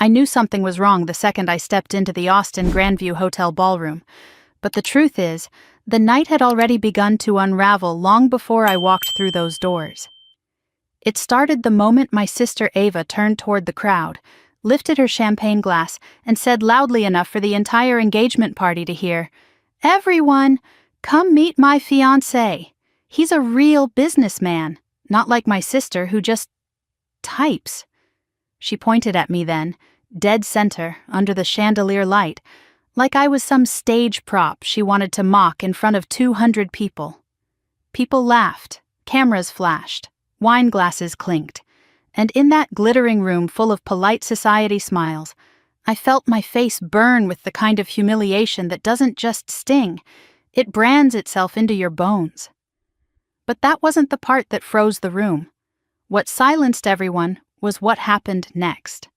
I knew something was wrong the second I stepped into the Austin Grandview Hotel ballroom. But the truth is, the night had already begun to unravel long before I walked through those doors. It started the moment my sister Ava turned toward the crowd, lifted her champagne glass, and said loudly enough for the entire engagement party to hear, "Everyone, come meet my fiancé. He's a real businessman, not like my sister who just types." She pointed at me then, dead center, under the chandelier light, like I was some stage prop she wanted to mock in front of 200 people. People laughed, cameras flashed, wine glasses clinked, and in that glittering room full of polite society smiles, I felt my face burn with the kind of humiliation that doesn't just sting, it brands itself into your bones. But that wasn't the part that froze the room. What silenced everyone was what happened next.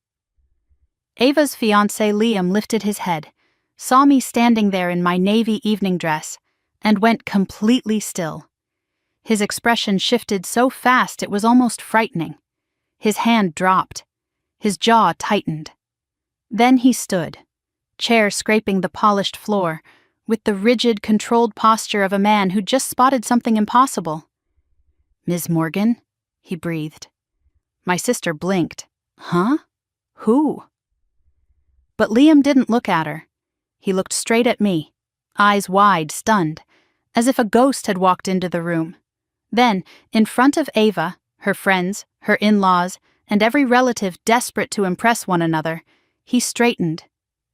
Ava's fiancé Liam lifted his head, saw me standing there in my navy evening dress, and went completely still. His expression shifted so fast it was almost frightening. His hand dropped. His jaw tightened. Then he stood, chair scraping the polished floor, with the rigid, controlled posture of a man who'd just spotted something impossible. "Ms. Morgan?" he breathed. My sister blinked. "Huh? Who?" But Liam didn't look at her. He looked straight at me, eyes wide, stunned, as if a ghost had walked into the room. Then, in front of Ava, her friends, her in-laws, and every relative desperate to impress one another, he straightened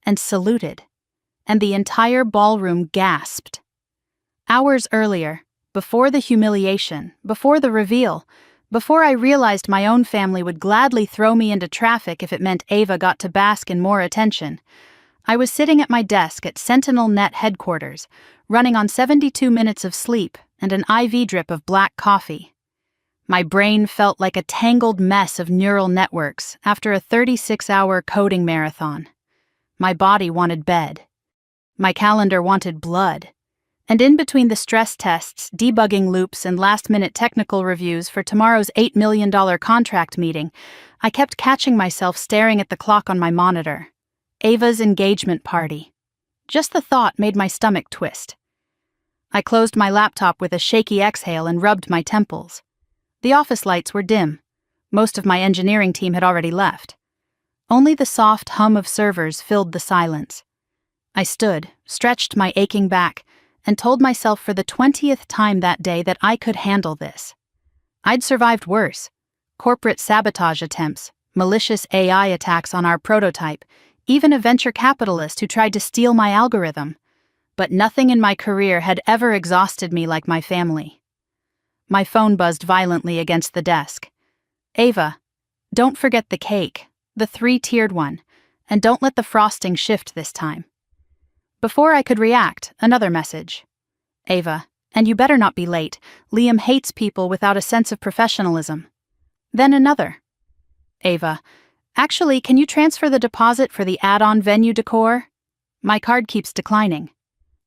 and saluted, and the entire ballroom gasped. Hours earlier, before the humiliation, before the reveal, before I realized my own family would gladly throw me into traffic if it meant Ava got to bask in more attention, I was sitting at my desk at Sentinel Net headquarters, running on 72 minutes of sleep and an IV drip of black coffee. My brain felt like a tangled mess of neural networks after a 36-hour coding marathon. My body wanted bed. My calendar wanted blood. And in between the stress tests, debugging loops, and last-minute technical reviews for tomorrow's $8 million contract meeting, I kept catching myself staring at the clock on my monitor. Ava's engagement party. Just the thought made my stomach twist. I closed my laptop with a shaky exhale and rubbed my temples. The office lights were dim. Most of my engineering team had already left. Only the soft hum of servers filled the silence. I stood, stretched my aching back, and told myself for the 20th time that day that I could handle this. I'd survived worse. Corporate sabotage attempts, malicious AI attacks on our prototype, even a venture capitalist who tried to steal my algorithm. But nothing in my career had ever exhausted me like my family. My phone buzzed violently against the desk. "Ava, don't forget the cake, the 3-tiered one, and don't let the frosting shift this time." Before I could react, another message. "Ava, and you better not be late. Liam hates people without a sense of professionalism." Then another. "Ava, actually, can you transfer the deposit for the add-on venue decor? My card keeps declining."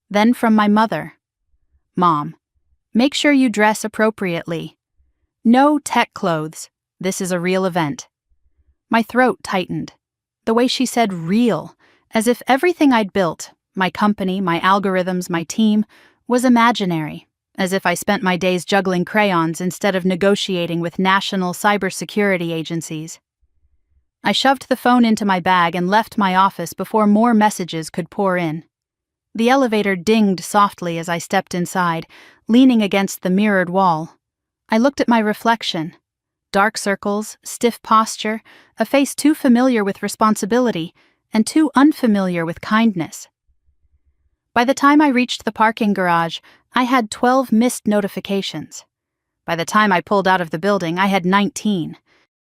Then from my mother. "Mom, make sure you dress appropriately. No tech clothes. This is a real event." My throat tightened. The way she said real, as if everything I'd built, my company, my algorithms, my team, was imaginary, as if I spent my days juggling crayons instead of negotiating with national cybersecurity agencies. I shoved the phone into my bag and left my office before more messages could pour in. The elevator dinged softly as I stepped inside, leaning against the mirrored wall. I looked at my reflection. Dark circles, stiff posture, a face too familiar with responsibility and too unfamiliar with kindness. By the time I reached the parking garage, I had 12 missed notifications. By the time I pulled out of the building, I had 19.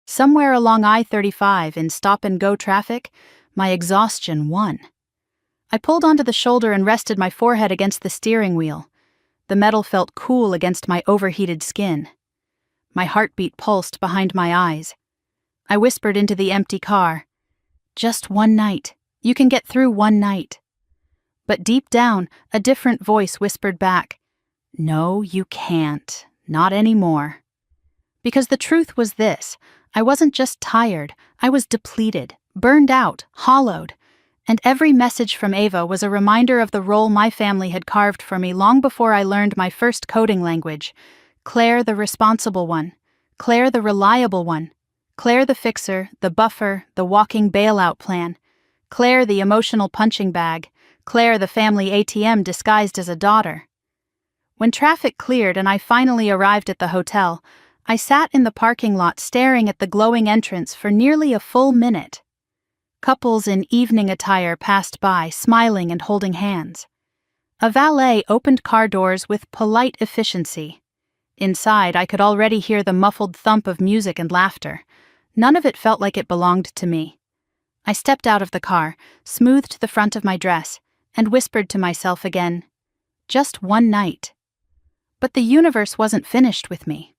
Somewhere along I-35 in stop-and-go traffic, my exhaustion won. I pulled onto the shoulder and rested my forehead against the steering wheel. The metal felt cool against my overheated skin. My heartbeat pulsed behind my eyes. I whispered into the empty car, "Just one night. You can get through one night." But deep down, a different voice whispered back, "No, you can't. Not anymore." Because the truth was this: I wasn't just tired, I was depleted, burned out, hollowed, and every message from Ava was a reminder of the role my family had carved for me long before I learned my first coding language. Claire the responsible one, Claire the reliable one, Claire the fixer, the buffer, the walking bailout plan, Claire the emotional punching bag, Claire the family ATM disguised as a daughter. When traffic cleared and I finally arrived at the hotel, I sat in the parking lot staring at the glowing entrance for nearly a full minute. Couples in evening attire passed by, smiling and holding hands. A valet opened car doors with polite efficiency. Inside, I could already hear the muffled thump of music and laughter. None of it felt like it belonged to me. I stepped out of the car, smoothed the front of my dress, and whispered to myself again, "Just one night." But the universe wasn't finished with me.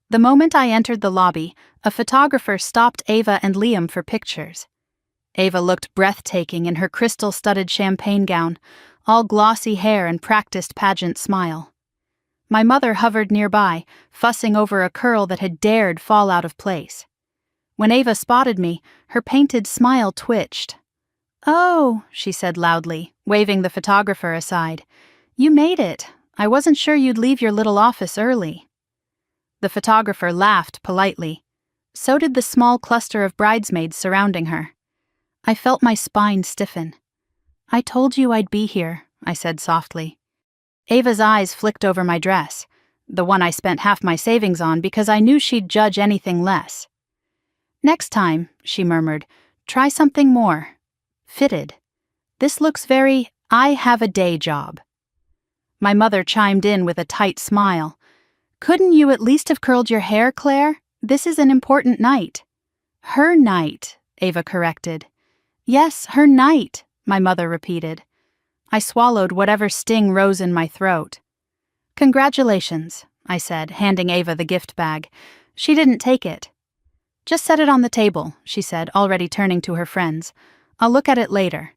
The moment I entered the lobby, a photographer stopped Ava and Liam for pictures. Ava looked breathtaking in her crystal-studded champagne gown, all glossy hair and practiced pageant smile. My mother hovered nearby, fussing over a curl that had dared fall out of place. When Ava spotted me, her painted smile twitched. "Oh," she said loudly, waving the photographer aside. "You made it. I wasn't sure you'd leave your little office early." The photographer laughed politely. So did the small cluster of bridesmaids surrounding her. I felt my spine stiffen. "I told you I'd be here," I said softly. Ava's eyes flicked over my dress, the one I spent half my savings on because I knew she'd judge anything less. "Next time," she murmured, "try something more fitted. This looks very, I have a day job." My mother chimed in with a tight smile. "Couldn't you at least have curled your hair, Claire? This is an important night." "Her night," Ava corrected. "Yes, her night," my mother repeated. I swallowed whatever sting rose in my throat. "Congratulations," I said, handing Ava the gift bag. She didn't take it. "Just set it on the table," she said, already turning to her friends. "I'll look at it later."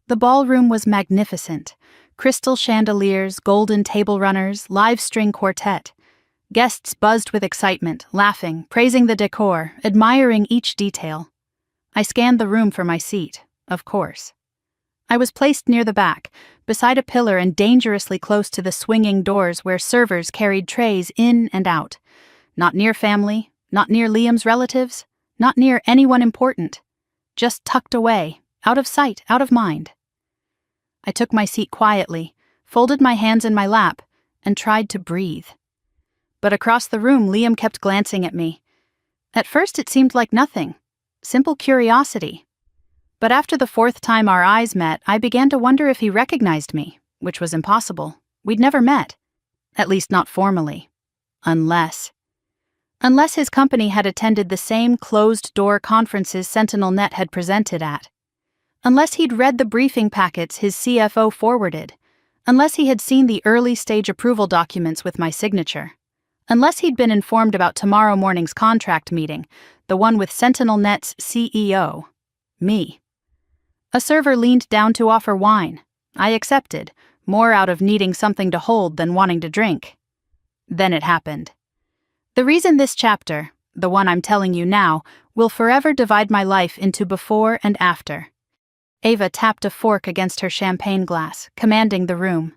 The ballroom was magnificent. Crystal chandeliers, golden table runners, live string quartet. Guests buzzed with excitement, laughing, praising the decor, admiring each detail. I scanned the room for my seat, of course. I was placed near the back, beside a pillar and dangerously close to the swinging doors where servers carried trays in and out. Not near family, not near Liam's relatives, not near anyone important. Just tucked away, out of sight, out of mind. I took my seat quietly, folded my hands in my lap, and tried to breathe. But across the room, Liam kept glancing at me. At first it seemed like nothing. Simple curiosity. But after the fourth time our eyes met, I began to wonder if he recognized me, which was impossible. We'd never met. At least not formally. Unless his company had attended the same closed-door conferences SentinelNet had presented at. Unless he'd read the briefing packets his CFO forwarded. Unless he had seen the early-stage approval documents with my signature. Unless he'd been informed about tomorrow morning's contract meeting, the one with SentinelNet's CEO. Me. A server leaned down to offer wine. I accepted, more out of needing something to hold than wanting to drink. Then it happened. The reason this chapter, the one I'm telling you now, will forever divide my life into before and after. Ava tapped a fork against her champagne glass, commanding the room.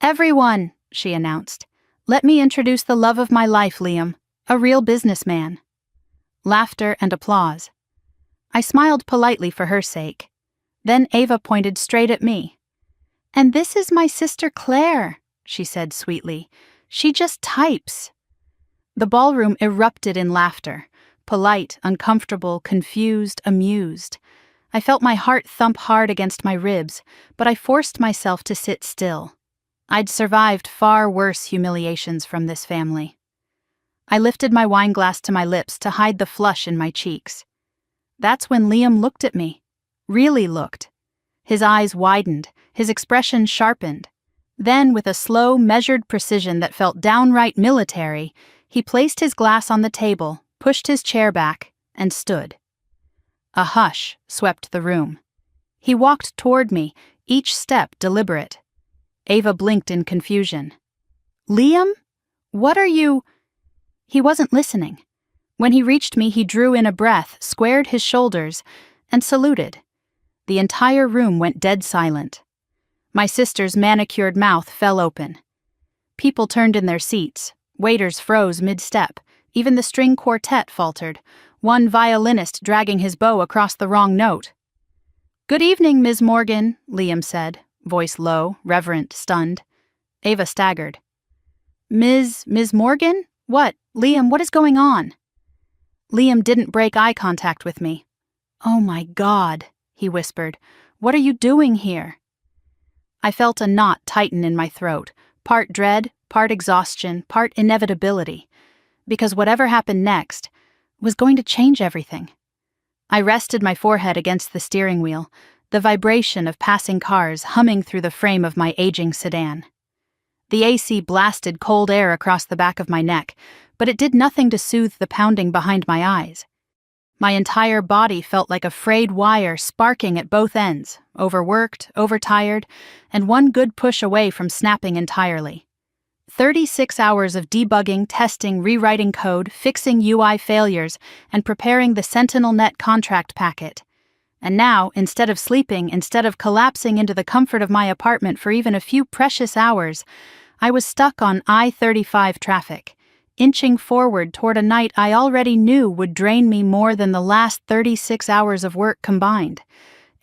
"Everyone," she announced. "Let me introduce the love of my life, Liam, a real businessman." Laughter and applause. I smiled politely for her sake. Then Ava pointed straight at me. "And this is my sister Claire," she said sweetly. "She just types." The ballroom erupted in laughter, polite, uncomfortable, confused, amused. I felt my heart thump hard against my ribs, but I forced myself to sit still. I'd survived far worse humiliations from this family. I lifted my wine glass to my lips to hide the flush in my cheeks. That's when Liam looked at me. Really looked. His eyes widened, his expression sharpened. Then, with a slow, measured precision that felt downright military, he placed his glass on the table, pushed his chair back, and stood. A hush swept the room. He walked toward me, each step deliberate. Ava blinked in confusion. "Liam? What are you—" He wasn't listening. When he reached me, he drew in a breath, squared his shoulders, and saluted. The entire room went dead silent. My sister's manicured mouth fell open. People turned in their seats. Waiters froze mid-step. Even the string quartet faltered, one violinist dragging his bow across the wrong note. "Good evening, Ms. Morgan," Liam said, voice low, reverent, stunned. Ava staggered. Ms. Morgan? What? Liam, what is going on?" Liam didn't break eye contact with me. "Oh my God," he whispered. "What are you doing here?" I felt a knot tighten in my throat, part dread, part exhaustion, part inevitability, because whatever happened next was going to change everything. I rested my forehead against the steering wheel, the vibration of passing cars humming through the frame of my aging sedan. The AC blasted cold air across the back of my neck, but it did nothing to soothe the pounding behind my eyes. My entire body felt like a frayed wire sparking at both ends, overworked, overtired, and one good push away from snapping entirely. 36 hours of debugging, testing, rewriting code, fixing UI failures, and preparing the SentinelNet contract packet. And now, instead of sleeping, instead of collapsing into the comfort of my apartment for even a few precious hours, I was stuck on I-35 traffic, inching forward toward a night I already knew would drain me more than the last 36 hours of work combined.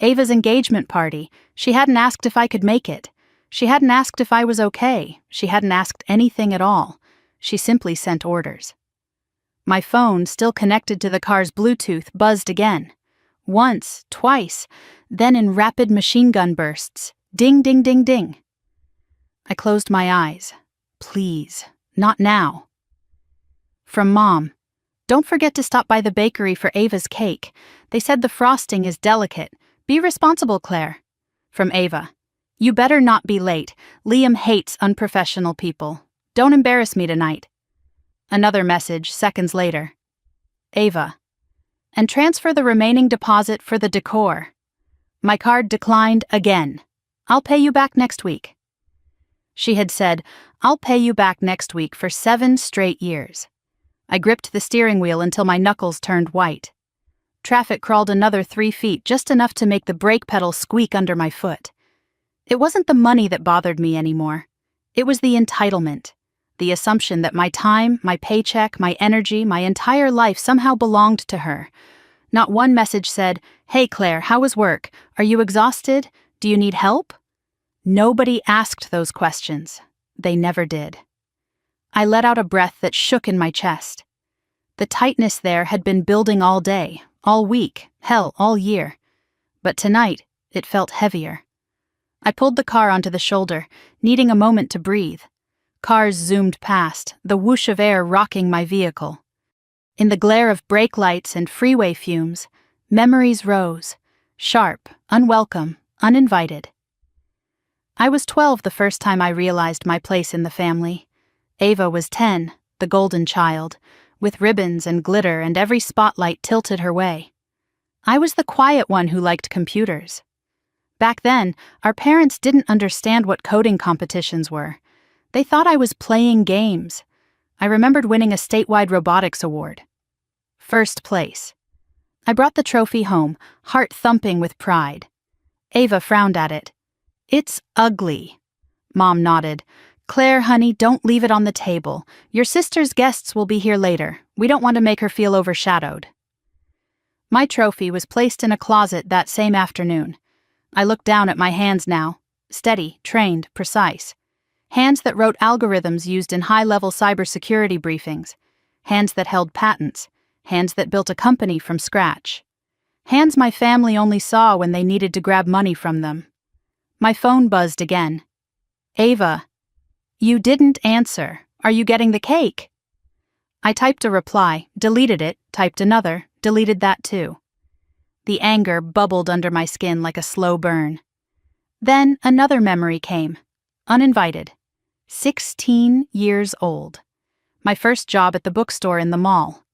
Ava's engagement party, she hadn't asked if I could make it. She hadn't asked if I was okay. She hadn't asked anything at all. She simply sent orders. My phone, still connected to the car's Bluetooth, buzzed again. Once, twice, then in rapid machine gun bursts. Ding, ding, ding, ding. I closed my eyes. Please, not now. From Mom. "Don't forget to stop by the bakery for Ava's cake. They said the frosting is delicate. Be responsible, Claire." From Ava. "You better not be late. Liam hates unprofessional people. Don't embarrass me tonight." Another message seconds later. Ava. "And transfer the remaining deposit for the decor." My card declined again. "I'll pay you back next week." She had said, "I'll pay you back next week" for 7 straight years. I gripped the steering wheel until my knuckles turned white. Traffic crawled another 3 feet, just enough to make the brake pedal squeak under my foot. It wasn't the money that bothered me anymore. It was the entitlement, the assumption that my time, my paycheck, my energy, my entire life somehow belonged to her. Not one message said, "Hey Claire, how was work? Are you exhausted? Do you need help?" Nobody asked those questions. They never did. I let out a breath that shook in my chest. The tightness there had been building all day, all week, hell, all year. But tonight, it felt heavier. I pulled the car onto the shoulder, needing a moment to breathe. Cars zoomed past, the whoosh of air rocking my vehicle. In the glare of brake lights and freeway fumes, memories rose, sharp, unwelcome, uninvited. I was 12 the first time I realized my place in the family. Ava was 10, the golden child, with ribbons and glitter and every spotlight tilted her way. I was the quiet one who liked computers. Back then, our parents didn't understand what coding competitions were. They thought I was playing games. I remembered winning a statewide robotics award. First place. I brought the trophy home, heart thumping with pride. Ava frowned at it. "It's ugly." Mom nodded. "Claire, honey, don't leave it on the table. Your sister's guests will be here later. We don't want to make her feel overshadowed." My trophy was placed in a closet that same afternoon. I looked down at my hands now, steady, trained, precise. Hands that wrote algorithms used in high-level cybersecurity briefings. Hands that held patents. Hands that built a company from scratch. Hands my family only saw when they needed to grab money from them. My phone buzzed again. "Ava, you didn't answer. Are you getting the cake?" I typed a reply, deleted it, typed another, deleted that too. The anger bubbled under my skin like a slow burn. Then another memory came, uninvited. 16 years old. My first job at the bookstore in the mall.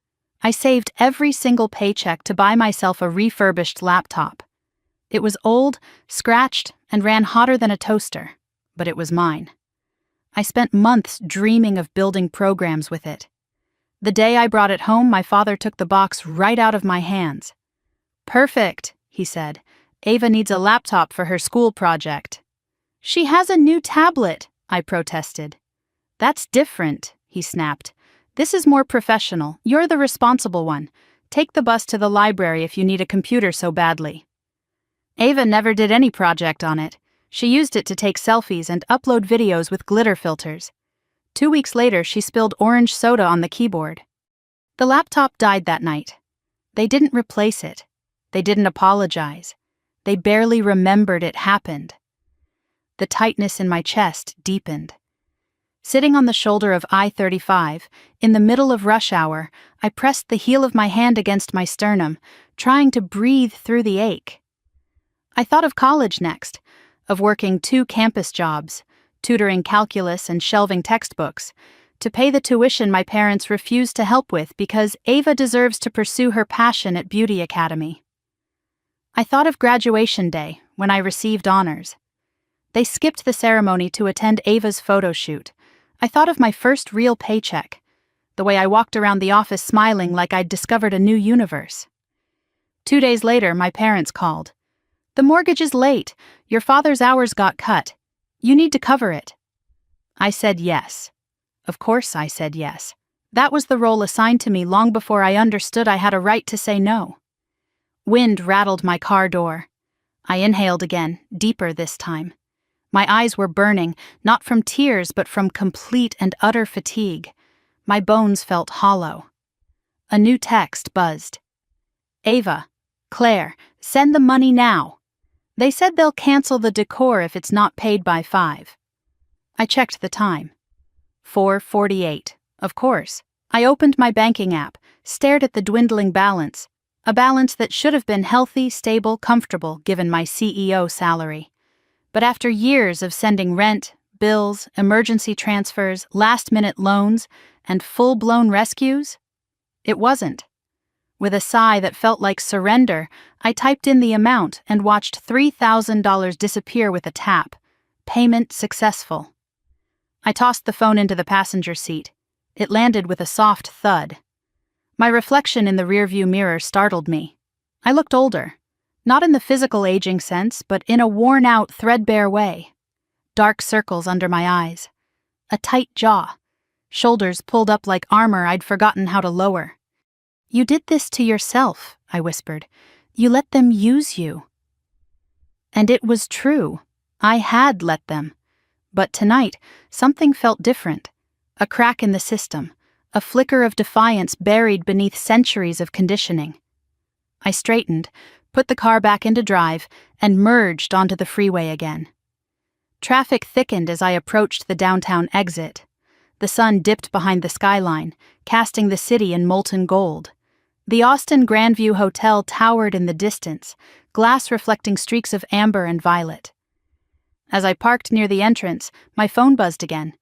I saved every single paycheck to buy myself a refurbished laptop. It was old, scratched, and ran hotter than a toaster, but it was mine. I spent months dreaming of building programs with it. The day I brought it home, my father took the box right out of my hands. "Perfect," he said. "Ava needs a laptop for her school project." "She has a new tablet," I protested. "That's different," he snapped. "This is more professional. You're the responsible one. Take the bus to the library if you need a computer so badly." Ava never did any project on it. She used it to take selfies and upload videos with glitter filters. 2 weeks later, she spilled orange soda on the keyboard. The laptop died that night. They didn't replace it. They didn't apologize. They barely remembered it happened. The tightness in my chest deepened. Sitting on the shoulder of I-35, in the middle of rush hour, I pressed the heel of my hand against my sternum, trying to breathe through the ache. I thought of college next, of working 2 campus jobs, tutoring calculus and shelving textbooks, to pay the tuition my parents refused to help with because Ava deserves to pursue her passion at Beauty Academy. I thought of graduation day, when I received honors. They skipped the ceremony to attend Ava's photo shoot. I thought of my first real paycheck, the way I walked around the office smiling like I'd discovered a new universe. 2 days later, my parents called. "The mortgage is late. Your father's hours got cut. You need to cover it." I said yes. Of course I said yes. That was the role assigned to me long before I understood I had a right to say no. Wind rattled my car door. I inhaled again, deeper this time. My eyes were burning, not from tears but from complete and utter fatigue. My bones felt hollow. A new text buzzed. "Ava, Claire, send the money now. They said they'll cancel the decor if it's not paid by 5. I checked the time. 4:48. Of course. I opened my banking app, stared at the dwindling balance, a balance that should have been healthy, stable, comfortable given my CEO salary. But after years of sending rent, bills, emergency transfers, last-minute loans, and full-blown rescues, it wasn't. With a sigh that felt like surrender, I typed in the amount and watched $3,000 disappear with a tap. Payment successful. I tossed the phone into the passenger seat. It landed with a soft thud. My reflection in the rearview mirror startled me. I looked older. Not in the physical aging sense, but in a worn-out, threadbare way. Dark circles under my eyes. A tight jaw. Shoulders pulled up like armor I'd forgotten how to lower. "You did this to yourself," I whispered. "You let them use you." And it was true. I had let them. But tonight, something felt different. A crack in the system. A flicker of defiance buried beneath centuries of conditioning. I straightened, put the car back into drive, and merged onto the freeway again. Traffic thickened as I approached the downtown exit. The sun dipped behind the skyline, casting the city in molten gold. The Austin Grandview Hotel towered in the distance, glass reflecting streaks of amber and violet. As I parked near the entrance, my phone buzzed again.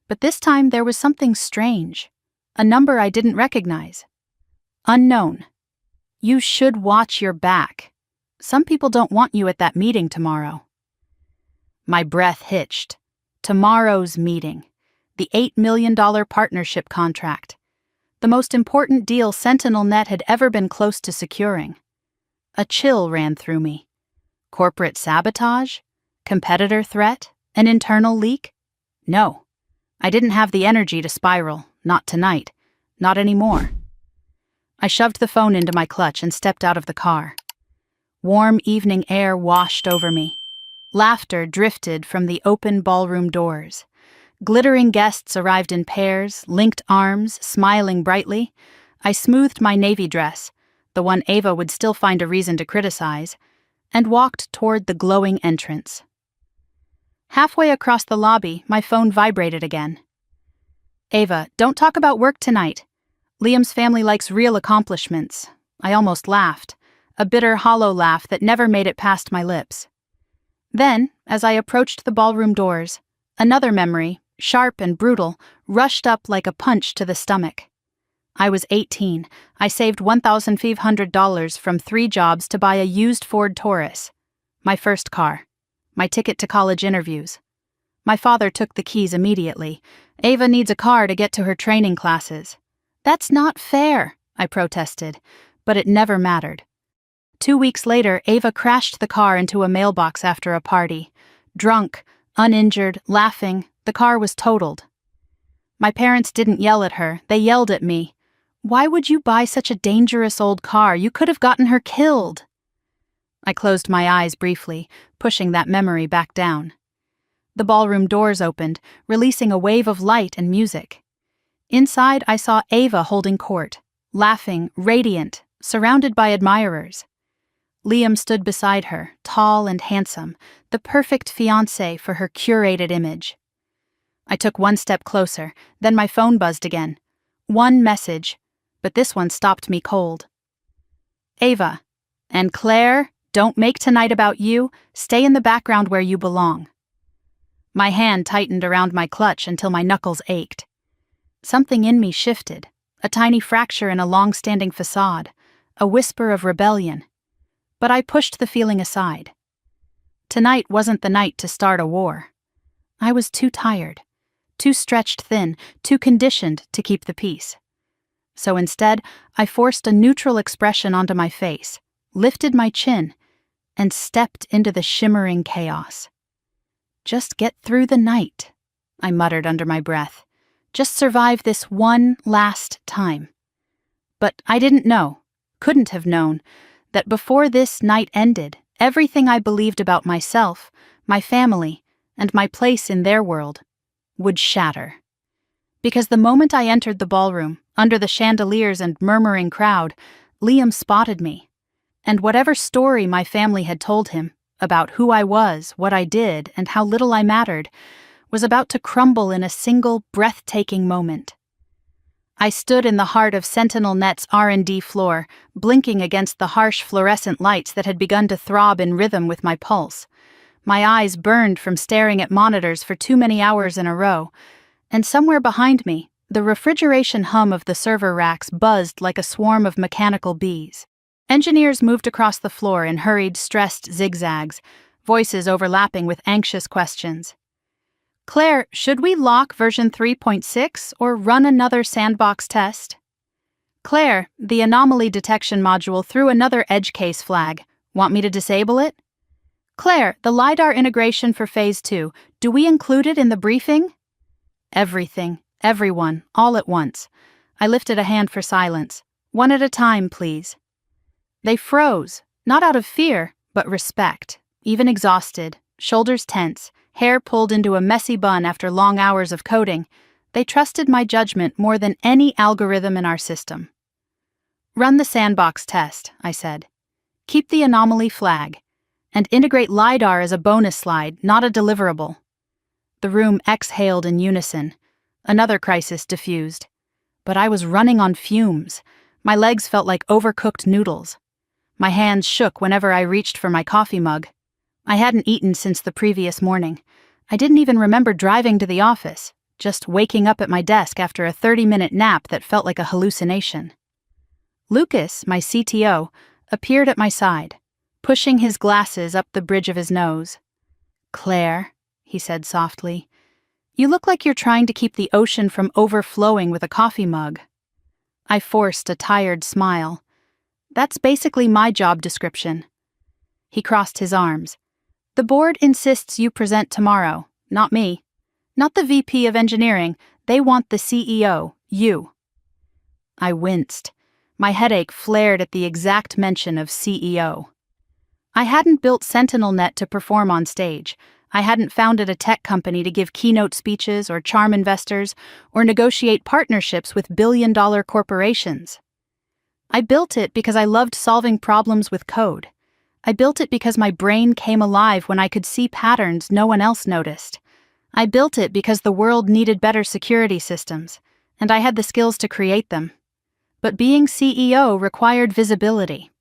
But this time there was something strange. A number I didn't recognize. Unknown. "You should watch your back. Some people don't want you at that meeting tomorrow." My breath hitched. Tomorrow's meeting. The $8 million partnership contract. The most important deal SentinelNet had ever been close to securing. A chill ran through me. Corporate sabotage? Competitor threat? An internal leak? No. I didn't have the energy to spiral. Not tonight. Not anymore. I shoved the phone into my clutch and stepped out of the car. Warm evening air washed over me. Laughter drifted from the open ballroom doors. Glittering guests arrived in pairs, linked arms, smiling brightly. I smoothed my navy dress, the one Ava would still find a reason to criticize, and walked toward the glowing entrance. Halfway across the lobby, my phone vibrated again. "Ava, don't talk about work tonight. Liam's family likes real accomplishments." I almost laughed, a bitter, hollow laugh that never made it past my lips. Then, as I approached the ballroom doors, another memory, sharp and brutal, rushed up like a punch to the stomach. I was 18. I saved $1,500 from 3 jobs to buy a used Ford Taurus. My first car. My ticket to college interviews. My father took the keys immediately. "Ava needs a car to get to her training classes." "That's not fair," I protested, but it never mattered. 2 weeks later, Ava crashed the car into a mailbox after a party. Drunk, uninjured, laughing, the car was totaled. My parents didn't yell at her, they yelled at me. "Why would you buy such a dangerous old car? You could have gotten her killed." I closed my eyes briefly, pushing that memory back down. The ballroom doors opened, releasing a wave of light and music. Inside, I saw Ava holding court, laughing, radiant, surrounded by admirers. Liam stood beside her, tall and handsome, the perfect fiancé for her curated image. I took one step closer, then my phone buzzed again. One message, but this one stopped me cold. "Ava, and Claire, don't make tonight about you, stay in the background where you belong." My hand tightened around my clutch until my knuckles ached. Something in me shifted, a tiny fracture in a long-standing facade, a whisper of rebellion. But I pushed the feeling aside. Tonight wasn't the night to start a war. I was too tired, too stretched thin, too conditioned to keep the peace. So instead, I forced a neutral expression onto my face, lifted my chin, and stepped into the shimmering chaos. "Just get through the night," I muttered under my breath. "Just survive this one last time." But I didn't know, couldn't have known, that before this night ended, everything I believed about myself, my family, and my place in their world would shatter. Because the moment I entered the ballroom, under the chandeliers and murmuring crowd, Liam spotted me. And whatever story my family had told him, about who I was, what I did, and how little I mattered, was about to crumble in a single, breathtaking moment. I stood in the heart of SentinelNet's R&D floor, blinking against the harsh fluorescent lights that had begun to throb in rhythm with my pulse. My eyes burned from staring at monitors for too many hours in a row, and somewhere behind me, the refrigeration hum of the server racks buzzed like a swarm of mechanical bees. Engineers moved across the floor in hurried, stressed zigzags, voices overlapping with anxious questions. "Claire, should we lock version 3.6 or run another sandbox test?" "Claire, the anomaly detection module threw another edge case flag. Want me to disable it?" "Claire, the LiDAR integration for Phase 2, do we include it in the briefing?" Everything, everyone, all at once. I lifted a hand for silence. "One at a time, please." They froze, not out of fear, but respect, even exhausted, shoulders tense, hair pulled into a messy bun after long hours of coding. They trusted my judgment more than any algorithm in our system. "Run the sandbox test," I said. "Keep the anomaly flag, and integrate LiDAR as a bonus slide, not a deliverable." The room exhaled in unison. Another crisis diffused. But I was running on fumes. My legs felt like overcooked noodles. My hands shook whenever I reached for my coffee mug. I hadn't eaten since the previous morning. I didn't even remember driving to the office, just waking up at my desk after a 30-minute nap that felt like a hallucination. Lucas, my CTO, appeared at my side, pushing his glasses up the bridge of his nose. "Claire," he said softly, "you look like you're trying to keep the ocean from overflowing with a coffee mug." I forced a tired smile. "That's basically my job description." He crossed his arms. "The board insists you present tomorrow, not me. Not the VP of engineering, they want the CEO, you." I winced. My headache flared at the exact mention of CEO. I hadn't built SentinelNet to perform on stage. I hadn't founded a tech company to give keynote speeches or charm investors or negotiate partnerships with billion-dollar corporations. I built it because I loved solving problems with code. I built it because my brain came alive when I could see patterns no one else noticed. I built it because the world needed better security systems, and I had the skills to create them. But being CEO required visibility.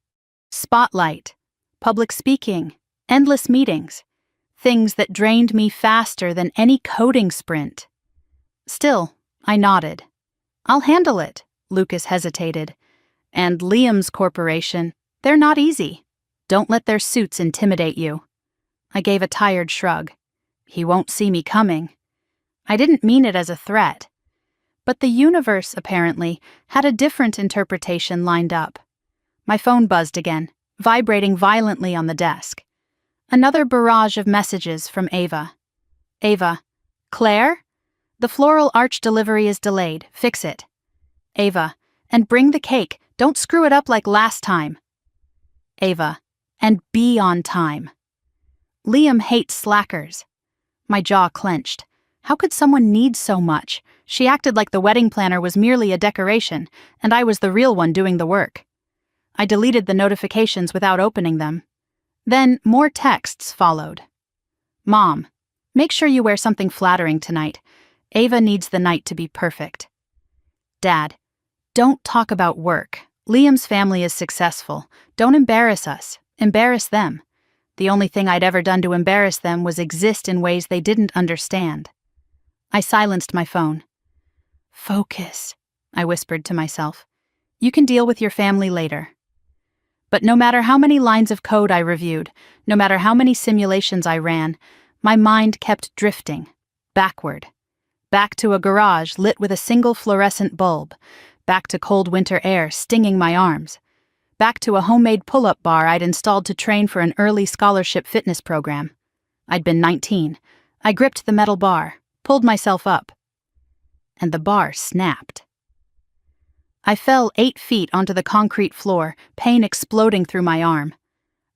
Spotlight, public speaking, endless meetings, things that drained me faster than any coding sprint. Still, I nodded. "I'll handle it," Lucas hesitated. "And Liam's corporation, they're not easy. Don't let their suits intimidate you." I gave a tired shrug. He won't see me coming. I didn't mean it as a threat. But the universe, apparently, had a different interpretation lined up. My phone buzzed again, vibrating violently on the desk. Another barrage of messages from Ava. Ava. Claire? The floral arch delivery is delayed. Fix it. Ava. And bring the cake. Don't screw it up like last time. Ava. And be on time. Liam hates slackers. My jaw clenched. How could someone need so much? She acted like the wedding planner was merely a decoration, and I was the real one doing the work. I deleted the notifications without opening them. Then more texts followed. Mom, make sure you wear something flattering tonight. Ava needs the night to be perfect. Dad, don't talk about work. Liam's family is successful. Don't embarrass us. Embarrass them. The only thing I'd ever done to embarrass them was exist in ways they didn't understand. I silenced my phone. Focus, I whispered to myself. You can deal with your family later. But no matter how many lines of code I reviewed, no matter how many simulations I ran, my mind kept drifting, backward. Back to a garage lit with a single fluorescent bulb, back to cold winter air stinging my arms, back to a homemade pull-up bar I'd installed to train for an early scholarship fitness program. I'd been 19. I gripped the metal bar, pulled myself up, and the bar snapped. I fell 8 feet onto the concrete floor, pain exploding through my arm.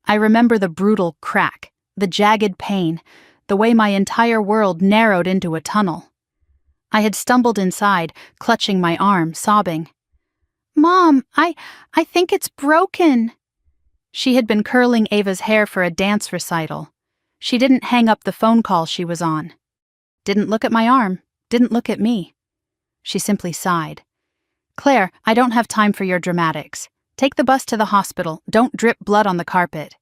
I remember the brutal crack, the jagged pain, the way my entire world narrowed into a tunnel. I had stumbled inside, clutching my arm, sobbing. Mom, I think it's broken. She had been curling Ava's hair for a dance recital. She didn't hang up the phone call she was on. Didn't look at my arm, didn't look at me. She simply sighed. Claire, I don't have time for your dramatics. Take the bus to the hospital. Don't drip blood on the carpet.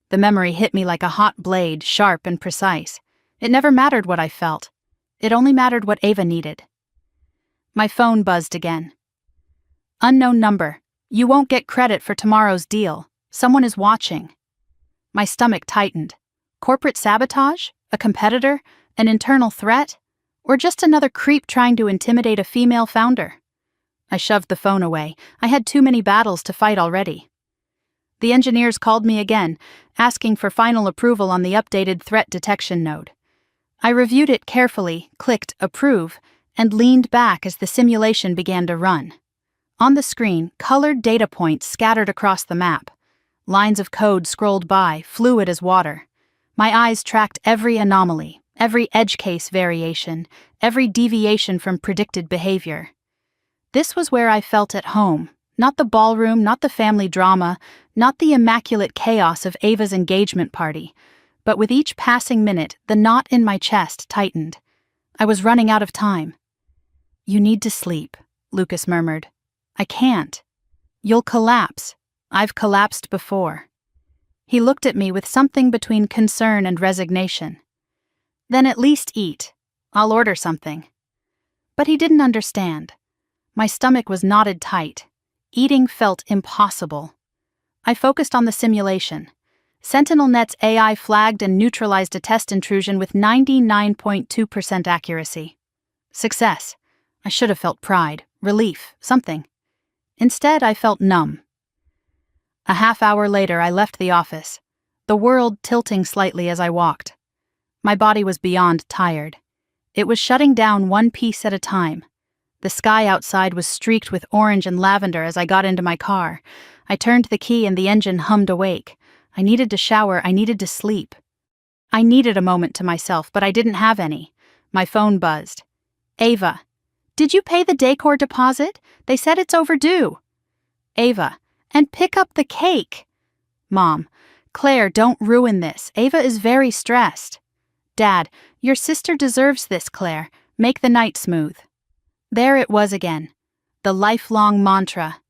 The memory hit me like a hot blade, sharp and precise. It never mattered what I felt. It only mattered what Ava needed. My phone buzzed again. Unknown number. You won't get credit for tomorrow's deal. Someone is watching. My stomach tightened. Corporate sabotage? A competitor? An internal threat? Or just another creep trying to intimidate a female founder? I shoved the phone away. I had too many battles to fight already. The engineers called me again, asking for final approval on the updated threat detection node. I reviewed it carefully, clicked approve, and leaned back as the simulation began to run. On the screen, colored data points scattered across the map. Lines of code scrolled by, fluid as water. My eyes tracked every anomaly, every edge case variation, every deviation from predicted behavior. This was where I felt at home, not the ballroom, not the family drama, not the immaculate chaos of Ava's engagement party, but with each passing minute, the knot in my chest tightened. I was running out of time. You need to sleep, Lucas murmured. I can't. You'll collapse. I've collapsed before. He looked at me with something between concern and resignation. Then at least eat. I'll order something. But he didn't understand. My stomach was knotted tight. Eating felt impossible. I focused on the simulation. SentinelNet's AI flagged and neutralized a test intrusion with 99.2% accuracy. Success. I should have felt pride, relief, something. Instead, I felt numb. A half-hour later, I left the office, the world tilting slightly as I walked. My body was beyond tired. It was shutting down one piece at a time. The sky outside was streaked with orange and lavender as I got into my car. I turned the key and the engine hummed awake. I needed to shower, I needed to sleep. I needed a moment to myself, but I didn't have any. My phone buzzed. Ava. Did you pay the decor deposit? They said it's overdue. Ava. And pick up the cake. Mom. Claire, don't ruin this. Ava is very stressed. Dad. Your sister deserves this, Claire. Make the night smooth. There it was again. The lifelong mantra.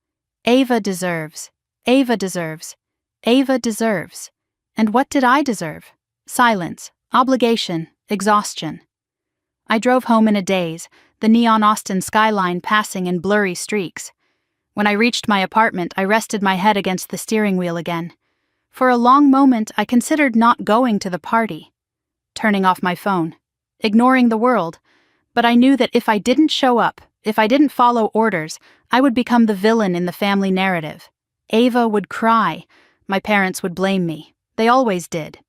Ava deserves. Ava deserves. Ava deserves. And what did I deserve? Silence, obligation, exhaustion. I drove home in a daze, the neon Austin skyline passing in blurry streaks. When I reached my apartment, I rested my head against the steering wheel again. For a long moment, I considered not going to the party, turning off my phone, ignoring the world, but I knew that if I didn't show up, If I didn't follow orders, I would become the villain in the family narrative. Ava would cry. My parents would blame me. They always did.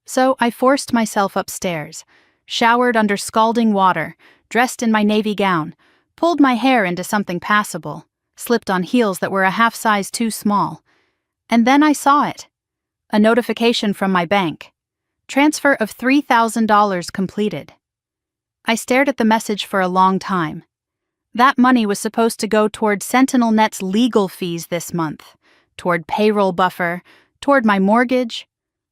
So I forced myself upstairs, showered under scalding water, dressed in my navy gown, pulled my hair into something passable, slipped on heels that were a half size too small. And then I saw it. A notification from my bank. Transfer of $3,000 completed. I stared at the message for a long time. That money was supposed to go toward SentinelNet's legal fees this month, toward payroll buffer, toward my mortgage.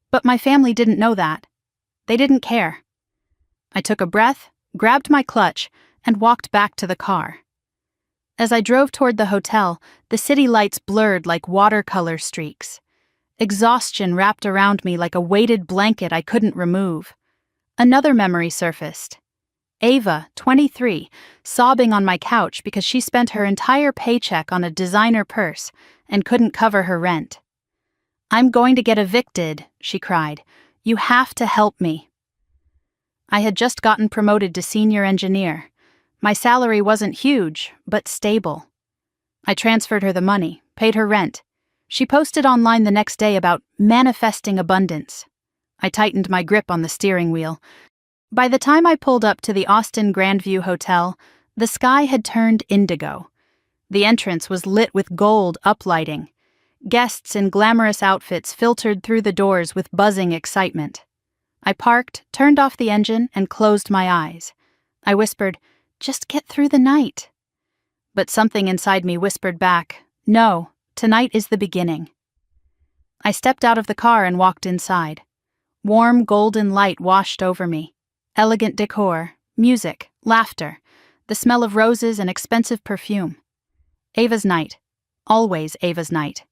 But my family didn't know that. They didn't care. I took a breath, grabbed my clutch, and walked back to the car. As I drove toward the hotel, the city lights blurred like watercolor streaks. Exhaustion wrapped around me like a weighted blanket I couldn't remove. Another memory surfaced. Ava, 23, sobbing on my couch because she spent her entire paycheck on a designer purse and couldn't cover her rent. "I'm going to get evicted," she cried. "You have to help me." I had just gotten promoted to senior engineer. My salary wasn't huge, but stable. I transferred her the money, paid her rent. She posted online the next day about manifesting abundance. I tightened my grip on the steering wheel. By the time I pulled up to the Austin Grandview Hotel, the sky had turned indigo. The entrance was lit with gold uplighting. Guests in glamorous outfits filtered through the doors with buzzing excitement. I parked, turned off the engine, and closed my eyes. I whispered, "Just get through the night." But something inside me whispered back, "No, tonight is the beginning." I stepped out of the car and walked inside. Warm golden light washed over me. Elegant decor, music, laughter, the smell of roses and expensive perfume. Ava's night. Always Ava's night.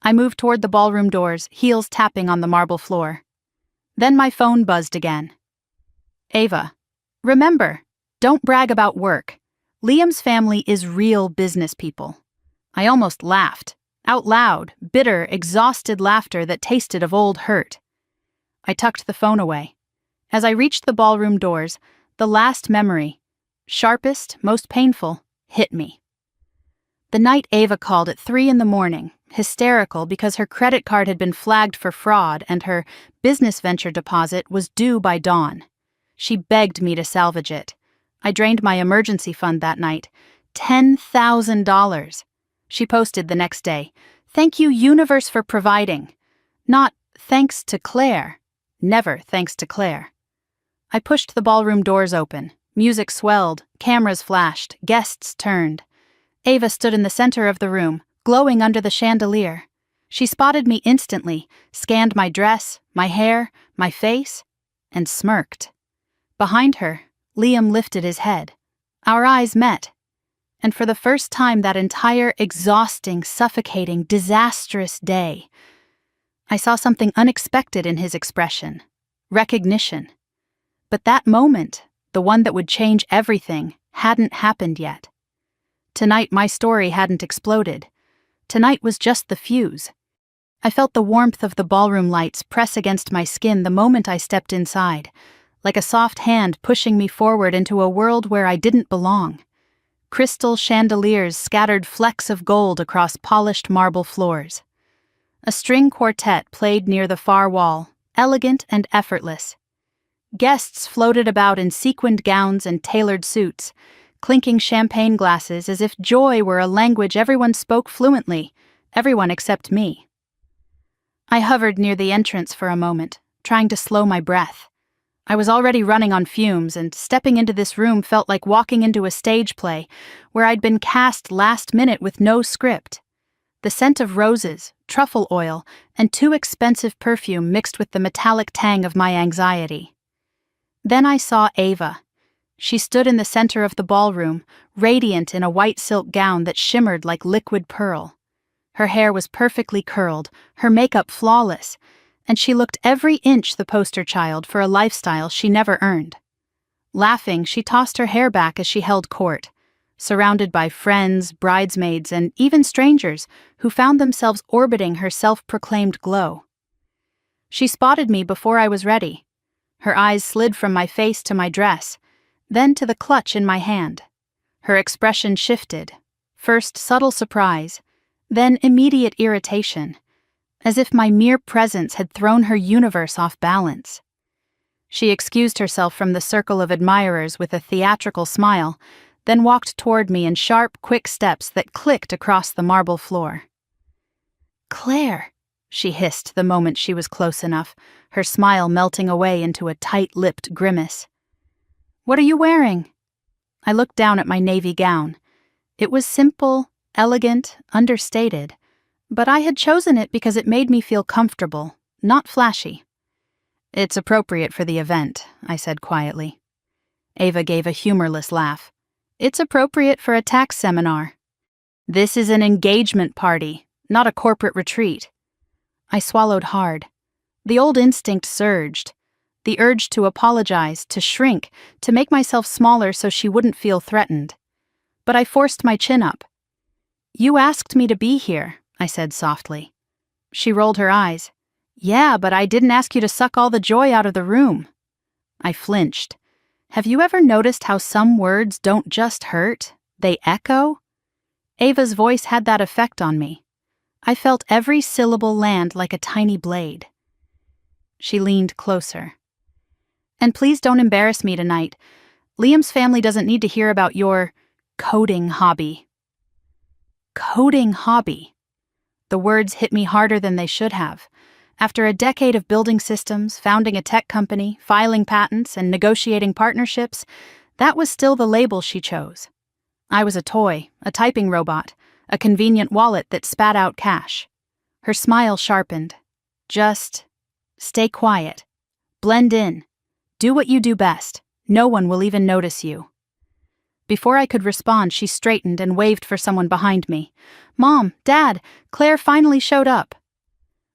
I moved toward the ballroom doors, heels tapping on the marble floor. Then my phone buzzed again. "Ava, remember, don't brag about work. Liam's family is real business people." I almost laughed, out loud, bitter, exhausted laughter that tasted of old hurt. I tucked the phone away. As I reached the ballroom doors, the last memory, sharpest, most painful, hit me. The night Ava called at 3 a.m, hysterical because her credit card had been flagged for fraud and her business venture deposit was due by dawn. She begged me to salvage it. I drained my emergency fund that night. $10,000. She posted the next day, "Thank you, universe, for providing." Not, "Thanks to Claire." Never thanks to Claire. I pushed the ballroom doors open. Music swelled, cameras flashed, guests turned. Ava stood in the center of the room, glowing under the chandelier. She spotted me instantly, scanned my dress, my hair, my face, and smirked. Behind her, Liam lifted his head. Our eyes met. And for the first time that entire exhausting, suffocating, disastrous day, I saw something unexpected in his expression. Recognition. But that moment, the one that would change everything, hadn't happened yet. Tonight my story hadn't exploded. Tonight was just the fuse. I felt the warmth of the ballroom lights press against my skin the moment I stepped inside, like a soft hand pushing me forward into a world where I didn't belong. Crystal chandeliers scattered flecks of gold across polished marble floors. A string quartet played near the far wall, elegant and effortless. Guests floated about in sequined gowns and tailored suits, clinking champagne glasses as if joy were a language everyone spoke fluently, everyone except me. I hovered near the entrance for a moment, trying to slow my breath. I was already running on fumes, and stepping into this room felt like walking into a stage play where I'd been cast last minute with no script. The scent of roses, truffle oil, and too expensive perfume mixed with the metallic tang of my anxiety. Then I saw Ava. She stood in the center of the ballroom, radiant in a white silk gown that shimmered like liquid pearl. Her hair was perfectly curled, her makeup flawless, and she looked every inch the poster child for a lifestyle she never earned. Laughing, she tossed her hair back as she held court, surrounded by friends, bridesmaids, and even strangers who found themselves orbiting her self-proclaimed glow. She spotted me before I was ready. Her eyes slid from my face to my dress, then to the clutch in my hand. Her expression shifted, first subtle surprise, then immediate irritation, as if my mere presence had thrown her universe off balance. She excused herself from the circle of admirers with a theatrical smile, then walked toward me in sharp, quick steps that clicked across the marble floor. "Claire," she hissed the moment she was close enough, her smile melting away into a tight-lipped grimace. "What are you wearing?" I looked down at my navy gown. It was simple, elegant, understated, but I had chosen it because it made me feel comfortable, not flashy. "It's appropriate for the event," I said quietly. Ava gave a humorless laugh. "It's appropriate for a tax seminar. This is an engagement party, not a corporate retreat." I swallowed hard. The old instinct surged. The urge to apologize, to shrink, to make myself smaller so she wouldn't feel threatened. But I forced my chin up. "You asked me to be here," I said softly. She rolled her eyes. "Yeah, but I didn't ask you to suck all the joy out of the room." I flinched. Have you ever noticed how some words don't just hurt? They echo? Ava's voice had that effect on me. I felt every syllable land like a tiny blade. She leaned closer. "And please don't embarrass me tonight. Liam's family doesn't need to hear about your coding hobby." Coding hobby. The words hit me harder than they should have. After a decade of building systems, founding a tech company, filing patents, and negotiating partnerships, that was still the label she chose. I was a toy, a typing robot, a convenient wallet that spat out cash. Her smile sharpened. "Just stay quiet. Blend in. Do what you do best. No one will even notice you." Before I could respond, she straightened and waved for someone behind me. "Mom, Dad, Claire finally showed up."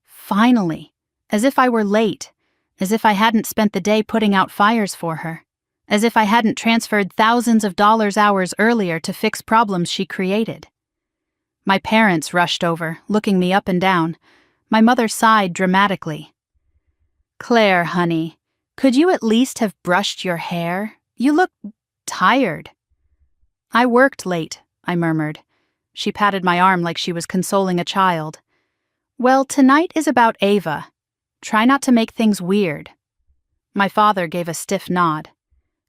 Finally. As if I were late. As if I hadn't spent the day putting out fires for her. As if I hadn't transferred thousands of dollars hours earlier to fix problems she created. My parents rushed over, looking me up and down. My mother sighed dramatically. "Claire, honey, could you at least have brushed your hair? You look tired." "I worked late," I murmured. She patted my arm like she was consoling a child. "Well, tonight is about Ava. Try not to make things weird." My father gave a stiff nod.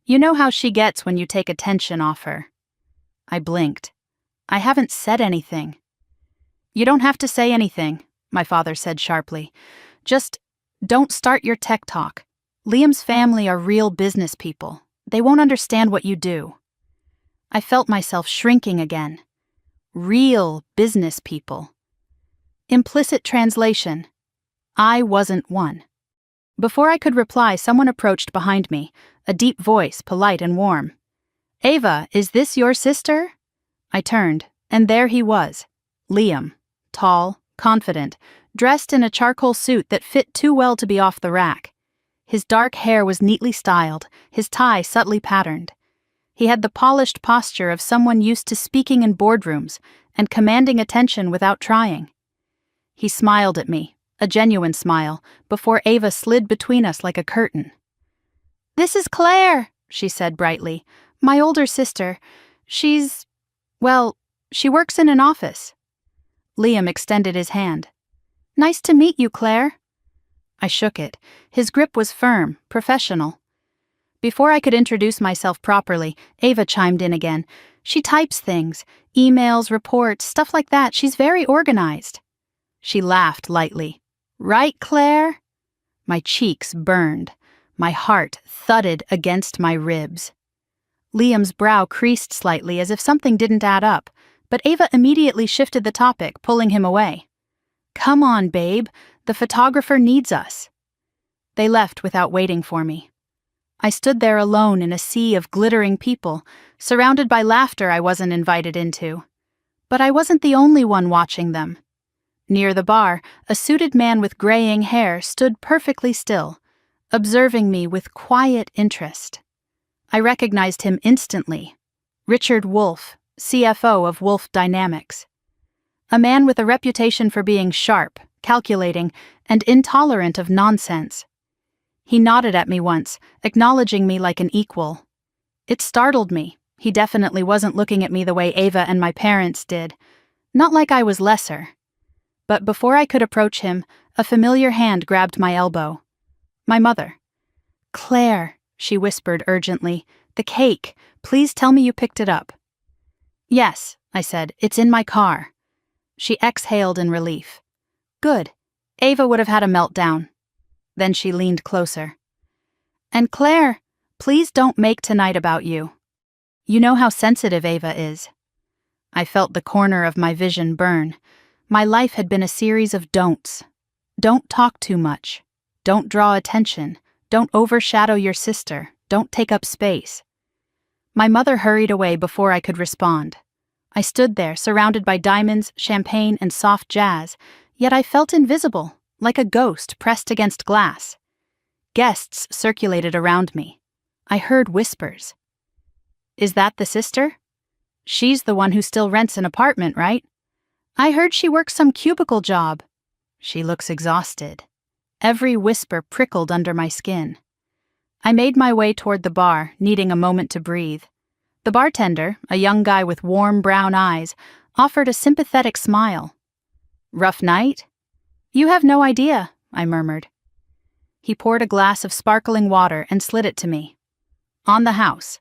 "You know how she gets when you take attention off her." I blinked. "I haven't said anything." "You don't have to say anything," my father said sharply. "Just don't start your tech talk. Liam's family are real business people. They won't understand what you do." I felt myself shrinking again. Real business people. Implicit translation. I wasn't one. Before I could reply, someone approached behind me, a deep voice, polite and warm. "Ava, is this your sister?" I turned, and there he was, Liam, tall, confident, dressed in a charcoal suit that fit too well to be off the rack. His dark hair was neatly styled, his tie subtly patterned. He had the polished posture of someone used to speaking in boardrooms and commanding attention without trying. He smiled at me, a genuine smile, before Ava slid between us like a curtain. "This is Claire," she said brightly. "My older sister. She works in an office." Liam extended his hand. "Nice to meet you, Claire." I shook it. His grip was firm, professional. Before I could introduce myself properly, Ava chimed in again. "She types things, emails, reports, stuff like that. She's very organized." She laughed lightly. "Right, Claire?" My cheeks burned. My heart thudded against my ribs. Liam's brow creased slightly as if something didn't add up, but Ava immediately shifted the topic, pulling him away. "Come on, babe. The photographer needs us." They left without waiting for me. I stood there alone in a sea of glittering people, surrounded by laughter I wasn't invited into. But I wasn't the only one watching them. Near the bar, a suited man with graying hair stood perfectly still, observing me with quiet interest. I recognized him instantly. Richard Wolff, CFO of Wolff Dynamics. A man with a reputation for being sharp, calculating, and intolerant of nonsense. He nodded at me once, acknowledging me like an equal. It startled me, He definitely wasn't looking at me the way Ava and my parents did. Not like I was lesser. But before I could approach him, a familiar hand grabbed my elbow. My mother. "Claire," she whispered urgently, "the cake. Please tell me you picked it up." "Yes," I said, "it's in my car." She exhaled in relief. "Good. Ava would have had a meltdown." Then she leaned closer. "And Claire, please don't make tonight about you. You know how sensitive Ava is." I felt the corner of my vision burn. My life had been a series of don'ts. Don't talk too much. Don't draw attention. Don't overshadow your sister. Don't take up space. My mother hurried away before I could respond. I stood there, surrounded by diamonds, champagne, and soft jazz, yet I felt invisible, like a ghost pressed against glass. Guests circulated around me. I heard whispers. "Is that the sister? She's the one who still rents an apartment, right? I heard she works some cubicle job. She looks exhausted." Every whisper prickled under my skin. I made my way toward the bar, needing a moment to breathe. The bartender, a young guy with warm brown eyes, offered a sympathetic smile. "Rough night?" "You have no idea," I murmured. He poured a glass of sparkling water and slid it to me. "On the house."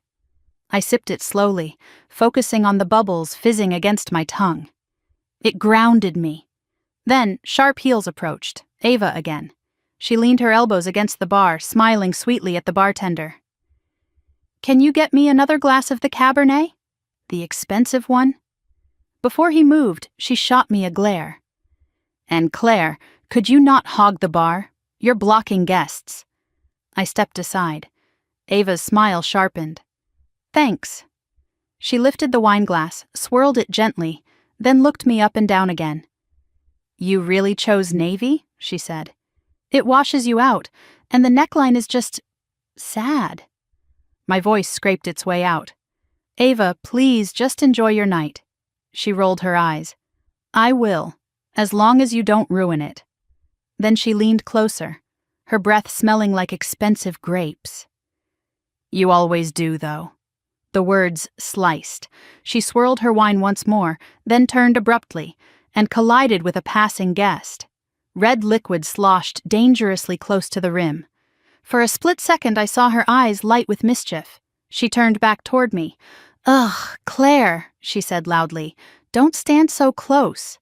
I sipped it slowly, focusing on the bubbles fizzing against my tongue. It grounded me. Then sharp heels approached, Ava again. She leaned her elbows against the bar, smiling sweetly at the bartender. "Can you get me another glass of the Cabernet? The expensive one?" Before he moved, she shot me a glare. "And Claire, could you not hog the bar? You're blocking guests." I stepped aside. Ava's smile sharpened. "Thanks." She lifted the wineglass, swirled it gently, then looked me up and down again. "You really chose navy?" she said. "It washes you out, and the neckline is just sad." My voice scraped its way out. "Ava, please just enjoy your night." She rolled her eyes. "I will, as long as you don't ruin it." Then she leaned closer, her breath smelling like expensive grapes. "You always do, though." The words sliced. She swirled her wine once more, then turned abruptly, and collided with a passing guest. Red liquid sloshed dangerously close to the rim. For a split second I saw her eyes light with mischief. She turned back toward me. "Ugh, Claire," she said loudly, "don't stand so close."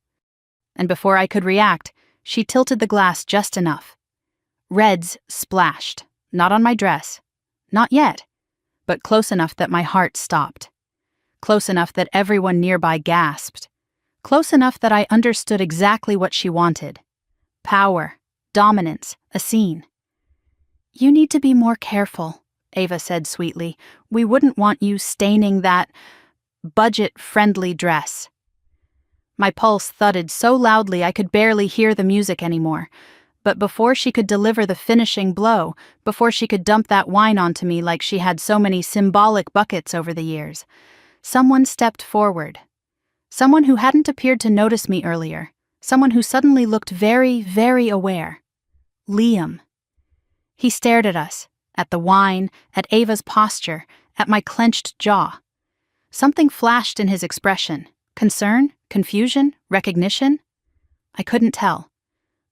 And before I could react, she tilted the glass just enough. Reds splashed, not on my dress, not yet, but close enough that my heart stopped. Close enough that everyone nearby gasped. Close enough that I understood exactly what she wanted. Power, dominance, a scene. "You need to be more careful," Ava said sweetly. "We wouldn't want you staining that budget-friendly dress." My pulse thudded so loudly I could barely hear the music anymore. But before she could deliver the finishing blow, before she could dump that wine onto me like she had so many symbolic buckets over the years, someone stepped forward. Someone who hadn't appeared to notice me earlier. Someone who suddenly looked very, very aware. Liam. He stared at us, at the wine, at Ava's posture, at my clenched jaw. Something flashed in his expression. Concern? Confusion? Recognition? I couldn't tell.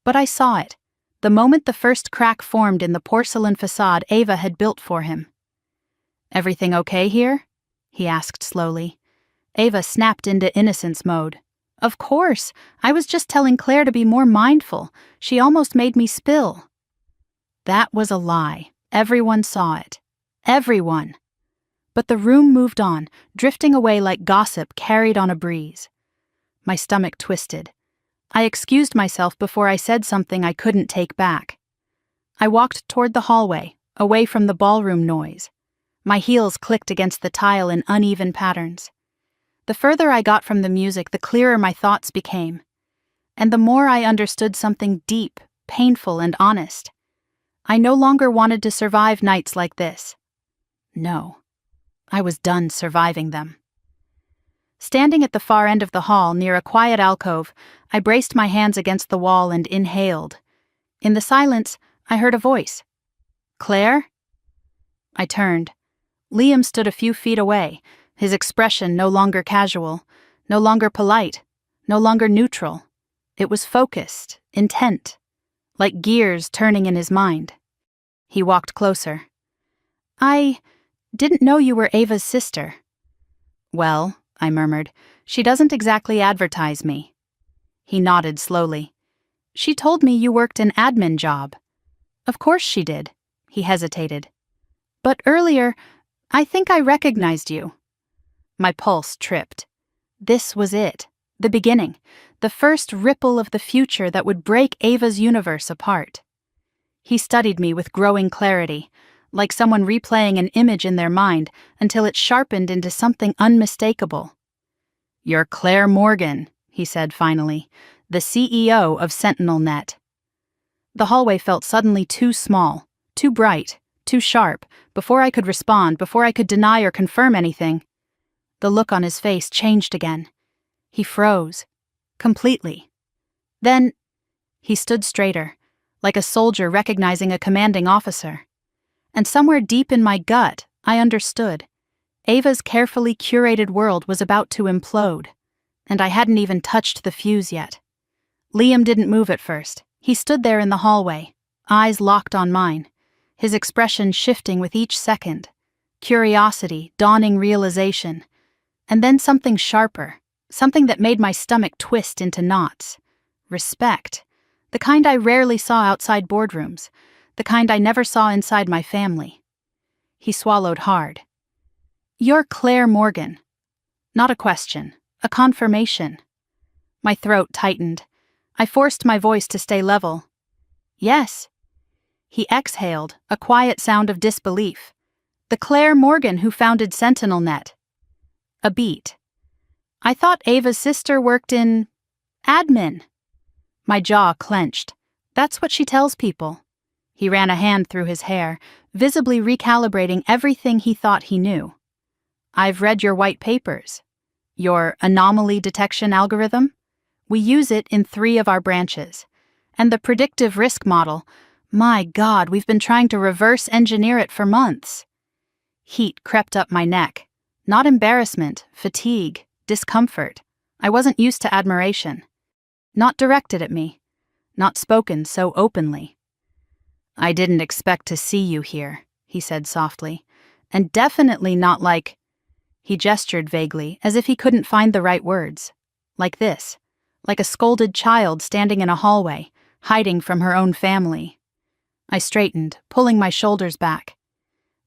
But I saw it, the moment the first crack formed in the porcelain facade Ava had built for him. "Everything okay here?" he asked slowly. Ava snapped into innocence mode. "Of course, I was just telling Claire to be more mindful. She almost made me spill." That was a lie. Everyone saw it. Everyone. But the room moved on, drifting away like gossip carried on a breeze. My stomach twisted. I excused myself before I said something I couldn't take back. I walked toward the hallway, away from the ballroom noise. My heels clicked against the tile in uneven patterns. The further I got from the music, the clearer my thoughts became. And the more I understood something deep, painful, and honest. I no longer wanted to survive nights like this. No. I was done surviving them. Standing at the far end of the hall, near a quiet alcove, I braced my hands against the wall and inhaled. In the silence, I heard a voice. "Claire?" I turned. Liam stood a few feet away, His expression no longer casual, no longer polite, no longer neutral. It was focused, intent, like gears turning in his mind. He walked closer. "I didn't know you were Ava's sister." "Well," I murmured, "she doesn't exactly advertise me." He nodded slowly. "She told me you worked an admin job." "Of course she did." He hesitated. "But earlier, I think I recognized you." My pulse tripped. This was it, the beginning, the first ripple of the future that would break Ava's universe apart. He studied me with growing clarity, like someone replaying an image in their mind until it sharpened into something unmistakable. "You're Claire Morgan," he said finally, "the CEO of SentinelNet." The hallway felt suddenly too small, too bright, too sharp, before I could respond, before I could deny or confirm anything. The look on his face changed again. He froze. Completely. Then, he stood straighter, like a soldier recognizing a commanding officer. And somewhere deep in my gut, I understood. Ava's carefully curated world was about to implode, and I hadn't even touched the fuse yet. Liam didn't move at first. He stood there in the hallway, eyes locked on mine, his expression shifting with each second. Curiosity, dawning realization, and then something sharper, something that made my stomach twist into knots. Respect. The kind I rarely saw outside boardrooms, the kind I never saw inside my family. He swallowed hard. "You're Claire Morgan." Not a question, a confirmation. My throat tightened. I forced my voice to stay level. "Yes." He exhaled, a quiet sound of disbelief. "The Claire Morgan who founded SentinelNet." A beat. "I thought Ava's sister worked in admin." My jaw clenched. "That's what she tells people." He ran a hand through his hair, visibly recalibrating everything he thought he knew. "I've read your white papers. Your anomaly detection algorithm? We use it in 3 of our branches. And the predictive risk model, my God, we've been trying to reverse engineer it for months." Heat crept up my neck. Not embarrassment, fatigue, discomfort. I wasn't used to admiration. Not directed at me. Not spoken so openly. "I didn't expect to see you here," he said softly. "And definitely not like—" He gestured vaguely, as if he couldn't find the right words. "Like this. Like a scolded child standing in a hallway, hiding from her own family." I straightened, pulling my shoulders back.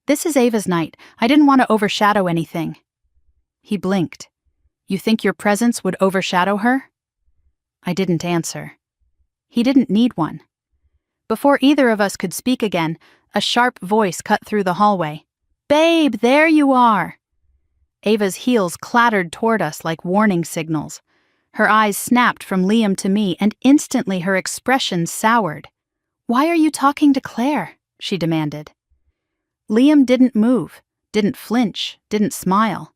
"This is Ava's night. I didn't want to overshadow anything." He blinked. "You think your presence would overshadow her?" I didn't answer. He didn't need one. Before either of us could speak again, a sharp voice cut through the hallway. "Babe, there you are!" Ava's heels clattered toward us like warning signals. Her eyes snapped from Liam to me, and instantly her expression soured. "Why are you talking to Claire?" she demanded. Liam didn't move, didn't flinch, didn't smile.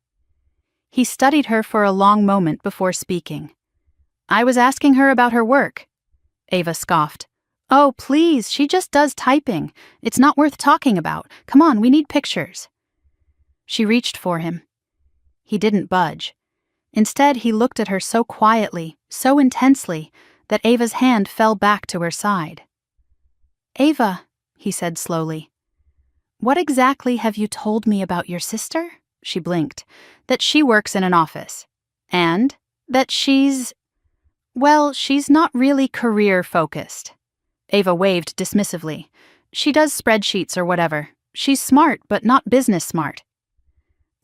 He studied her for a long moment before speaking. "I was asking her about her work." Ava scoffed. "Oh, please, she just does typing. It's not worth talking about. Come on, we need pictures." She reached for him. He didn't budge. Instead, he looked at her so quietly, so intensely, that Ava's hand fell back to her side. "Ava," he said slowly, "what exactly have you told me about your sister?" She blinked. "That she works in an office. And that she's not really career-focused." Ava waved dismissively. "She does spreadsheets or whatever. She's smart, but not business smart."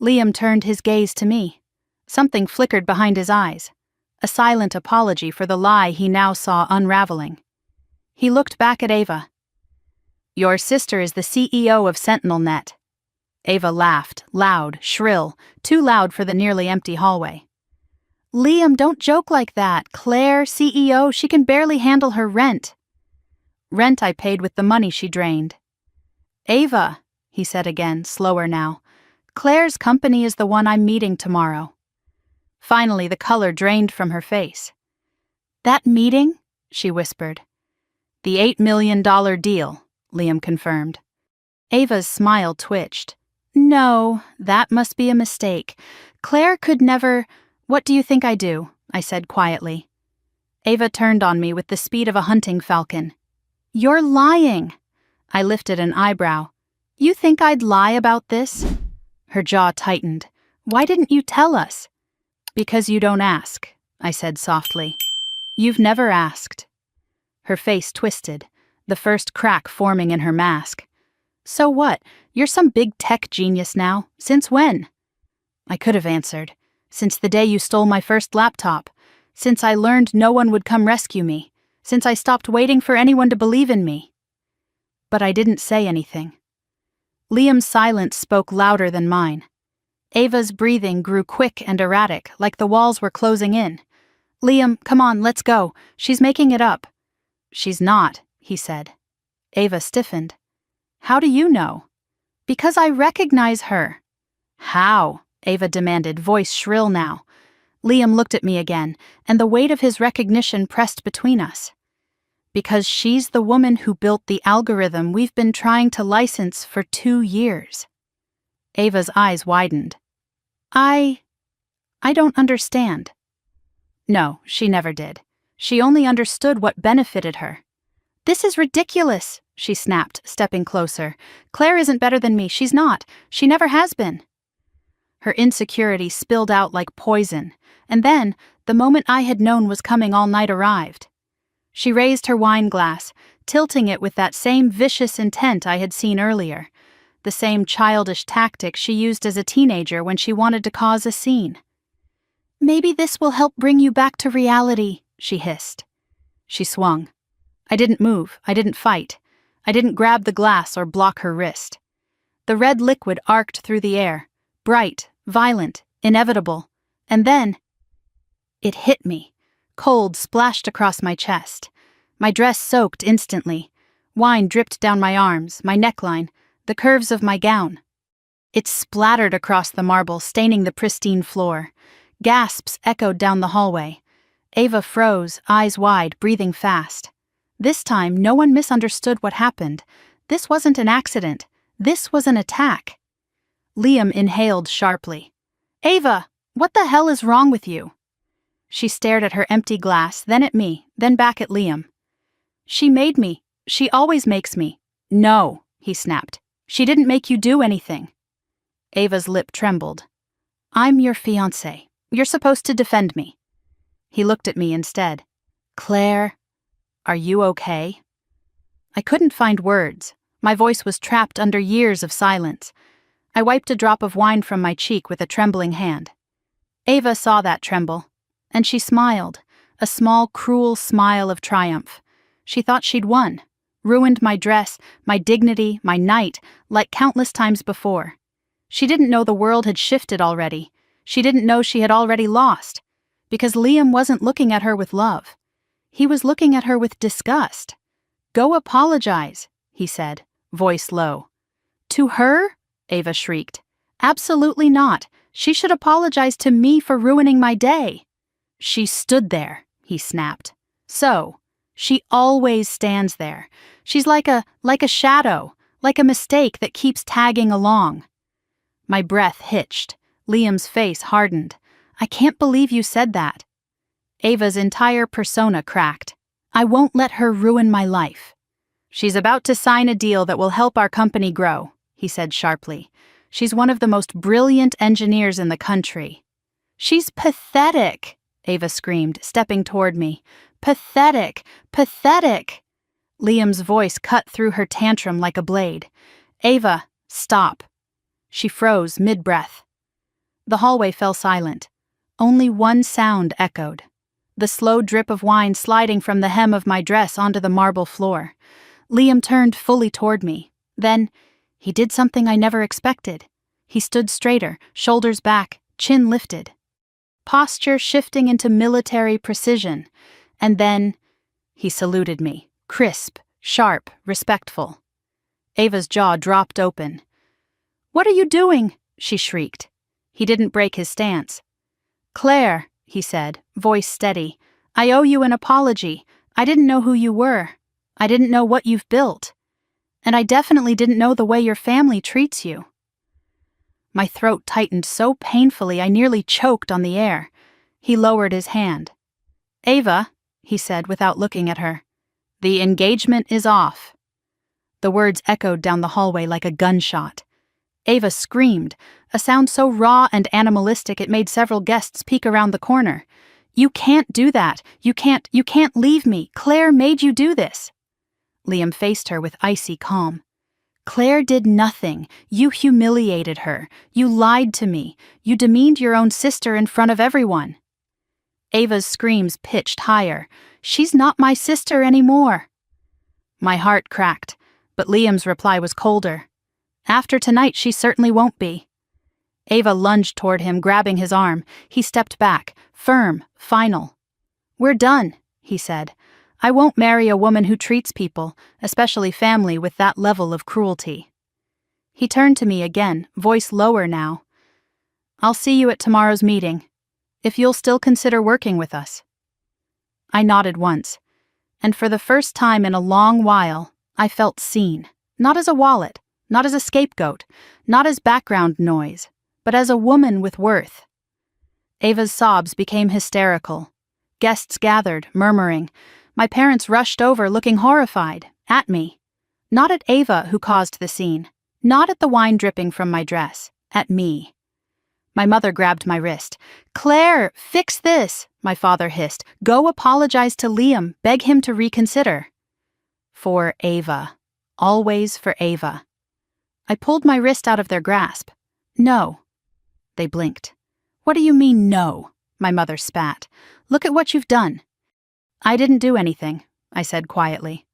Liam turned his gaze to me. Something flickered behind his eyes. A silent apology for the lie he now saw unraveling. He looked back at Ava. "Your sister is the CEO of SentinelNet." Ava laughed, loud, shrill, too loud for the nearly empty hallway. "Liam, don't joke like that. Claire, CEO, she can barely handle her rent." "Rent I paid with the money she drained." "Ava," he said again, slower now, "Claire's company is the one I'm meeting tomorrow." Finally, the color drained from her face. "That meeting?" she whispered. "The $8 million deal," Liam confirmed. Ava's smile twitched. "No, that must be a mistake. Claire could never— What do you think I do? I said quietly. Ava turned on me with the speed of a hunting falcon. You're lying. I lifted an eyebrow. You think I'd lie about this? Her jaw tightened. Why didn't you tell us? Because you don't ask, I said softly. You've never asked. Her face twisted, the first crack forming in her mask. So what? You're some big tech genius now. Since when? I could have answered. Since the day you stole my first laptop. Since I learned no one would come rescue me. Since I stopped waiting for anyone to believe in me. But I didn't say anything. Liam's silence spoke louder than mine. Ava's breathing grew quick and erratic, like the walls were closing in. Liam, come on, let's go. She's making it up. She's not, he said. Ava stiffened. How do you know? Because I recognize her. How? Ava demanded, voice shrill now. Liam looked at me again, and the weight of his recognition pressed between us. Because she's the woman who built the algorithm we've been trying to license for 2 years. Ava's eyes widened. I don't understand. No, she never did. She only understood what benefited her. This is ridiculous, she snapped, stepping closer. Claire isn't better than me, she's not. She never has been. Her insecurity spilled out like poison, and then, the moment I had known was coming all night arrived. She raised her wine glass, tilting it with that same vicious intent I had seen earlier, the same childish tactic she used as a teenager when she wanted to cause a scene. Maybe this will help bring you back to reality, she hissed. She swung. I didn't move, I didn't fight. I didn't grab the glass or block her wrist. The red liquid arced through the air, bright, violent, inevitable, and then it hit me. Cold splashed across my chest. My dress soaked instantly. Wine dripped down my arms, my neckline, the curves of my gown. It splattered across the marble, staining the pristine floor. Gasps echoed down the hallway. Ava froze, eyes wide, breathing fast. This time, no one misunderstood what happened. This wasn't an accident. This was an attack. Liam inhaled sharply. Ava, what the hell is wrong with you? She stared at her empty glass, then at me, then back at Liam. She made me. She always makes me. No, he snapped. She didn't make you do anything. Ava's lip trembled. I'm your fiancé. You're supposed to defend me. He looked at me instead. Claire, are you okay? I couldn't find words. My voice was trapped under years of silence. I wiped a drop of wine from my cheek with a trembling hand. Ava saw that tremble, and she smiled, a small, cruel smile of triumph. She thought she'd won, ruined my dress, my dignity, my night, like countless times before. She didn't know the world had shifted already. She didn't know she had already lost, because Liam wasn't looking at her with love. He was looking at her with disgust. Go apologize, he said, voice low. To her? Ava shrieked. Absolutely not. She should apologize to me for ruining my day. She stood there, he snapped. So, she always stands there. She's like a shadow, like a mistake that keeps tagging along. My breath hitched. Liam's face hardened. I can't believe you said that. Ava's entire persona cracked. I won't let her ruin my life. She's about to sign a deal that will help our company grow, he said sharply. She's one of the most brilliant engineers in the country. She's pathetic, Ava screamed, stepping toward me. Pathetic, pathetic. Liam's voice cut through her tantrum like a blade. Ava, stop. She froze mid-breath. The hallway fell silent. Only one sound echoed. The slow drip of wine sliding from the hem of my dress onto the marble floor. Liam turned fully toward me. Then, he did something I never expected. He stood straighter, shoulders back, chin lifted. Posture shifting into military precision. And then, he saluted me, crisp, sharp, respectful. Ava's jaw dropped open. What are you doing? She shrieked. He didn't break his stance. Claire, he said, voice steady, I owe you an apology. I didn't know who you were. I didn't know what you've built. And I definitely didn't know the way your family treats you. My throat tightened so painfully I nearly choked on the air. He lowered his hand. "Ava," he said without looking at her, "the engagement is off." The words echoed down the hallway like a gunshot. Ava screamed, a sound so raw and animalistic it made several guests peek around the corner. "You can't do that. You can't leave me. Claire made you do this." Liam faced her with icy calm. "Claire did nothing. You humiliated her. You lied to me. You demeaned your own sister in front of everyone." Ava's screams pitched higher. "She's not my sister anymore." My heart cracked, but Liam's reply was colder. "After tonight, she certainly won't be." Ava lunged toward him, grabbing his arm. He stepped back, firm, final. "We're done," he said. "I won't marry a woman who treats people, especially family, with that level of cruelty." He turned to me again, voice lower now. "I'll see you at tomorrow's meeting, if you'll still consider working with us." I nodded once, and for the first time in a long while, I felt seen, not as a wallet, not as a scapegoat, not as background noise, but as a woman with worth. Ava's sobs became hysterical. Guests gathered, murmuring. My parents rushed over, looking horrified, at me. Not at Ava, who caused the scene. Not at the wine dripping from my dress. At me. My mother grabbed my wrist. "Claire, fix this," my father hissed. "Go apologize to Liam. Beg him to reconsider." For Ava. Always for Ava. I pulled my wrist out of their grasp. "No." They blinked. "What do you mean, no?" My mother spat. "Look at what you've done." "I didn't do anything," I said quietly.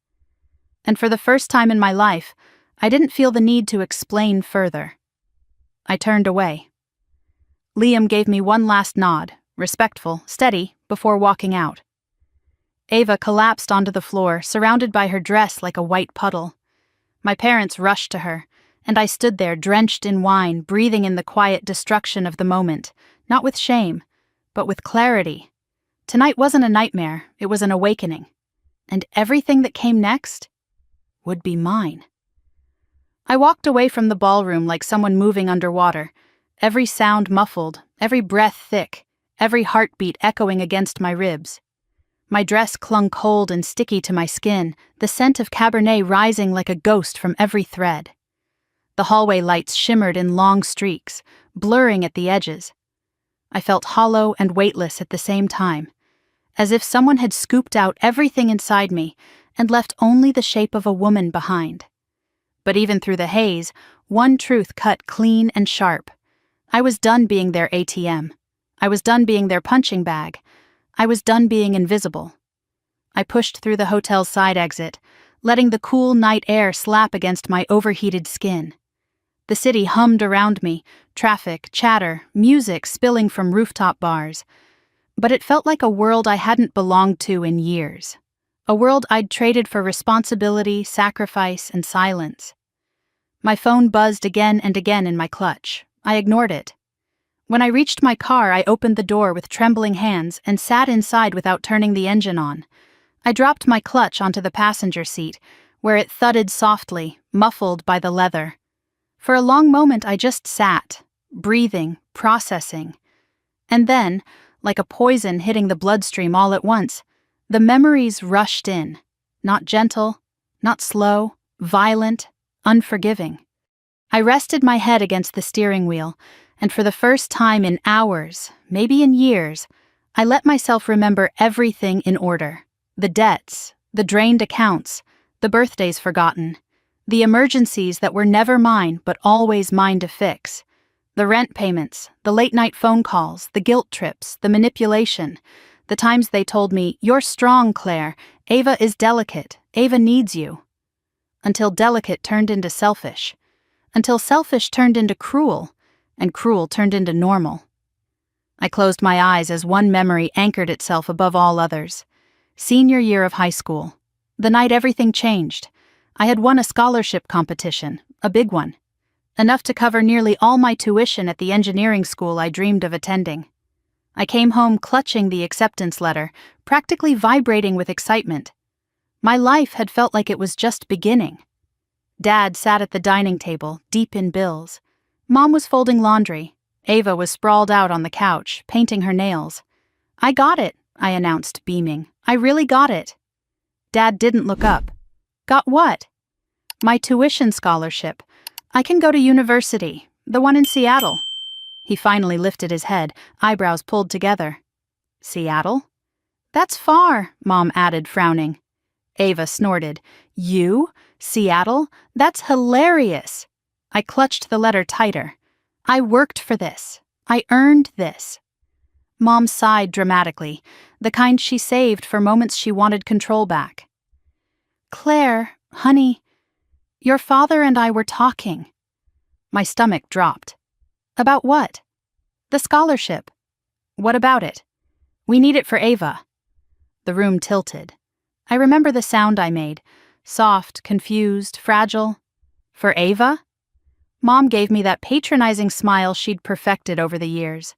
And for the first time in my life, I didn't feel the need to explain further. I turned away. Liam gave me one last nod, respectful, steady, before walking out. Ava collapsed onto the floor, surrounded by her dress like a white puddle. My parents rushed to her, and I stood there drenched in wine, breathing in the quiet destruction of the moment, not with shame, but with clarity. Tonight wasn't a nightmare, it was an awakening. And everything that came next would be mine. I walked away from the ballroom like someone moving underwater, every sound muffled, every breath thick, every heartbeat echoing against my ribs. My dress clung cold and sticky to my skin, the scent of Cabernet rising like a ghost from every thread. The hallway lights shimmered in long streaks, blurring at the edges. I felt hollow and weightless at the same time, as if someone had scooped out everything inside me and left only the shape of a woman behind. But even through the haze, one truth cut clean and sharp. I was done being their ATM. I was done being their punching bag. I was done being invisible. I pushed through the hotel's side exit, letting the cool night air slap against my overheated skin. The city hummed around me, traffic, chatter, music spilling from rooftop bars. But it felt like a world I hadn't belonged to in years. A world I'd traded for responsibility, sacrifice, and silence. My phone buzzed again and again in my clutch. I ignored it. When I reached my car, I opened the door with trembling hands and sat inside without turning the engine on. I dropped my clutch onto the passenger seat, where it thudded softly, muffled by the leather. For a long moment I just sat, breathing, processing. And then, like a poison hitting the bloodstream all at once, the memories rushed in. Not gentle, not slow, violent, unforgiving. I rested my head against the steering wheel, and for the first time in hours, maybe in years, I let myself remember everything in order. The debts, the drained accounts, the birthdays forgotten, the emergencies that were never mine but always mine to fix, the rent payments, the late-night phone calls, the guilt trips, the manipulation, the times they told me, "You're strong, Claire. Ava is delicate. Ava needs you." Until delicate turned into selfish. Until selfish turned into cruel, and cruel turned into normal. I closed my eyes as one memory anchored itself above all others. Senior year of high school. The night everything changed. I had won a scholarship competition, a big one. Enough to cover nearly all my tuition at the engineering school I dreamed of attending. I came home clutching the acceptance letter, practically vibrating with excitement. My life had felt like it was just beginning. Dad sat at the dining table, deep in bills. Mom was folding laundry. Ava was sprawled out on the couch, painting her nails. "I got it," I announced, beaming. "I really got it." Dad didn't look up. "Got what?" "My tuition scholarship. I can go to university, the one in Seattle." He finally lifted his head, eyebrows pulled together. "Seattle?" "That's far," Mom added, frowning. Ava snorted. "You? Seattle? That's hilarious." I clutched the letter tighter. "I worked for this. I earned this." Mom sighed dramatically, the kind she saved for moments she wanted control back. "Claire, honey, your father and I were talking." My stomach dropped. "About what?" "The scholarship." "What about it?" "We need it for Ava." The room tilted. I remember the sound I made. Soft, confused, fragile. "For Ava?" Mom gave me that patronizing smile she'd perfected over the years.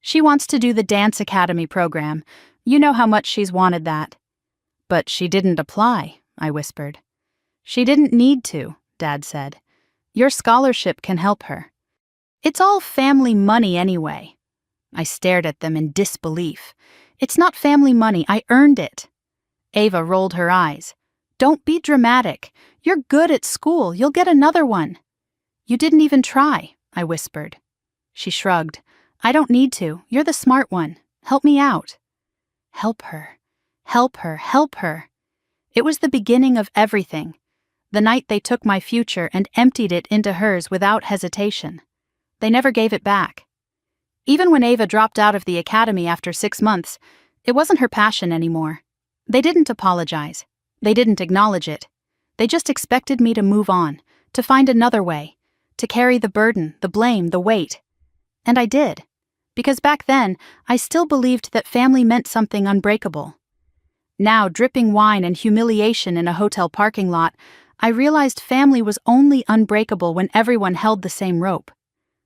"She wants to do the dance academy program. You know how much she's wanted that." "But she didn't apply," I whispered. "She didn't need to," Dad said. "Your scholarship can help her." "It's all family money anyway." I stared at them in disbelief. "It's not family money. I earned it." Ava rolled her eyes. "Don't be dramatic. You're good at school. You'll get another one." "You didn't even try," I whispered. She shrugged. "I don't need to. You're the smart one. Help me out." Help her. Help her. Help her. It was the beginning of everything. The night they took my future and emptied it into hers without hesitation. They never gave it back. Even when Ava dropped out of the academy after 6 months, it wasn't her passion anymore. They didn't apologize. They didn't acknowledge it. They just expected me to move on, to find another way, to carry the burden, the blame, the weight. And I did. Because back then, I still believed that family meant something unbreakable. Now, dripping wine and humiliation in a hotel parking lot, I realized family was only unbreakable when everyone held the same rope.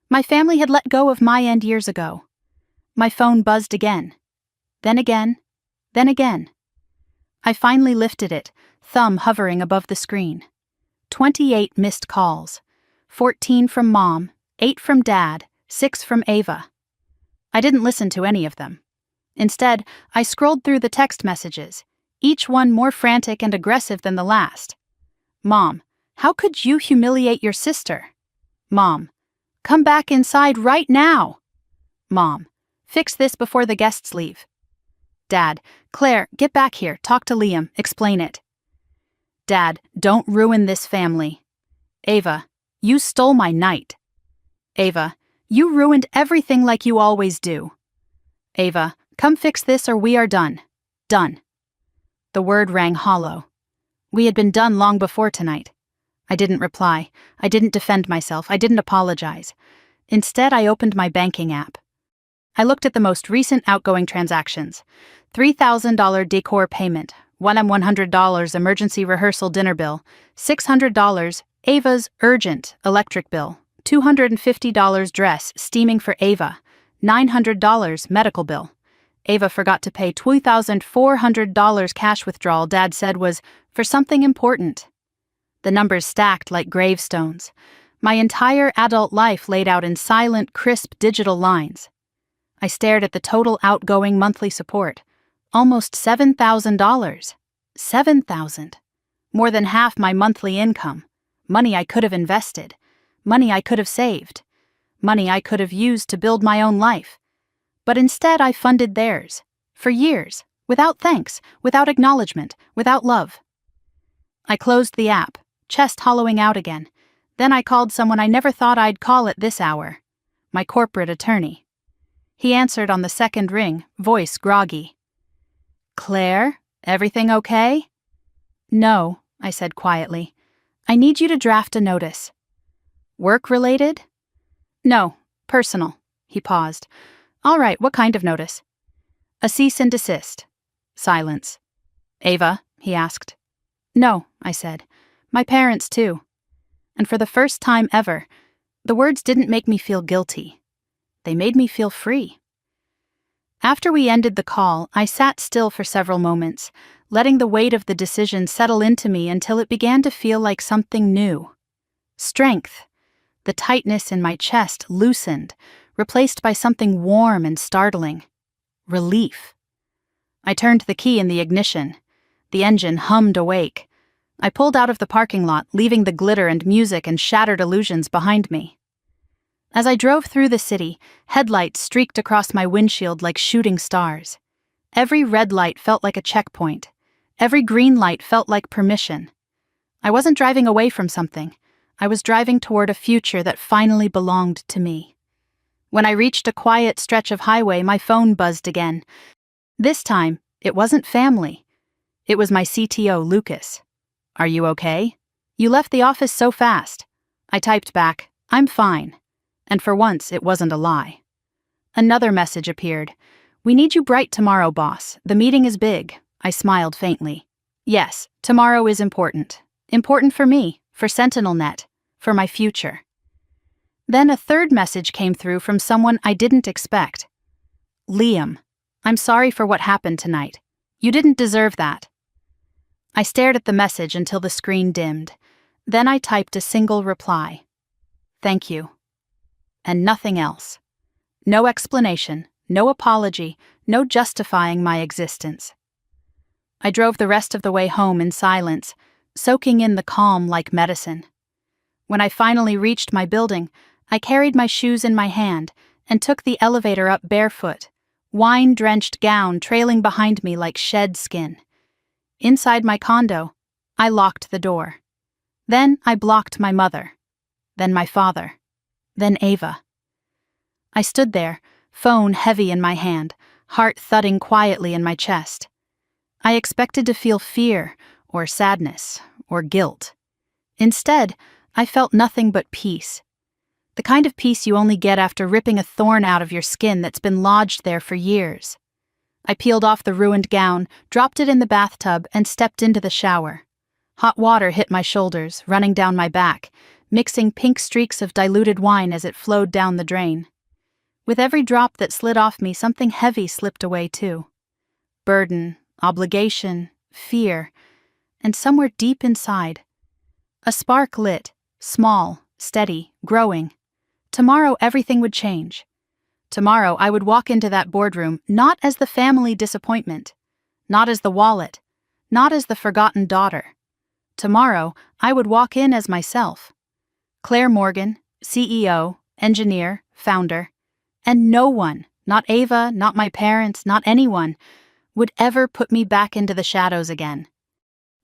My family had let go of my end years ago. My phone buzzed again. Then again. Then again. I finally lifted it, thumb hovering above the screen. 28 missed calls. 14 from Mom, 8 from Dad, 6 from Ava. I didn't listen to any of them. Instead, I scrolled through the text messages, each one more frantic and aggressive than the last. "Mom, how could you humiliate your sister?" "Mom, come back inside right now." "Mom, fix this before the guests leave." "Dad, Claire, get back here, talk to Liam, explain it." "Dad, don't ruin this family." "Ava, you stole my night." "Ava, you ruined everything like you always do." "Ava, come fix this or we are done. Done." The word rang hollow. We had been done long before tonight. I didn't reply. I didn't defend myself. I didn't apologize. Instead, I opened my banking app. I looked at the most recent outgoing transactions. $3,000 decor payment, $100 emergency rehearsal dinner bill, $600 Ava's urgent electric bill, $250 dress steaming for Ava, $900 medical bill. Ava forgot to pay $2,400 cash withdrawal Dad said was for something important. The numbers stacked like gravestones. My entire adult life laid out in silent, crisp digital lines. I stared at the total outgoing monthly support. Almost $7,000. $7,000. More than half my monthly income. Money I could have invested. Money I could have saved. Money I could have used to build my own life. But instead I funded theirs. For years. Without thanks. Without acknowledgement. Without love. I closed the app, chest hollowing out again. Then I called someone I never thought I'd call at this hour. My corporate attorney. He answered on the second ring, voice groggy. "Claire, everything okay?" "No," I said quietly. "I need you to draft a notice." "Work-related?" "No, personal." He paused. "All right, what kind of notice?" "A cease and desist." Silence. "Ava?" he asked. "No," I said. "My parents, too." And for the first time ever, the words didn't make me feel guilty. They made me feel free. After we ended the call, I sat still for several moments, letting the weight of the decision settle into me until it began to feel like something new. Strength. The The tightness in my chest loosened, replaced by something warm and startling. Relief. I turned the key in the ignition. The engine hummed awake. I pulled out of the parking lot, leaving the glitter and music and shattered illusions behind me. As I drove through the city, headlights streaked across my windshield like shooting stars. Every red light felt like a checkpoint. Every green light felt like permission. I wasn't driving away from something. I was driving toward a future that finally belonged to me. When I reached a quiet stretch of highway, my phone buzzed again. This time, it wasn't family. It was my CTO, Lucas. "Are you okay? You left the office so fast." I typed back, "I'm fine." And for once, it wasn't a lie. Another message appeared. "We need you bright tomorrow, boss. The meeting is big." I smiled faintly. Yes, tomorrow is important. Important for me, for SentinelNet, for my future. Then a third message came through from someone I didn't expect. "Liam, I'm sorry for what happened tonight. You didn't deserve that." I stared at the message until the screen dimmed. Then I typed a single reply. "Thank you." And nothing else. No explanation, no apology, no justifying my existence. I drove the rest of the way home in silence, soaking in the calm like medicine. When I finally reached my building, I carried my shoes in my hand and took the elevator up barefoot, wine-drenched gown trailing behind me like shed skin. Inside my condo, I locked the door. Then I blocked my mother. Then my father. Then Ava. I stood there, phone heavy in my hand, heart thudding quietly in my chest. I expected to feel fear, or sadness, or guilt. Instead, I felt nothing but peace. The kind of peace you only get after ripping a thorn out of your skin that's been lodged there for years. I peeled off the ruined gown, dropped it in the bathtub, and stepped into the shower. Hot water hit my shoulders, running down my back, mixing pink streaks of diluted wine as it flowed down the drain. With every drop that slid off me, something heavy slipped away too. Burden, obligation, fear, and somewhere deep inside, a spark lit, small, steady, growing. Tomorrow everything would change. Tomorrow I would walk into that boardroom not as the family disappointment, not as the wallet, not as the forgotten daughter. Tomorrow I would walk in as myself. Claire Morgan, CEO, engineer, founder, and no one, not Ava, not my parents, not anyone, would ever put me back into the shadows again.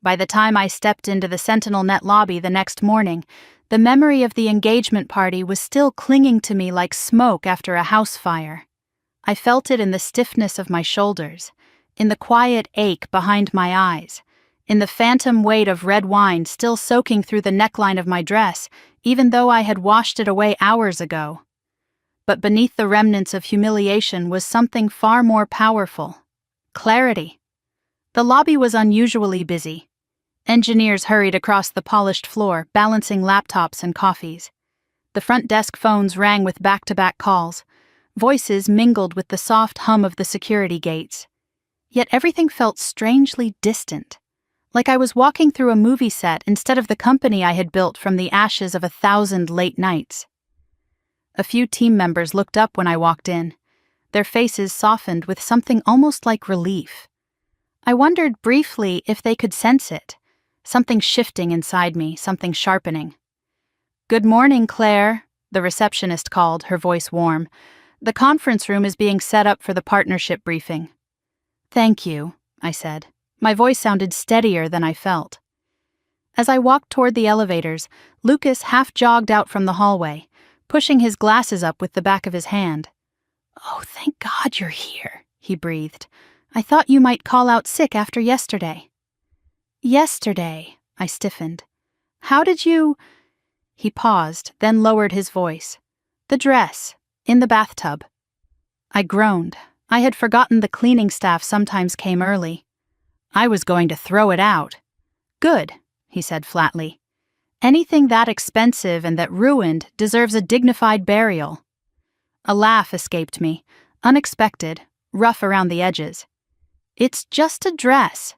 By the time I stepped into the SentinelNet lobby the next morning, the memory of the engagement party was still clinging to me like smoke after a house fire. I felt it in the stiffness of my shoulders, in the quiet ache behind my eyes, in the phantom weight of red wine still soaking through the neckline of my dress, even though I had washed it away hours ago. But beneath the remnants of humiliation was something far more powerful: clarity. The lobby was unusually busy. Engineers hurried across the polished floor, balancing laptops and coffees. The front desk phones rang with back-to-back calls. Voices mingled with the soft hum of the security gates. Yet everything felt strangely distant, like I was walking through a movie set instead of the company I had built from the ashes of 1,000 late nights. A few team members looked up when I walked in. Their faces softened with something almost like relief. I wondered briefly if they could sense it. Something shifting inside me, something sharpening. "Good morning, Claire," the receptionist called, her voice warm. "The conference room is being set up for the partnership briefing." "Thank you," I said. My voice sounded steadier than I felt. As I walked toward the elevators, Lucas half jogged out from the hallway, pushing his glasses up with the back of his hand. "Oh, thank God you're here," he breathed. "I thought you might call out sick after yesterday." "Yesterday," I stiffened. "How did you—" He paused, then lowered his voice. "The dress, in the bathtub." I groaned. I had forgotten the cleaning staff sometimes came early. I was going to throw it out. "Good," he said flatly. "Anything that expensive and that ruined deserves a dignified burial." A laugh escaped me, unexpected, rough around the edges. "It's just a dress."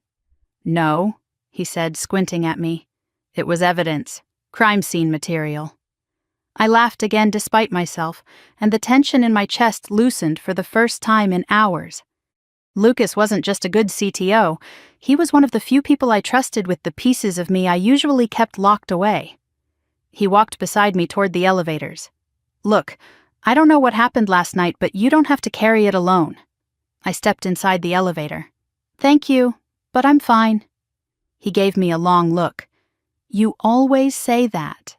"No," he said, squinting at me. "It was evidence, crime scene material." I laughed again despite myself, and the tension in my chest loosened for the first time in hours. Lucas wasn't just a good CTO, he was one of the few people I trusted with the pieces of me I usually kept locked away. He walked beside me toward the elevators. "Look, I don't know what happened last night, but you don't have to carry it alone." I stepped inside the elevator. "Thank you, but I'm fine." He gave me a long look. "You always say that."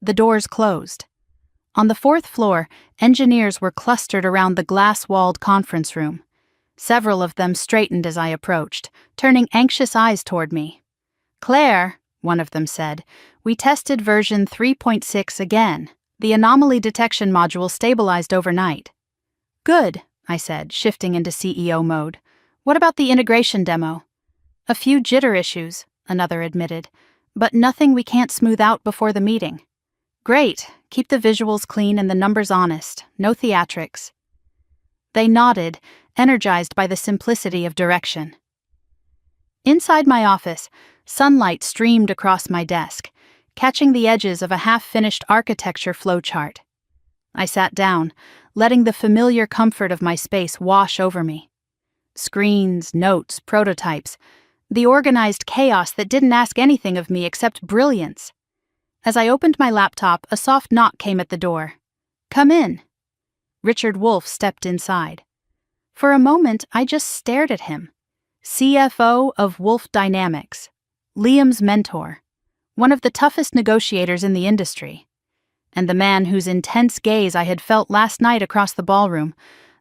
The doors closed. On the 4th floor, engineers were clustered around the glass-walled conference room. Several of them straightened as I approached, turning anxious eyes toward me. "Claire," one of them said, "we tested version 3.6 again. The anomaly detection module stabilized overnight." "Good," I said, shifting into CEO mode. "What about the integration demo?" "A few jitter issues," another admitted, "but nothing we can't smooth out before the meeting." "Great. Keep the visuals clean and the numbers honest. No theatrics." They nodded, energized by the simplicity of direction. Inside my office, sunlight streamed across my desk, catching the edges of a half-finished architecture flowchart. I sat down, letting the familiar comfort of my space wash over me. Screens, notes, prototypes, the organized chaos that didn't ask anything of me except brilliance. As I opened my laptop, a soft knock came at the door. "Come in." Richard Wolff stepped inside. For a moment, I just stared at him. CFO of Wolff Dynamics, Liam's mentor, one of the toughest negotiators in the industry, and the man whose intense gaze I had felt last night across the ballroom,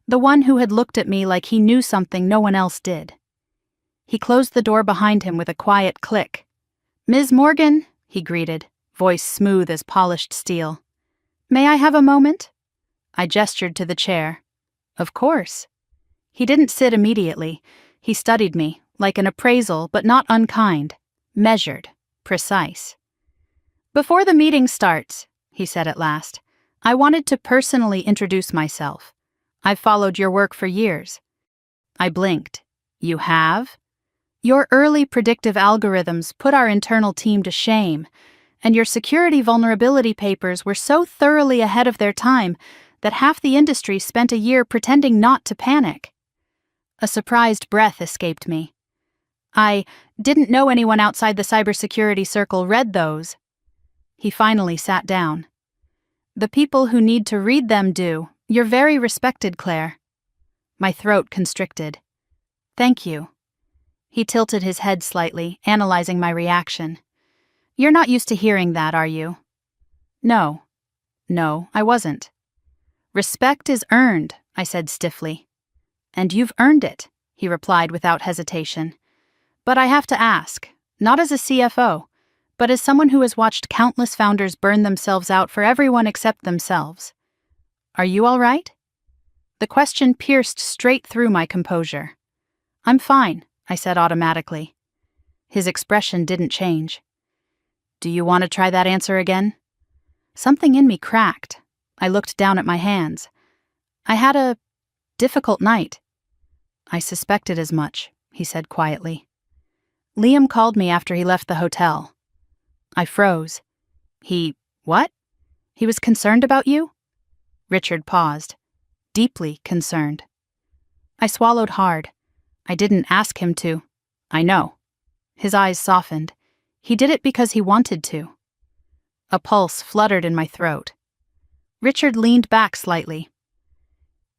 the one who had looked at me like he knew something no one else did. He closed the door behind him with a quiet click. "Ms. Morgan," he greeted, voice smooth as polished steel. "May I have a moment?" I gestured to the chair. "Of course." He didn't sit immediately. He studied me, like an appraisal, but not unkind, measured, precise. "Before the meeting starts," he said at last, "I wanted to personally introduce myself. I've followed your work for years." I blinked. "You have?" "Your early predictive algorithms put our internal team to shame, and your security vulnerability papers were so thoroughly ahead of their time that half the industry spent a year pretending not to panic." A surprised breath escaped me. "I didn't know anyone outside the cybersecurity circle read those." He finally sat down. "The people who need to read them do. You're very respected, Claire." My throat constricted. "Thank you." He tilted his head slightly, analyzing my reaction. "You're not used to hearing that, are you?" No, I wasn't. "Respect is earned," I said stiffly. "And you've earned it," he replied without hesitation. "But I have to ask, not as a CFO, but as someone who has watched countless founders burn themselves out for everyone except themselves. Are you all right?" The question pierced straight through my composure. "I'm fine," I said automatically. His expression didn't change. "Do you want to try that answer again?" Something in me cracked. I looked down at my hands. "I had a difficult night." "I suspected as much," he said quietly. "Liam called me after he left the hotel." I froze. What? He was concerned about you?" Richard paused. "Deeply concerned." I swallowed hard. I didn't ask him to. "I know." His eyes softened. "He did it because he wanted to." A pulse fluttered in my throat. Richard leaned back slightly.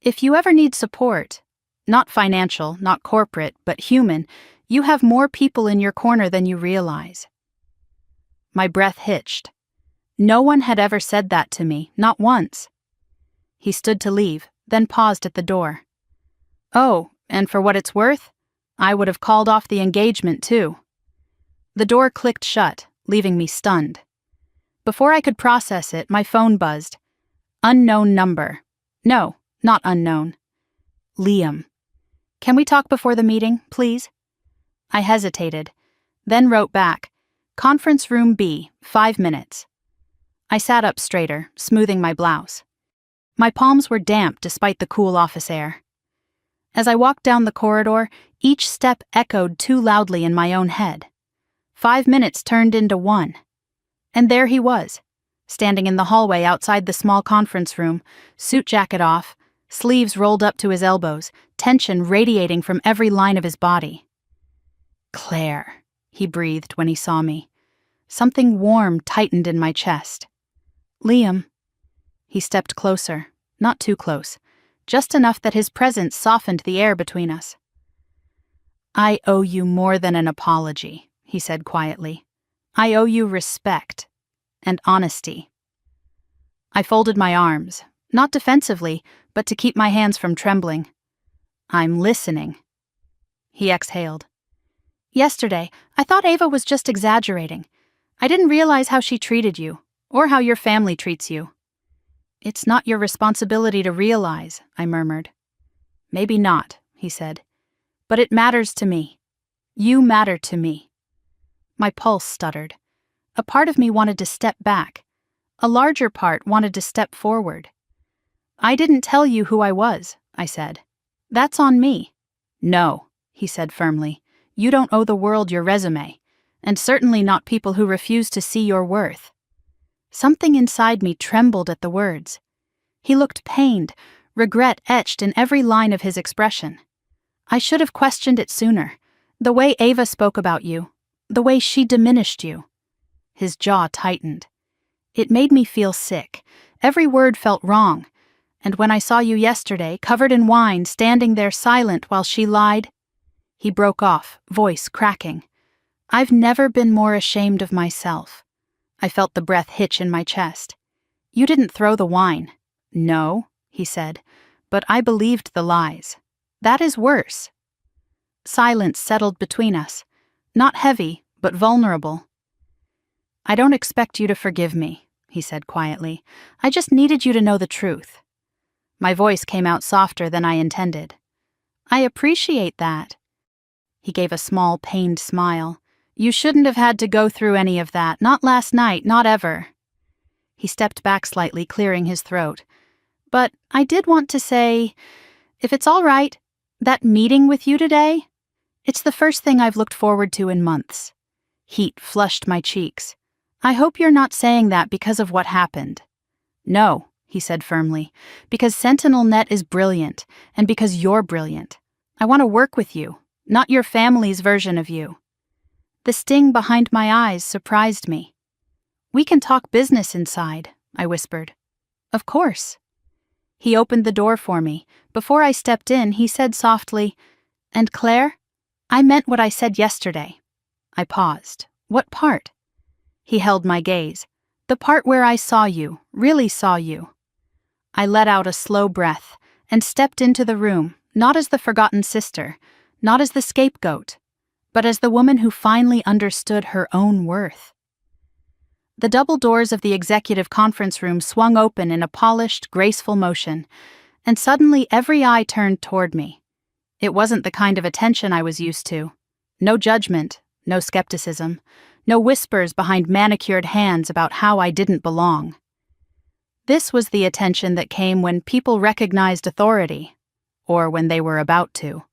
"If you ever need support, not financial, not corporate, but human, you have more people in your corner than you realize." My breath hitched. No one had ever said that to me, not once. He stood to leave, then paused at the door. "Oh, and for what it's worth, I would have called off the engagement too." The door clicked shut, leaving me stunned. Before I could process it, my phone buzzed. Unknown number. No, not unknown. Liam. "Can we talk before the meeting, please?" I hesitated, then wrote back, "Conference room B, 5 minutes." I sat up straighter, smoothing my blouse. My palms were damp despite the cool office air. As I walked down the corridor, each step echoed too loudly in my own head. 5 minutes turned into 1. And there he was, standing in the hallway outside the small conference room, suit jacket off, sleeves rolled up to his elbows, tension radiating from every line of his body. "Claire," he breathed when he saw me. Something warm tightened in my chest. "Liam." He stepped closer, not too close, just enough that his presence softened the air between us. "I owe you more than an apology," he said quietly. "I owe you respect and honesty." I folded my arms, not defensively, but to keep my hands from trembling. "I'm listening." He exhaled. "Yesterday, I thought Ava was just exaggerating. I didn't realize how she treated you, or how your family treats you." "It's not your responsibility to realize," I murmured. "Maybe not," he said. "But it matters to me. You matter to me." My pulse stuttered. A part of me wanted to step back. A larger part wanted to step forward. "I didn't tell you who I was," I said. "That's on me." "No," he said firmly. "You don't owe the world your resume, and certainly not people who refuse to see your worth." Something inside me trembled at the words. He looked pained, regret etched in every line of his expression. I should have questioned it sooner. The way Ava spoke about you, the way she diminished you. His jaw tightened. It made me feel sick. Every word felt wrong. And when I saw you yesterday, covered in wine, standing there silent while she lied... He broke off, voice cracking. "I've never been more ashamed of myself." I felt the breath hitch in my chest. "You didn't throw the wine." "No," he said, "but I believed the lies. That is worse." Silence settled between us, not heavy, but vulnerable. "I don't expect you to forgive me," he said quietly. "I just needed you to know the truth." My voice came out softer than I intended. "I appreciate that." He gave a small, pained smile. "You shouldn't have had to go through any of that, not last night, not ever." He stepped back slightly, clearing his throat. "But I did want to say, if it's all right, that meeting with you today, it's the first thing I've looked forward to in months." Heat flushed my cheeks. "I hope you're not saying that because of what happened." "No," he said firmly, "because SentinelNet is brilliant, and because you're brilliant. I want to work with you, not your family's version of you." The sting behind my eyes surprised me. "We can talk business inside," I whispered. "Of course." He opened the door for me. Before I stepped in, he said softly, "And Claire, I meant what I said yesterday." I paused. "What part?" He held my gaze. "The part where I saw you, really saw you." I let out a slow breath and stepped into the room, not as the forgotten sister, not as the scapegoat, but as the woman who finally understood her own worth. The double doors of the executive conference room swung open in a polished, graceful motion, and suddenly every eye turned toward me. It wasn't the kind of attention I was used to. No judgment, no skepticism, no whispers behind manicured hands about how I didn't belong. This was the attention that came when people recognized authority, or when they were about to.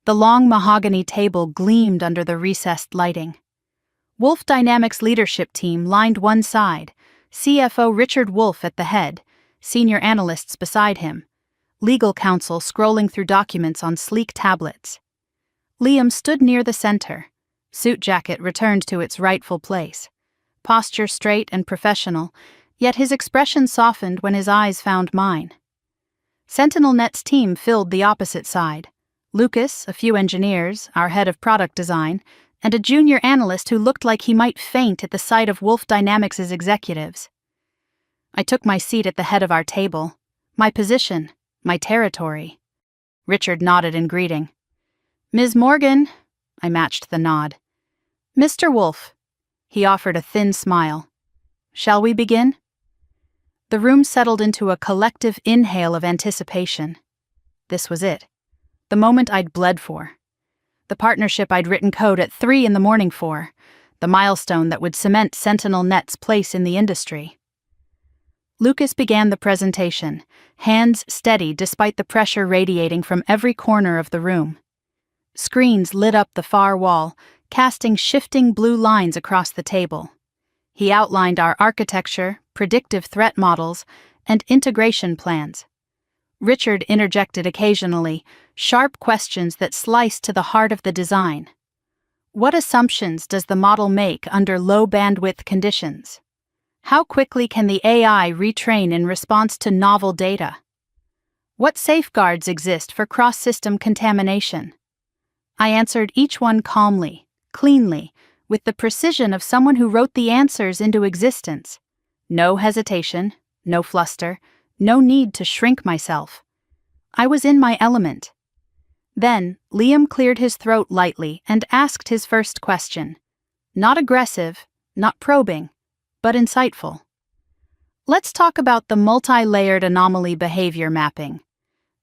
The long mahogany table gleamed under the recessed lighting. Wolf Dynamics leadership team lined one side, CFO Richard Wolf at the head, senior analysts beside him, legal counsel scrolling through documents on sleek tablets. Liam stood near the center, suit jacket returned to its rightful place, posture straight and professional, yet his expression softened when his eyes found mine. SentinelNet's team filled the opposite side. Lucas, a few engineers, our head of product design, and a junior analyst who looked like he might faint at the sight of Wolf Dynamics' executives. I took my seat at the head of our table, my position, my territory. Richard nodded in greeting. "Ms. Morgan," I matched the nod. "Mr. Wolf," he offered a thin smile. "Shall we begin?" The room settled into a collective inhale of anticipation. This was it. The moment I'd bled for. The partnership I'd written code at 3 a.m. for. The milestone that would cement SentinelNet's place in the industry. Lucas began the presentation, hands steady despite the pressure radiating from every corner of the room. Screens lit up the far wall, casting shifting blue lines across the table. He outlined our architecture, predictive threat models, and integration plans. Richard interjected occasionally, sharp questions that sliced to the heart of the design. What assumptions does the model make under low bandwidth conditions? How quickly can the AI retrain in response to novel data? What safeguards exist for cross-system contamination? I answered each one calmly, cleanly, with the precision of someone who wrote the answers into existence. No hesitation, no fluster, no need to shrink myself. I was in my element. Then, Liam cleared his throat lightly and asked his first question. Not aggressive, not probing, but insightful. Let's talk about the multi-layered anomaly behavior mapping.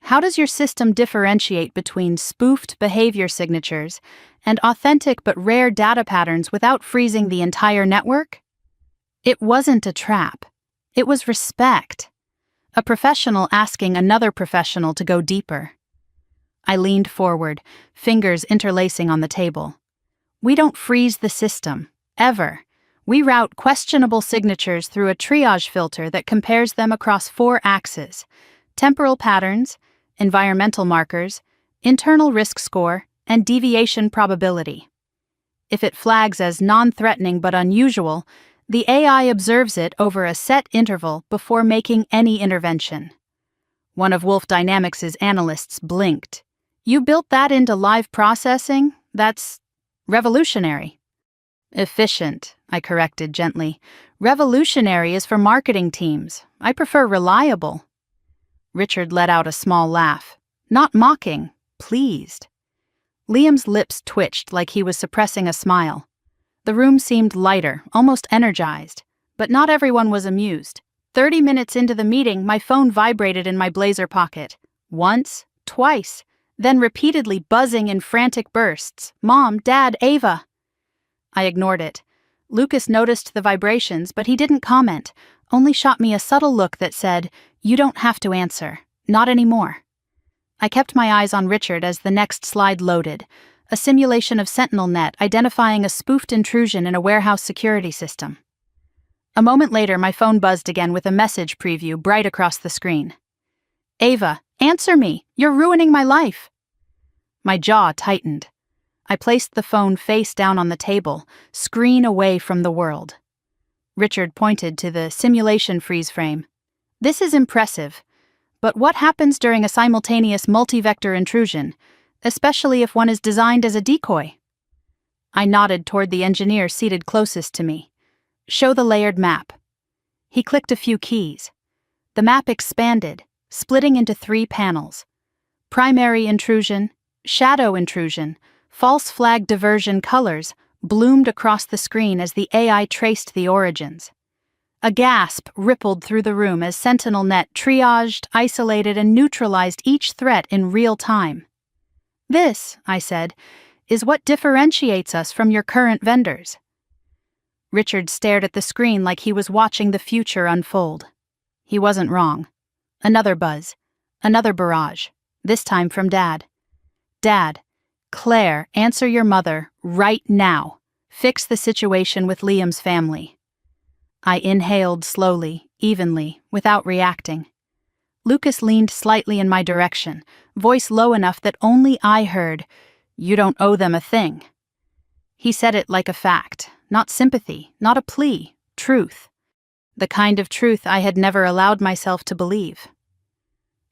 How does your system differentiate between spoofed behavior signatures and authentic but rare data patterns without freezing the entire network? It wasn't a trap. It was respect. A professional asking another professional to go deeper. I leaned forward, fingers interlacing on the table. We don't freeze the system, ever. We route questionable signatures through a triage filter that compares them across 4 axes: temporal patterns, environmental markers, internal risk score, and deviation probability. If it flags as non-threatening but unusual, the AI observes it over a set interval before making any intervention. One of Wolf Dynamics' analysts blinked. You built that into live processing? That's revolutionary. Efficient, I corrected gently. Revolutionary is for marketing teams. I prefer reliable. Richard let out a small laugh. Not mocking, pleased. Liam's lips twitched like he was suppressing a smile. The room seemed lighter, almost energized. But not everyone was amused. 30 minutes into the meeting, my phone vibrated in my blazer pocket. Once, twice, then repeatedly buzzing in frantic bursts. Mom, Dad, Ava. I ignored it. Lucas noticed the vibrations, but he didn't comment, only shot me a subtle look that said, "You don't have to answer. Not anymore." I kept my eyes on Richard as the next slide loaded, a simulation of SentinelNet identifying a spoofed intrusion in a warehouse security system. A moment later, my phone buzzed again with a message preview bright across the screen. "Ava, answer me! You're ruining my life!" My jaw tightened. I placed the phone face down on the table, screen away from the world. Richard pointed to the simulation freeze frame. "This is impressive, but what happens during a simultaneous multi-vector intrusion, especially if one is designed as a decoy?" I nodded toward the engineer seated closest to me. "Show the layered map." He clicked a few keys. The map expanded, splitting into 3 panels. Primary intrusion, shadow intrusion, false flag diversion colors bloomed across the screen as the AI traced the origins. A gasp rippled through the room as SentinelNet triaged, isolated, and neutralized each threat in real time. "This," I said, "is what differentiates us from your current vendors." Richard stared at the screen like he was watching the future unfold. He wasn't wrong. Another buzz. Another barrage. This time from Dad. "Dad, Claire, answer your mother right now. Fix the situation with Liam's family." I inhaled slowly, evenly, without reacting. Lucas leaned slightly in my direction, voice low enough that only I heard, "You don't owe them a thing." He said it like a fact, not sympathy, not a plea, truth. The kind of truth I had never allowed myself to believe.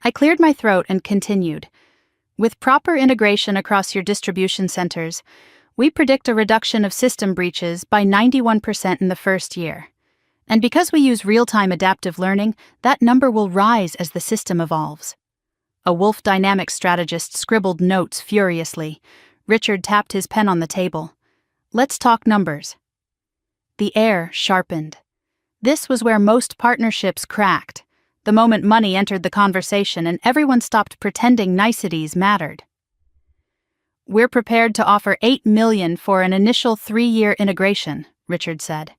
I cleared my throat and continued. With proper integration across your distribution centers, we predict a reduction of system breaches by 91% in the first year. And because we use real-time adaptive learning, that number will rise as the system evolves. A Wolf Dynamics strategist scribbled notes furiously. Richard tapped his pen on the table. "Let's talk numbers." The air sharpened. This was where most partnerships cracked, the moment money entered the conversation and everyone stopped pretending niceties mattered. "We're prepared to offer $8 million for an initial 3-year integration," Richard said.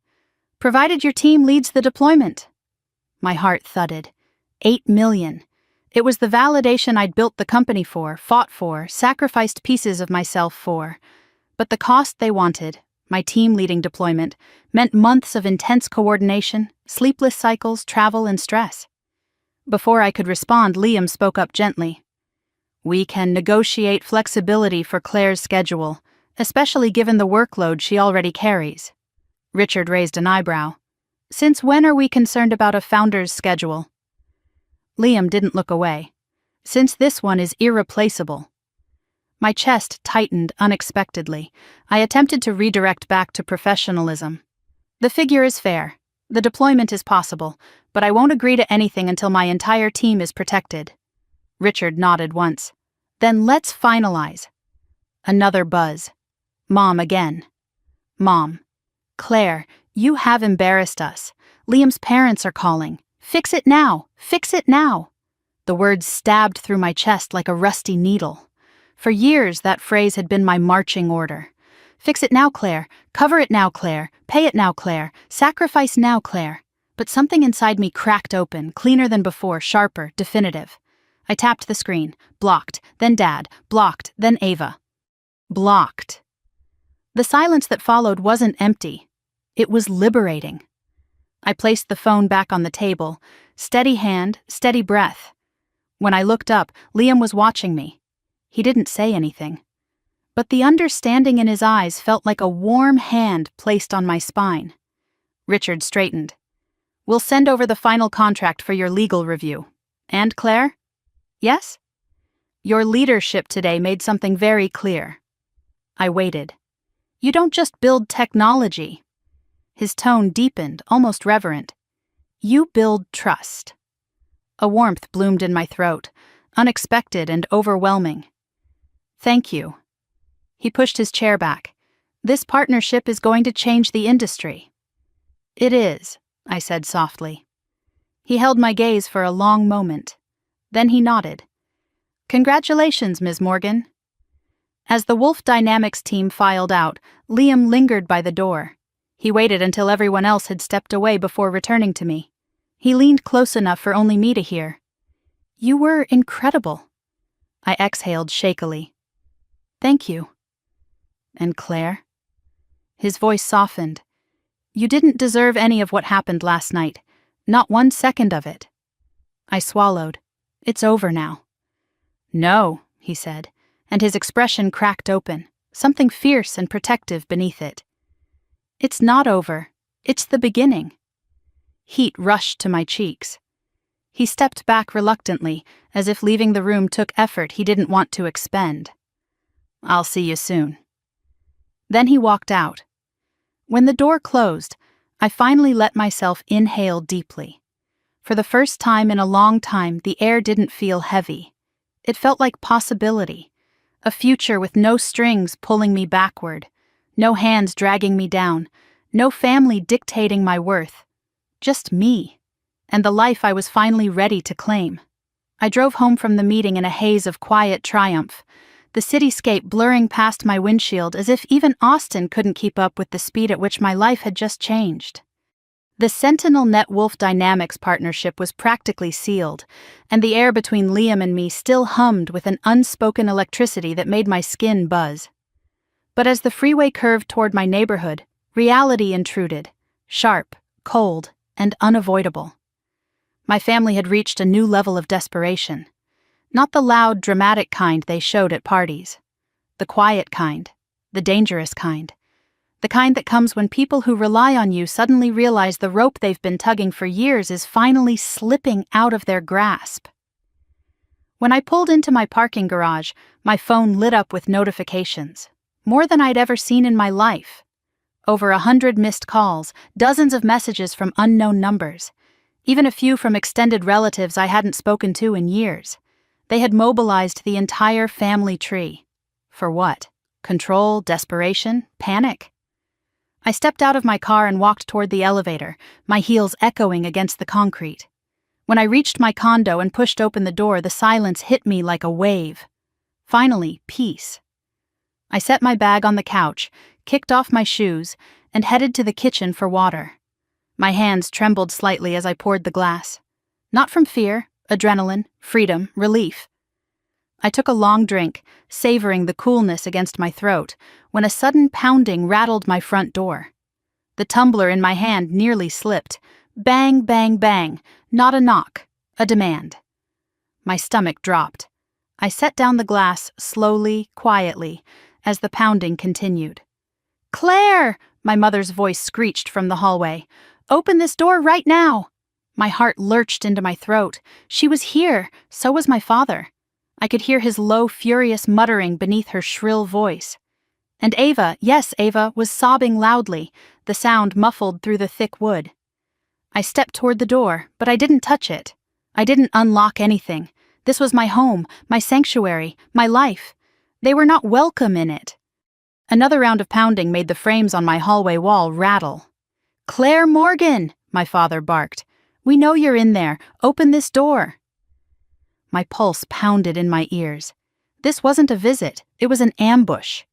"Provided your team leads the deployment." My heart thudded. $8 million. It was the validation I'd built the company for, fought for, sacrificed pieces of myself for. But the cost they wanted, my team-leading deployment, meant months of intense coordination, sleepless cycles, travel, and stress. Before I could respond, Liam spoke up gently. "We can negotiate flexibility for Claire's schedule, especially given the workload she already carries." Richard raised an eyebrow. "Since when are we concerned about a founder's schedule?" Liam didn't look away. "Since this one is irreplaceable." My chest tightened unexpectedly. I attempted to redirect back to professionalism. "The figure is fair. The deployment is possible, but I won't agree to anything until my entire team is protected." Richard nodded once. "Then let's finalize." Another buzz. Mom again. "Mom. Claire, you have embarrassed us. Liam's parents are calling. Fix it now! Fix it now!" The words stabbed through my chest like a rusty needle. For years, that phrase had been my marching order. "Fix it now, Claire. Cover it now, Claire. Pay it now, Claire. Sacrifice now, Claire." But something inside me cracked open, cleaner than before, sharper, definitive. I tapped the screen. Blocked, then Dad. Blocked, then Ava. Blocked. The silence that followed wasn't empty. It was liberating. I placed the phone back on the table. Steady hand, steady breath. When I looked up, Liam was watching me. He didn't say anything. But the understanding in his eyes felt like a warm hand placed on my spine. Richard straightened. "We'll send over the final contract for your legal review. And Claire?" "Yes?" "Your leadership today made something very clear." I waited. "You don't just build technology." His tone deepened, almost reverent. "You build trust." A warmth bloomed in my throat, unexpected and overwhelming. "Thank you." He pushed his chair back. "This partnership is going to change the industry." "It is," I said softly. He held my gaze for a long moment. Then he nodded. "Congratulations, Ms. Morgan." As the Wolf Dynamics team filed out, Liam lingered by the door. He waited until everyone else had stepped away before returning to me. He leaned close enough for only me to hear. "You were incredible." I exhaled shakily. "Thank you." "And Claire?" His voice softened. "You didn't deserve any of what happened last night. Not 1 second of it." I swallowed. "It's over now." "No," he said, and his expression cracked open, something fierce and protective beneath it. "It's not over. It's the beginning." Heat rushed to my cheeks. He stepped back reluctantly, as if leaving the room took effort he didn't want to expend. "I'll see you soon." Then he walked out. When the door closed, I finally let myself inhale deeply. For the first time in a long time, the air didn't feel heavy. It felt like possibility, a future with no strings pulling me backward, no hands dragging me down, no family dictating my worth. Just me, and the life I was finally ready to claim. I drove home from the meeting in a haze of quiet triumph, the cityscape blurring past my windshield as if even Austin couldn't keep up with the speed at which my life had just changed. The Sentinel-Net-Wolf Dynamics partnership was practically sealed, and the air between Liam and me still hummed with an unspoken electricity that made my skin buzz. But as the freeway curved toward my neighborhood, reality intruded, sharp, cold, and unavoidable. My family had reached a new level of desperation. Not the loud, dramatic kind they showed at parties. The quiet kind, the dangerous kind. The kind that comes when people who rely on you suddenly realize the rope they've been tugging for years is finally slipping out of their grasp. When I pulled into my parking garage, my phone lit up with notifications, more than I'd ever seen in my life. Over 100 missed calls, dozens of messages from unknown numbers, even a few from extended relatives I hadn't spoken to in years. They had mobilized the entire family tree. For what? Control, desperation, panic? I stepped out of my car and walked toward the elevator, my heels echoing against the concrete. When I reached my condo and pushed open the door, the silence hit me like a wave. Finally, peace. I set my bag on the couch, kicked off my shoes, and headed to the kitchen for water. My hands trembled slightly as I poured the glass. Not from fear, adrenaline, freedom, relief. I took a long drink, savoring the coolness against my throat, when a sudden pounding rattled my front door. The tumbler in my hand nearly slipped. Bang, bang, bang. Not a knock, a demand. My stomach dropped. I set down the glass slowly, quietly, as the pounding continued. "Claire!" my mother's voice screeched from the hallway. "Open this door right now!" My heart lurched into my throat. She was here, so was my father. I could hear his low, furious muttering beneath her shrill voice. And Ava, yes, Ava, was sobbing loudly, the sound muffled through the thick wood. I stepped toward the door, but I didn't touch it. I didn't unlock anything. This was my home, my sanctuary, my life. They were not welcome in it. Another round of pounding made the frames on my hallway wall rattle. "Claire Morgan!" my father barked. "We know you're in there. Open this door." My pulse pounded in my ears. This wasn't a visit, it was an ambush.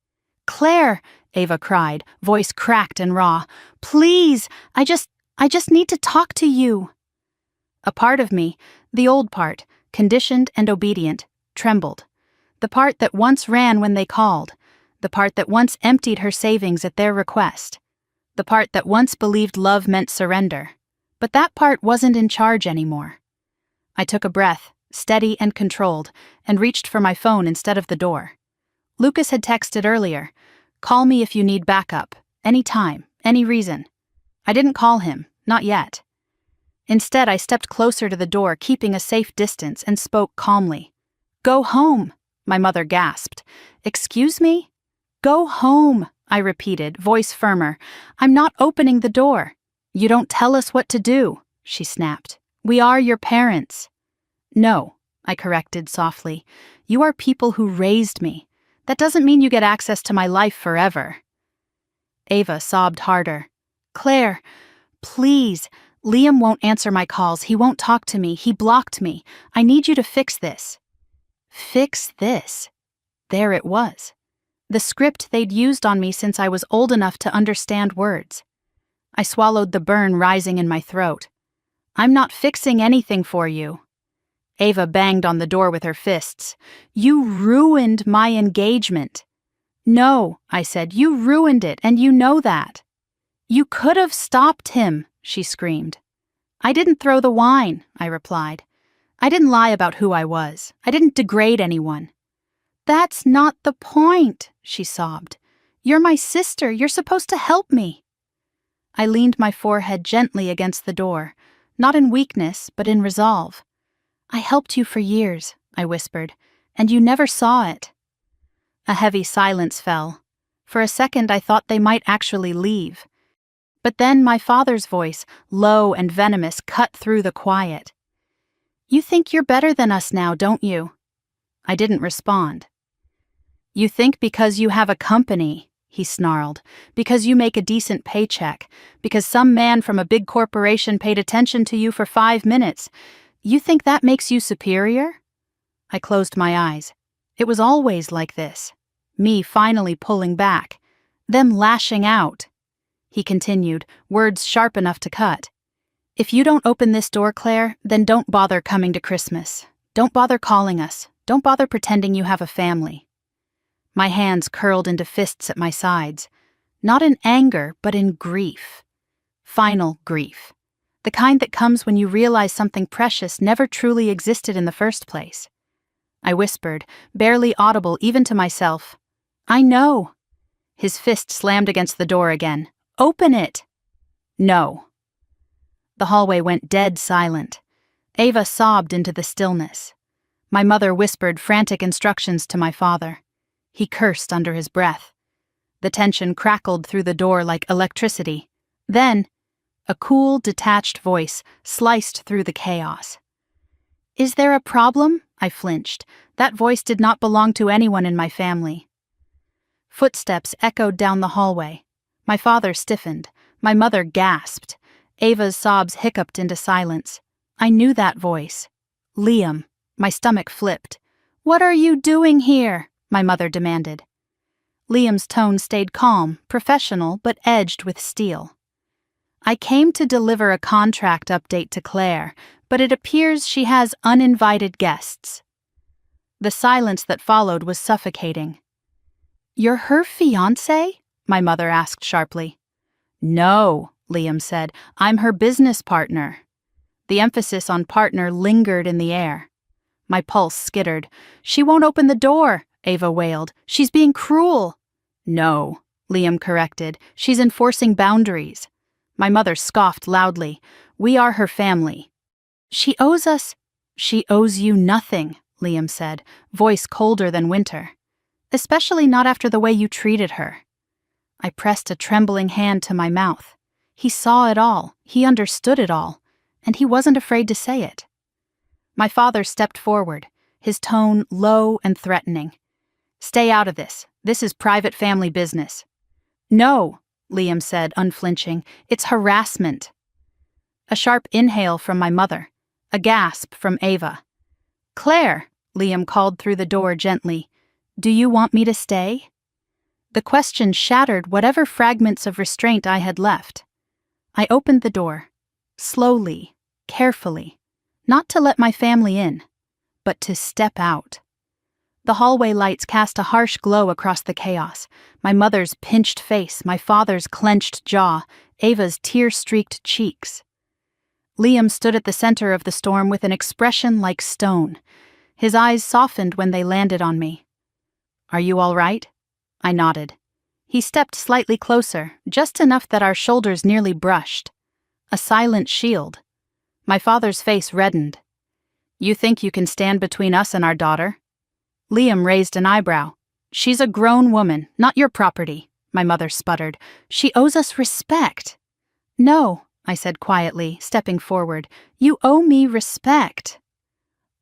"Claire!" Ava cried, voice cracked and raw. "Please, I just need to talk to you." A part of me, the old part, conditioned and obedient, trembled. The part that once ran when they called. The part that once emptied her savings at their request. The part that once believed love meant surrender. But that part wasn't in charge anymore. I took a breath, steady and controlled, and reached for my phone instead of the door. Lucas had texted earlier, "Call me if you need backup, any time, any reason." I didn't call him, not yet. Instead, I stepped closer to the door, keeping a safe distance, and spoke calmly. "Go home," my mother gasped. "Excuse me?" "Go home," I repeated, voice firmer. "I'm not opening the door." "You don't tell us what to do," she snapped. "We are your parents." "No," I corrected softly. "You are people who raised me. That doesn't mean you get access to my life forever." Ava sobbed harder. "Claire, please. Liam won't answer my calls. He won't talk to me. He blocked me. I need you to fix this." Fix this? There it was. The script they'd used on me since I was old enough to understand words. I swallowed the burn rising in my throat. "I'm not fixing anything for you." Ava banged on the door with her fists. "You ruined my engagement." "No," I said, "you ruined it, and you know that." "You could have stopped him," she screamed. "I didn't throw the wine," I replied. "I didn't lie about who I was. I didn't degrade anyone." "That's not the point," she sobbed. "You're my sister. You're supposed to help me." I leaned my forehead gently against the door, not in weakness, but in resolve. "I helped you for years," I whispered, "and you never saw it." A heavy silence fell. For a second I thought they might actually leave. But then my father's voice, low and venomous, cut through the quiet. "You think you're better than us now, don't you?" I didn't respond. "You think because you have a company," he snarled, "because you make a decent paycheck, because some man from a big corporation paid attention to you for 5 minutes, you think that makes you superior?" I closed my eyes. It was always like this. Me finally pulling back. Them lashing out. He continued, words sharp enough to cut. "If you don't open this door, Claire, then don't bother coming to Christmas. Don't bother calling us. Don't bother pretending you have a family." My hands curled into fists at my sides. Not in anger, but in grief. Final grief. The kind that comes when you realize something precious never truly existed in the first place. I whispered, barely audible even to myself, "I know." His fist slammed against the door again. "Open it!" "No." The hallway went dead silent. Ava sobbed into the stillness. My mother whispered frantic instructions to my father. He cursed under his breath. The tension crackled through the door like electricity. Then, a cool, detached voice sliced through the chaos. "Is there a problem?" I flinched. That voice did not belong to anyone in my family. Footsteps echoed down the hallway. My father stiffened. My mother gasped. Ava's sobs hiccuped into silence. I knew that voice. Liam. My stomach flipped. "What are you doing here?" my mother demanded. Liam's tone stayed calm, professional, but edged with steel. "I came to deliver a contract update to Claire, but it appears she has uninvited guests." The silence that followed was suffocating. "You're her fiancé?" my mother asked sharply. "No," Liam said. "I'm her business partner." The emphasis on partner lingered in the air. My pulse skittered. "She won't open the door," Ava wailed. "She's being cruel." "No," Liam corrected. "She's enforcing boundaries." My mother scoffed loudly. "We are her family." "She owes us—" "She owes you nothing," Liam said, voice colder than winter. "Especially not after the way you treated her." I pressed a trembling hand to my mouth. He saw it all, he understood it all, and he wasn't afraid to say it. My father stepped forward, his tone low and threatening. "Stay out of this. This is private family business." "No," Liam said, unflinching. "It's harassment." A sharp inhale from my mother, a gasp from Ava. "Claire," Liam called through the door gently, "do you want me to stay?" The question shattered whatever fragments of restraint I had left. I opened the door, slowly, carefully, not to let my family in, but to step out. The hallway lights cast a harsh glow across the chaos. My mother's pinched face, my father's clenched jaw, Ava's tear-streaked cheeks. Liam stood at the center of the storm with an expression like stone. His eyes softened when they landed on me. "Are you all right?" I nodded. He stepped slightly closer, just enough that our shoulders nearly brushed. A silent shield. My father's face reddened. "You think you can stand between us and our daughter?" Liam raised an eyebrow. "She's a grown woman, not your property," my mother sputtered. "She owes us respect." "No," I said quietly, stepping forward. "You owe me respect."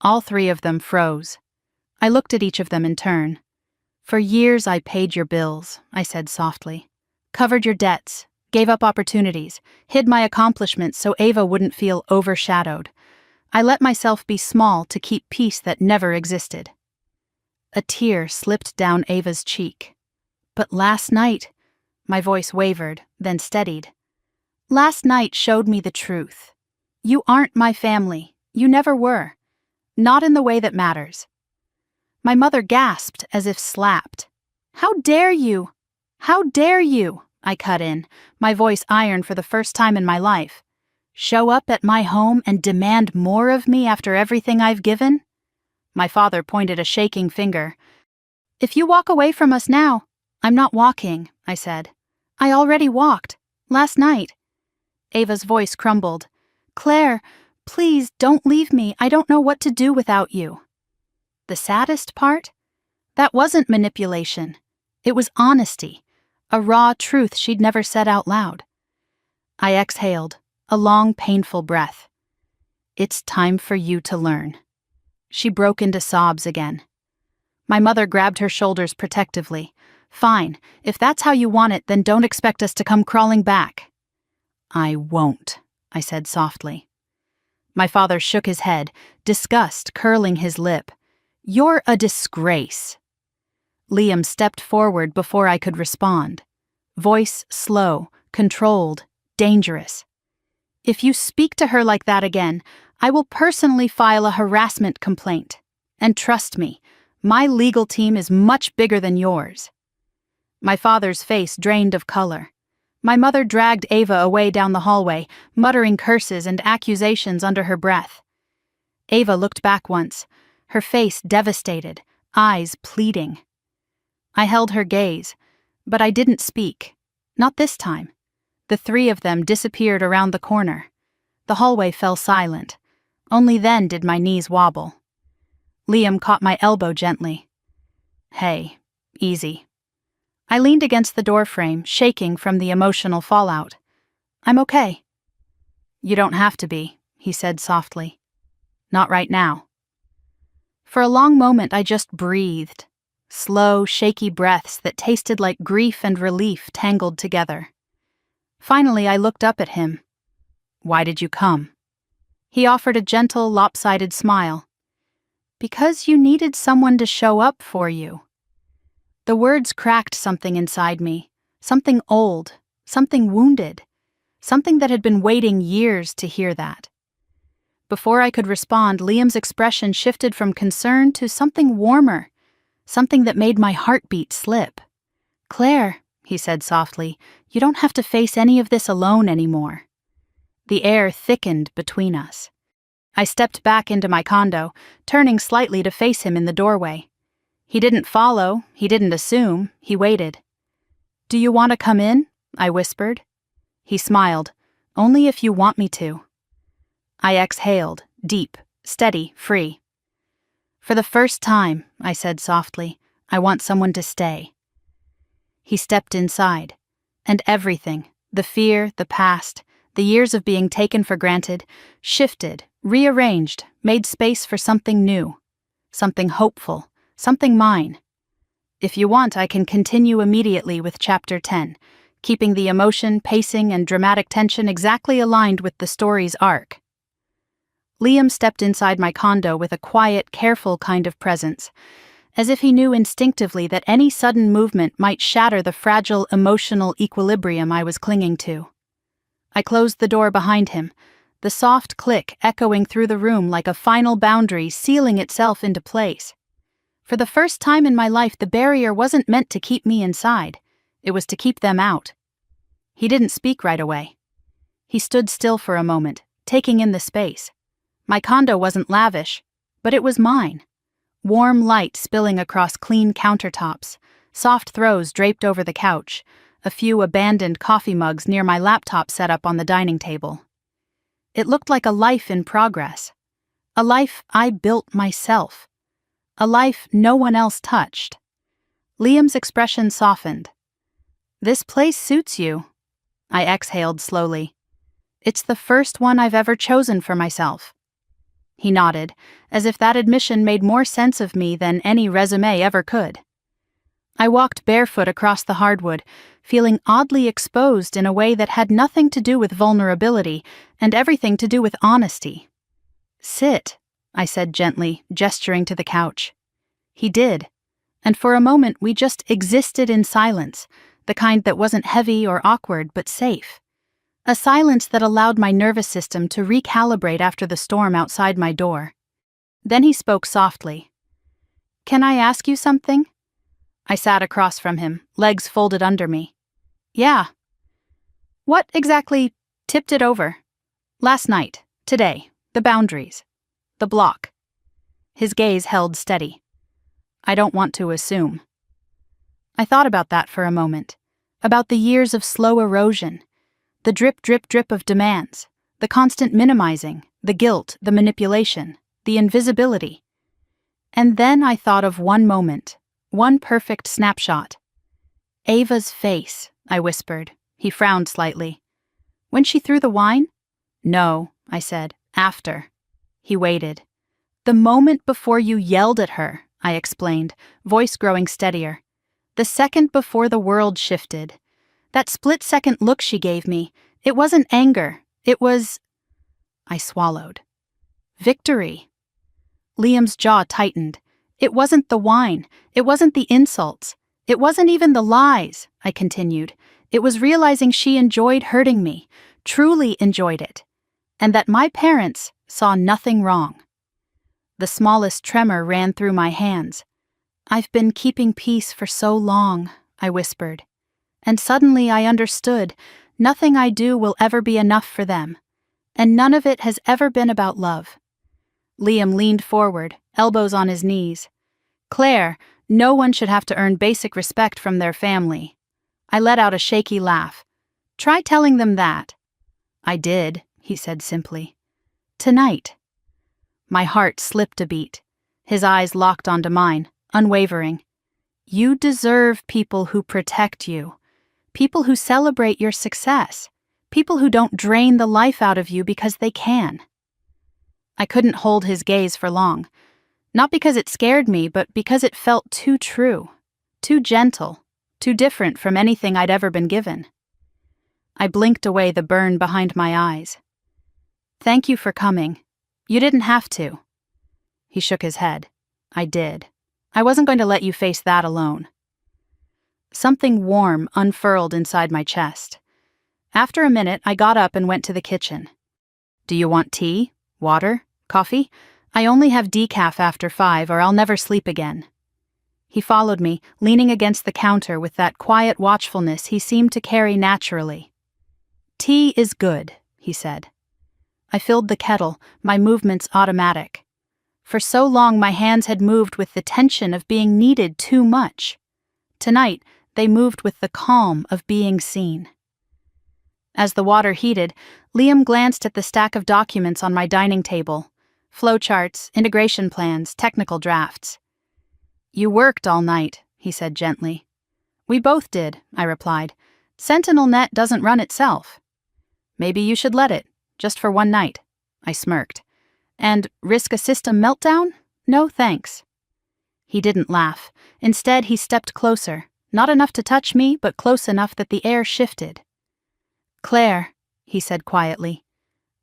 All three of them froze. I looked at each of them in turn. "For years I paid your bills," I said softly. "Covered your debts, gave up opportunities, hid my accomplishments so Ava wouldn't feel overshadowed. I let myself be small to keep peace that never existed." A tear slipped down Ava's cheek. "But last night," my voice wavered, then steadied. "Last night showed me the truth. You aren't my family. You never were. Not in the way that matters." My mother gasped as if slapped. "How dare you? How dare you?" I cut in, my voice iron for the first time in my life. "Show up at my home and demand more of me after everything I've given?" My father pointed a shaking finger. "If you walk away from us now—" "I'm not walking," I said. "I already walked. Last night." Ava's voice crumbled. "Claire, please don't leave me. I don't know what to do without you." The saddest part? That wasn't manipulation. It was honesty, a raw truth she'd never said out loud. I exhaled, a long, painful breath. "It's time for you to learn." She broke into sobs again. My mother grabbed her shoulders protectively. "Fine, if that's how you want it, then don't expect us to come crawling back." "I won't," I said softly. My father shook his head, disgust curling his lip. "You're a disgrace." Liam stepped forward before I could respond. Voice slow, controlled, dangerous. "If you speak to her like that again, I will personally file a harassment complaint. And trust me, my legal team is much bigger than yours." My father's face drained of color. My mother dragged Ava away down the hallway, muttering curses and accusations under her breath. Ava looked back once, her face devastated, eyes pleading. I held her gaze, but I didn't speak. Not this time. The three of them disappeared around the corner. The hallway fell silent. Only then did my knees wobble. Liam caught my elbow gently. "Hey, easy." I leaned against the doorframe, shaking from the emotional fallout. "I'm okay." "You don't have to be," he said softly. "Not right now." For a long moment I just breathed, slow, shaky breaths that tasted like grief and relief tangled together. Finally I looked up at him. "Why did you come?" He offered a gentle, lopsided smile. "Because you needed someone to show up for you." The words cracked something inside me, something old, something wounded, something that had been waiting years to hear that. Before I could respond, Liam's expression shifted from concern to something warmer, something that made my heartbeat slip. "Claire," he said softly, "you don't have to face any of this alone anymore." The air thickened between us. I stepped back into my condo, turning slightly to face him in the doorway. He didn't follow, he didn't assume, he waited. "Do you want to come in?" I whispered. He smiled. "Only if you want me to." I exhaled, deep, steady, free. "For the first time," I said softly, "I want someone to stay." He stepped inside, and everything, the fear, the past, the years of being taken for granted, shifted, rearranged, made space for something new, something hopeful, something mine. If you want, I can continue immediately with Chapter 10, keeping the emotion, pacing, and dramatic tension exactly aligned with the story's arc. Liam stepped inside my condo with a quiet, careful kind of presence, as if he knew instinctively that any sudden movement might shatter the fragile emotional equilibrium I was clinging to. I closed the door behind him, the soft click echoing through the room like a final boundary sealing itself into place. For the first time in my life, the barrier wasn't meant to keep me inside, it was to keep them out. He didn't speak right away. He stood still for a moment, taking in the space. My condo wasn't lavish, but it was mine. Warm light spilling across clean countertops, soft throws draped over the couch, a few abandoned coffee mugs near my laptop set up on the dining table. It looked like a life in progress. A life I built myself. A life no one else touched. Liam's expression softened. "This place suits you." I exhaled slowly. "It's the first one I've ever chosen for myself." He nodded, as if that admission made more sense of me than any resume ever could. I walked barefoot across the hardwood, feeling oddly exposed in a way that had nothing to do with vulnerability and everything to do with honesty. "Sit," I said gently, gesturing to the couch. He did, and for a moment we just existed in silence, the kind that wasn't heavy or awkward but safe. A silence that allowed my nervous system to recalibrate after the storm outside my door. Then he spoke softly. "Can I ask you something?" I sat across from him, legs folded under me. "Yeah." "What exactly tipped it over?" "Last night, today, the boundaries, the block." His gaze held steady. "I don't want to assume." I thought about that for a moment, about the years of slow erosion, the drip, drip, drip of demands, the constant minimizing, the guilt, the manipulation, the invisibility. And then I thought of one moment, one perfect snapshot. "Ava's face," I whispered. He frowned slightly. "When she threw the wine?" "No," I said. "After." He waited. "The moment before you yelled at her," I explained, voice growing steadier. "The second before the world shifted. That split-second look she gave me, it wasn't anger, it was—" I swallowed. "Victory." Liam's jaw tightened. "It wasn't the wine, it wasn't the insults, it wasn't even the lies," I continued. "It was realizing she enjoyed hurting me, truly enjoyed it, and that my parents saw nothing wrong." The smallest tremor ran through my hands. "I've been keeping peace for so long," I whispered. And suddenly I understood, nothing I do will ever be enough for them, and none of it has ever been about love. Liam leaned forward, elbows on his knees. "Claire, no one should have to earn basic respect from their family." I let out a shaky laugh. "Try telling them that." "I did," he said simply. "Tonight." My heart slipped a beat. His eyes locked onto mine, unwavering. "You deserve people who protect you. People who celebrate your success. People who don't drain the life out of you because they can." I couldn't hold his gaze for long. Not because it scared me, but because it felt too true, too gentle, too different from anything I'd ever been given. I blinked away the burn behind my eyes. "Thank you for coming. You didn't have to." He shook his head. "I did. I wasn't going to let you face that alone." Something warm unfurled inside my chest. After a minute, I got up and went to the kitchen. "Do you want tea?" Water? Coffee? I only have decaf after 5 or I'll never sleep again. He followed me, leaning against the counter with that quiet watchfulness he seemed to carry naturally. Tea is good, he said. I filled the kettle, my movements automatic. For so long my hands had moved with the tension of being needed too much. Tonight, they moved with the calm of being seen. As the water heated, Liam glanced at the stack of documents on my dining table. Flowcharts, integration plans, technical drafts. You worked all night, he said gently. We both did, I replied. SentinelNet doesn't run itself. Maybe you should let it, just for one night, I smirked. And risk a system meltdown? No thanks. He didn't laugh. Instead, he stepped closer, not enough to touch me, but close enough that the air shifted. Claire, he said quietly,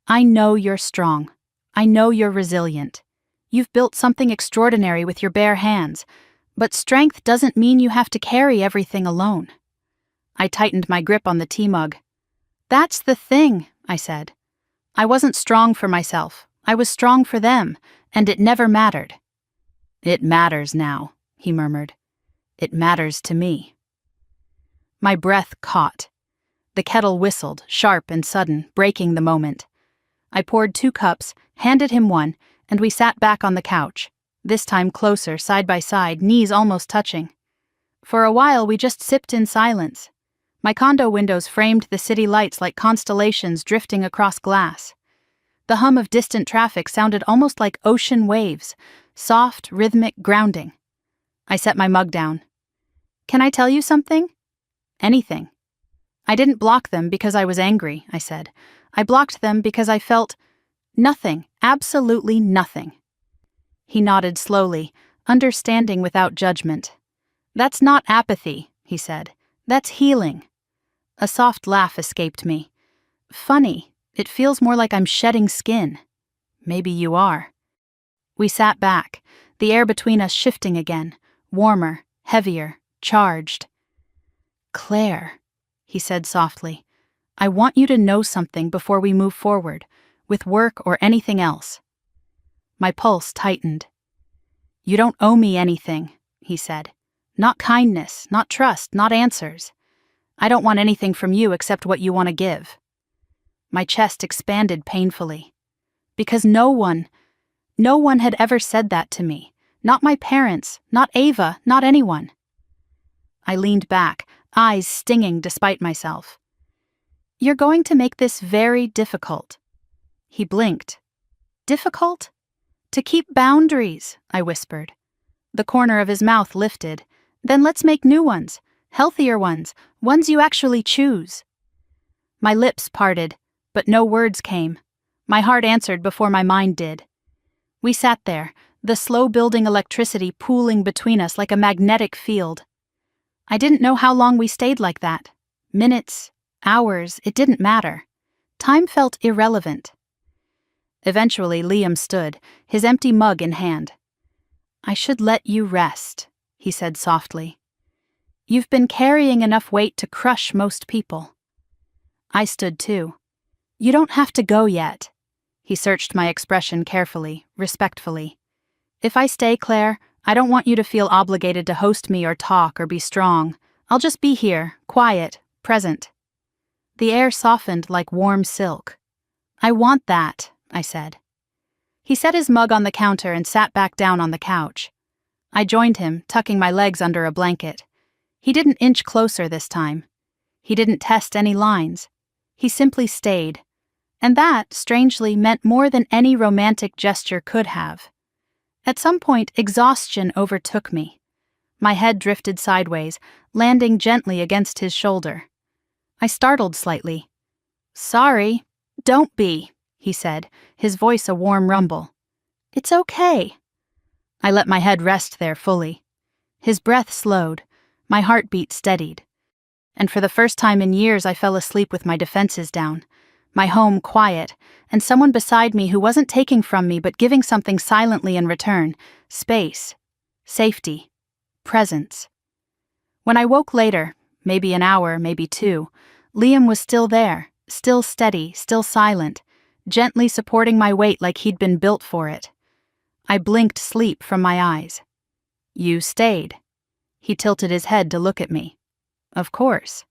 I know you're strong. I know you're resilient. You've built something extraordinary with your bare hands, but strength doesn't mean you have to carry everything alone. I tightened my grip on the tea mug. That's the thing, I said. I wasn't strong for myself. I was strong for them, and it never mattered. It matters now, he murmured. It matters to me. My breath caught. The kettle whistled, sharp and sudden, breaking the moment. I poured 2 cups, handed him one, and we sat back on the couch, this time closer, side by side, knees almost touching. For a while we just sipped in silence. My condo windows framed the city lights like constellations drifting across glass. The hum of distant traffic sounded almost like ocean waves, soft, rhythmic, grounding. I set my mug down. Can I tell you something? Anything. I didn't block them because I was angry, I said. I blocked them because I felt nothing, absolutely nothing. He nodded slowly, understanding without judgment. That's not apathy, he said. That's healing. A soft laugh escaped me. Funny, it feels more like I'm shedding skin. Maybe you are. We sat back, the air between us shifting again, warmer, heavier, charged. Claire, he said softly, I want you to know something before we move forward, with work or anything else. My pulse tightened. You don't owe me anything, he said. Not kindness, not trust, not answers. I don't want anything from you except what you want to give. My chest expanded painfully. Because no one had ever said that to me. Not my parents, not Ava, not anyone. I leaned back, eyes stinging despite myself. You're going to make this very difficult. He blinked. Difficult? To keep boundaries, I whispered. The corner of his mouth lifted. Then let's make new ones, healthier ones you actually choose. My lips parted, but no words came. My heart answered before my mind did. We sat there, the slow-building electricity pooling between us like a magnetic field. I didn't know how long we stayed like that. Minutes, hours, it didn't matter. Time felt irrelevant. Eventually, Liam stood, his empty mug in hand. I should let you rest, he said softly. You've been carrying enough weight to crush most people. I stood too. You don't have to go yet. He searched my expression carefully, respectfully. If I stay, Claire, I don't want you to feel obligated to host me or talk or be strong. I'll just be here, quiet, present. The air softened like warm silk. I want that, I said. He set his mug on the counter and sat back down on the couch. I joined him, tucking my legs under a blanket. He didn't inch closer this time. He didn't test any lines. He simply stayed. And that, strangely, meant more than any romantic gesture could have. At some point, exhaustion overtook me. My head drifted sideways, landing gently against his shoulder. I startled slightly. Sorry. Don't be, he said, his voice a warm rumble. It's okay. I let my head rest there fully. His breath slowed. My heartbeat steadied. And for the first time in years I fell asleep with my defenses down. My home quiet, and someone beside me who wasn't taking from me but giving something silently in return. Space. Safety. Presence. When I woke later, maybe an hour, maybe 2, Liam was still there, still steady, still silent, gently supporting my weight like he'd been built for it. I blinked sleep from my eyes. "You stayed." He tilted his head to look at me. "Of course."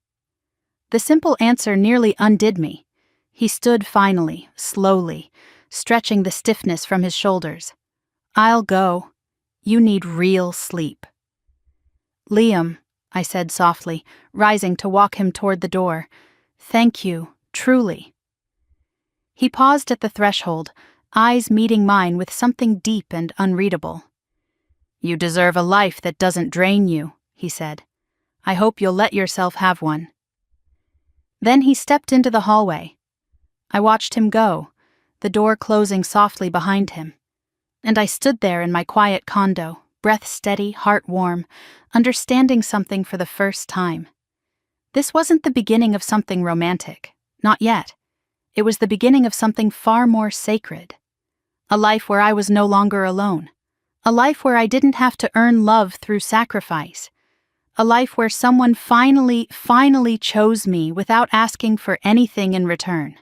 The simple answer nearly undid me. He stood finally, slowly, stretching the stiffness from his shoulders. "I'll go. You need real sleep." "Liam," I said softly, rising to walk him toward the door. "Thank you, truly." He paused at the threshold, eyes meeting mine with something deep and unreadable. "You deserve a life that doesn't drain you," he said. "I hope you'll let yourself have one." Then he stepped into the hallway. I watched him go, the door closing softly behind him. And I stood there in my quiet condo, breath steady, heart warm, understanding something for the first time. This wasn't the beginning of something romantic, not yet. It was the beginning of something far more sacred. A life where I was no longer alone. A life where I didn't have to earn love through sacrifice. A life where someone finally chose me without asking for anything in return.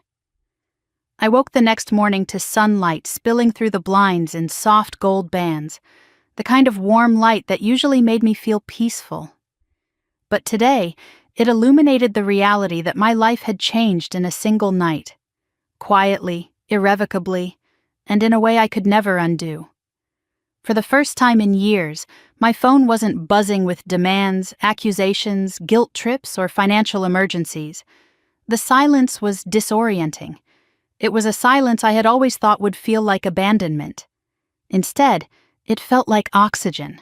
I woke the next morning to sunlight spilling through the blinds in soft gold bands, the kind of warm light that usually made me feel peaceful. But today, it illuminated the reality that my life had changed in a single night. Quietly, irrevocably, and in a way I could never undo. For the first time in years, my phone wasn't buzzing with demands, accusations, guilt trips, or financial emergencies. The silence was disorienting. It was a silence I had always thought would feel like abandonment. Instead, it felt like oxygen.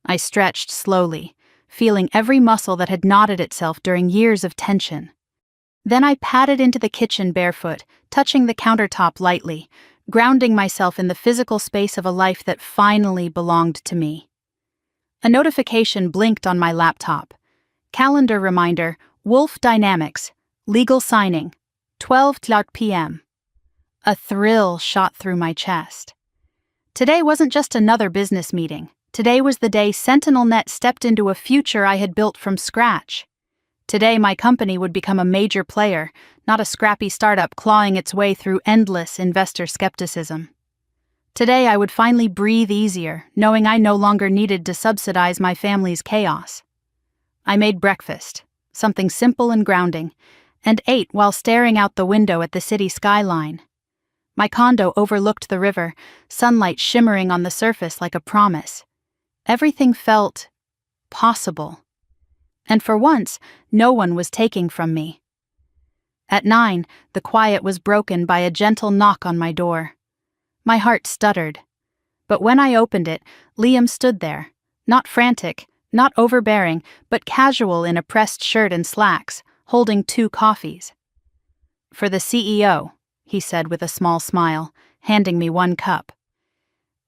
I stretched slowly, feeling every muscle that had knotted itself during years of tension. Then I padded into the kitchen barefoot, touching the countertop lightly, grounding myself in the physical space of a life that finally belonged to me. A notification blinked on my laptop. Calendar reminder, Wolf Dynamics, legal signing, 12:00 p.m. A thrill shot through my chest. Today wasn't just another business meeting. Today was the day SentinelNet stepped into a future I had built from scratch. Today my company would become a major player, not a scrappy startup clawing its way through endless investor skepticism. Today I would finally breathe easier, knowing I no longer needed to subsidize my family's chaos. I made breakfast, something simple and grounding, and ate while staring out the window at the city skyline. My condo overlooked the river, sunlight shimmering on the surface like a promise. Everything felt possible. And for once, no one was taking from me. At 9, the quiet was broken by a gentle knock on my door. My heart stuttered. But when I opened it, Liam stood there, not frantic, not overbearing, but casual in a pressed shirt and slacks, holding 2 coffees. "For the CEO," he said with a small smile, handing me 1 cup.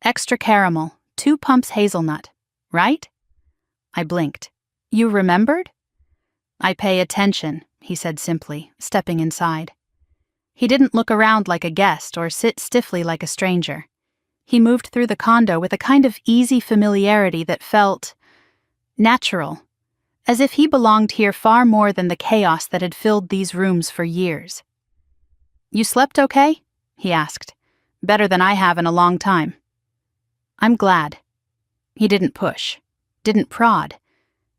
"Extra caramel, 2 pumps hazelnut, right?" I blinked. "You remembered?" "I pay attention," he said simply, stepping inside. He didn't look around like a guest or sit stiffly like a stranger. He moved through the condo with a kind of easy familiarity that felt natural, as if he belonged here far more than the chaos that had filled these rooms for years. "You slept okay?" he asked. "Better than I have in a long time." "I'm glad." He didn't push, didn't prod,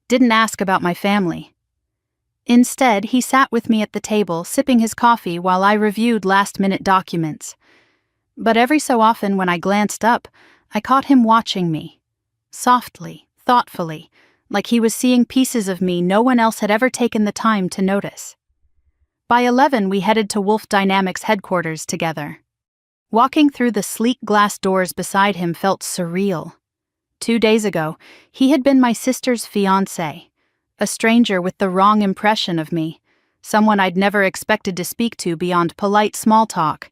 didn't ask about my family. Instead, he sat with me at the table, sipping his coffee while I reviewed last-minute documents. But every so often when I glanced up, I caught him watching me. Softly, thoughtfully, like he was seeing pieces of me no one else had ever taken the time to notice. By 11, we headed to Wolf Dynamics headquarters together. Walking through the sleek glass doors beside him felt surreal. 2 days ago, he had been my sister's fiancé, a stranger with the wrong impression of me, someone I'd never expected to speak to beyond polite small talk.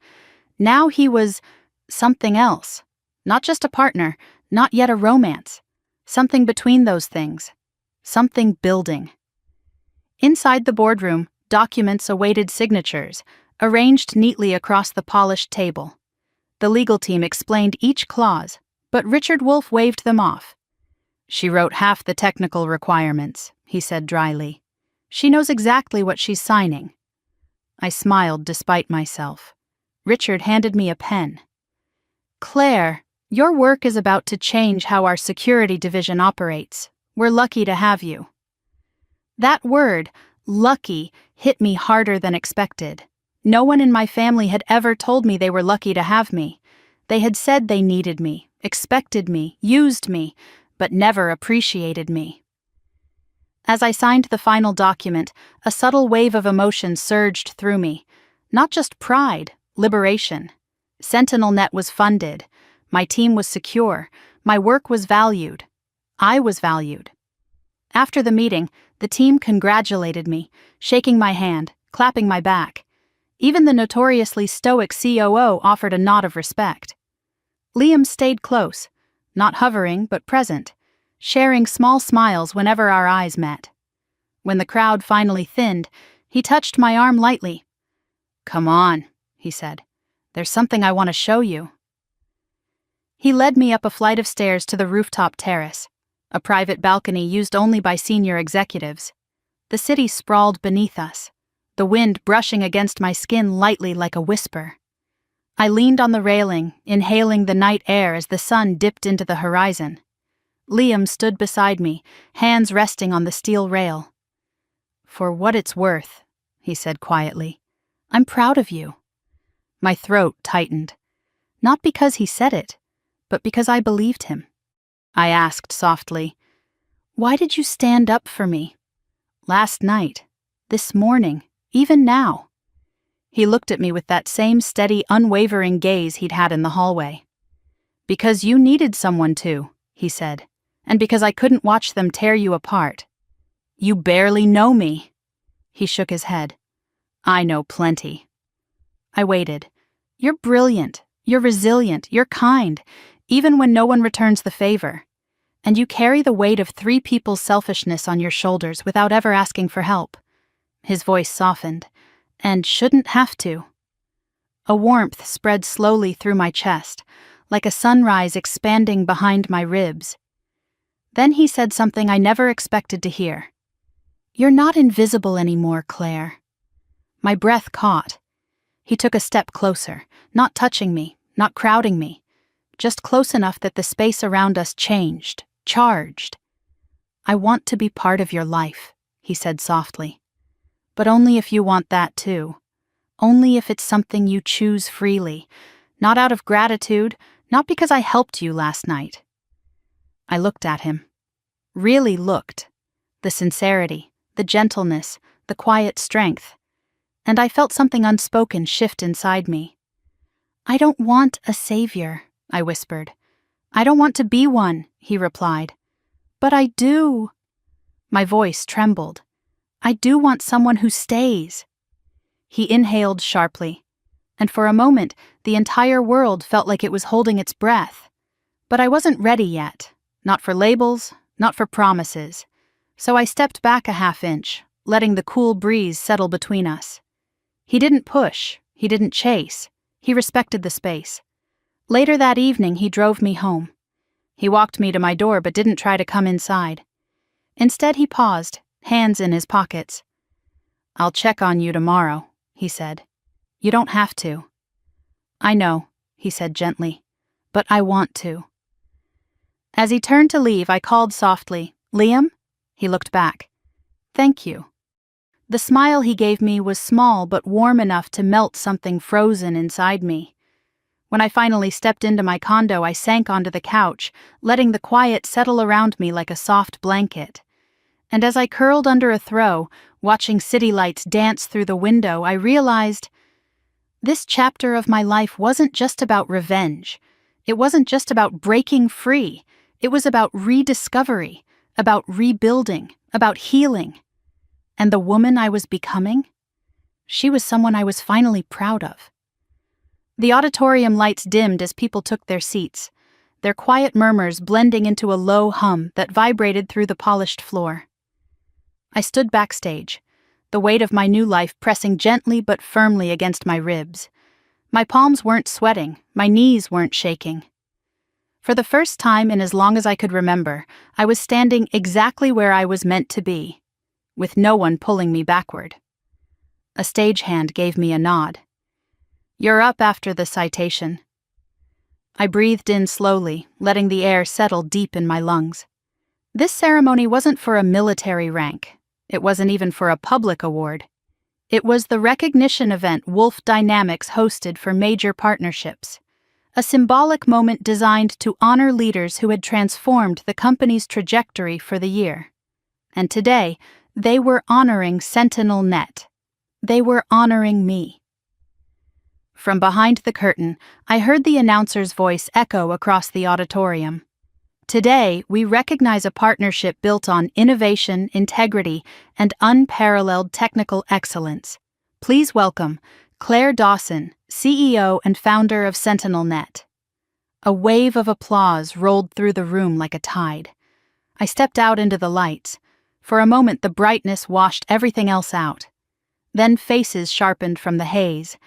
Now he was something else, not just a partner, not yet a romance, something between those things, something building. Inside the boardroom, documents awaited signatures, arranged neatly across the polished table. The legal team explained each clause, but Richard Wolf waved them off. "She wrote half the technical requirements," he said dryly. "She knows exactly what she's signing." I smiled despite myself. Richard handed me a pen. "Claire, your work is about to change how our security division operates. We're lucky to have you." That word, lucky, hit me harder than expected. No one in my family had ever told me they were lucky to have me. They had said they needed me, expected me, used me, but never appreciated me. As I signed the final document, a subtle wave of emotion surged through me. Not just pride, liberation. SentinelNet was funded. My team was secure. My work was valued. I was valued. After the meeting, the team congratulated me, shaking my hand, clapping my back. Even the notoriously stoic COO offered a nod of respect. Liam stayed close, not hovering but present, sharing small smiles whenever our eyes met. When the crowd finally thinned, he touched my arm lightly. "Come on," he said. "There's something I want to show you." He led me up a flight of stairs to the rooftop terrace, a private balcony used only by senior executives. The city sprawled beneath us, the wind brushing against my skin lightly like a whisper. I leaned on the railing, inhaling the night air as the sun dipped into the horizon. Liam stood beside me, hands resting on the steel rail. "For what it's worth," he said quietly, "I'm proud of you." My throat tightened. Not because he said it, but because I believed him. I asked softly, "Why did you stand up for me? Last night, this morning, even now?" He looked at me with that same steady, unwavering gaze he'd had in the hallway. "Because you needed someone to," he said, "and because I couldn't watch them tear you apart. You barely know me." He shook his head. "I know plenty." I waited. "You're brilliant. You're resilient. You're kind, even when no one returns the favor. And you carry the weight of 3 people's selfishness on your shoulders without ever asking for help." His voice softened. "And shouldn't have to." A warmth spread slowly through my chest, like a sunrise expanding behind my ribs. Then he said something I never expected to hear. "You're not invisible anymore, Claire." My breath caught. He took a step closer, not touching me, not crowding me, just close enough that the space around us changed, charged. "I want to be part of your life," he said softly. "But only if you want that too. Only if it's something you choose freely, not out of gratitude, not because I helped you last night." I looked at him. Really looked. The sincerity, the gentleness, the quiet strength. And I felt something unspoken shift inside me. "I don't want a savior," I whispered. "I don't want to be one," he replied. "But I do." My voice trembled. "I do want someone who stays." He inhaled sharply, and for a moment the entire world felt like it was holding its breath. But I wasn't ready yet, not for labels, not for promises. So I stepped back a half-inch, letting the cool breeze settle between us. He didn't push, he didn't chase, he respected the space. Later that evening he drove me home. He walked me to my door but didn't try to come inside. Instead he paused, hands in his pockets. "I'll check on you tomorrow," he said. "You don't have to." "I know," he said gently, "but I want to." As he turned to leave, I called softly, "Liam?" He looked back. "Thank you." The smile he gave me was small but warm enough to melt something frozen inside me. When I finally stepped into my condo, I sank onto the couch, letting the quiet settle around me like a soft blanket. And as I curled under a throw, watching city lights dance through the window, I realized this chapter of my life wasn't just about revenge. It wasn't just about breaking free. It was about rediscovery, about rebuilding, about healing. And the woman I was becoming? She was someone I was finally proud of. The auditorium lights dimmed as people took their seats, their quiet murmurs blending into a low hum that vibrated through the polished floor. I stood backstage, the weight of my new life pressing gently but firmly against my ribs. My palms weren't sweating, my knees weren't shaking. For the first time in as long as I could remember, I was standing exactly where I was meant to be, with no one pulling me backward. A stagehand gave me a nod. You're up after the citation. I breathed in slowly, letting the air settle deep in my lungs. This ceremony wasn't for a military rank. It wasn't even for a public award. It was the recognition event Wolf Dynamics hosted for major partnerships. A symbolic moment designed to honor leaders who had transformed the company's trajectory for the year. And today, they were honoring SentinelNet. They were honoring me. From behind the curtain, I heard the announcer's voice echo across the auditorium. Today, we recognize a partnership built on innovation, integrity, and unparalleled technical excellence. Please welcome Claire Dawson, CEO and founder of SentinelNet. A wave of applause rolled through the room like a tide. I stepped out into the lights. For a moment, the brightness washed everything else out. Then faces sharpened from the haze.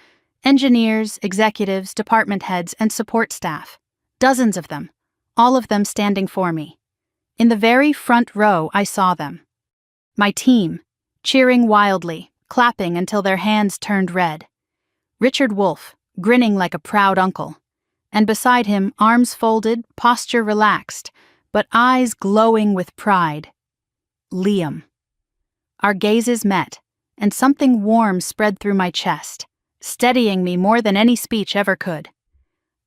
Engineers, executives, department heads, and support staff. Dozens of them, all of them standing for me. In the very front row, I saw them. My team, cheering wildly, clapping until their hands turned red. Richard Wolff, grinning like a proud uncle. And beside him, arms folded, posture relaxed, but eyes glowing with pride. Liam. Our gazes met, and something warm spread through my chest, steadying me more than any speech ever could.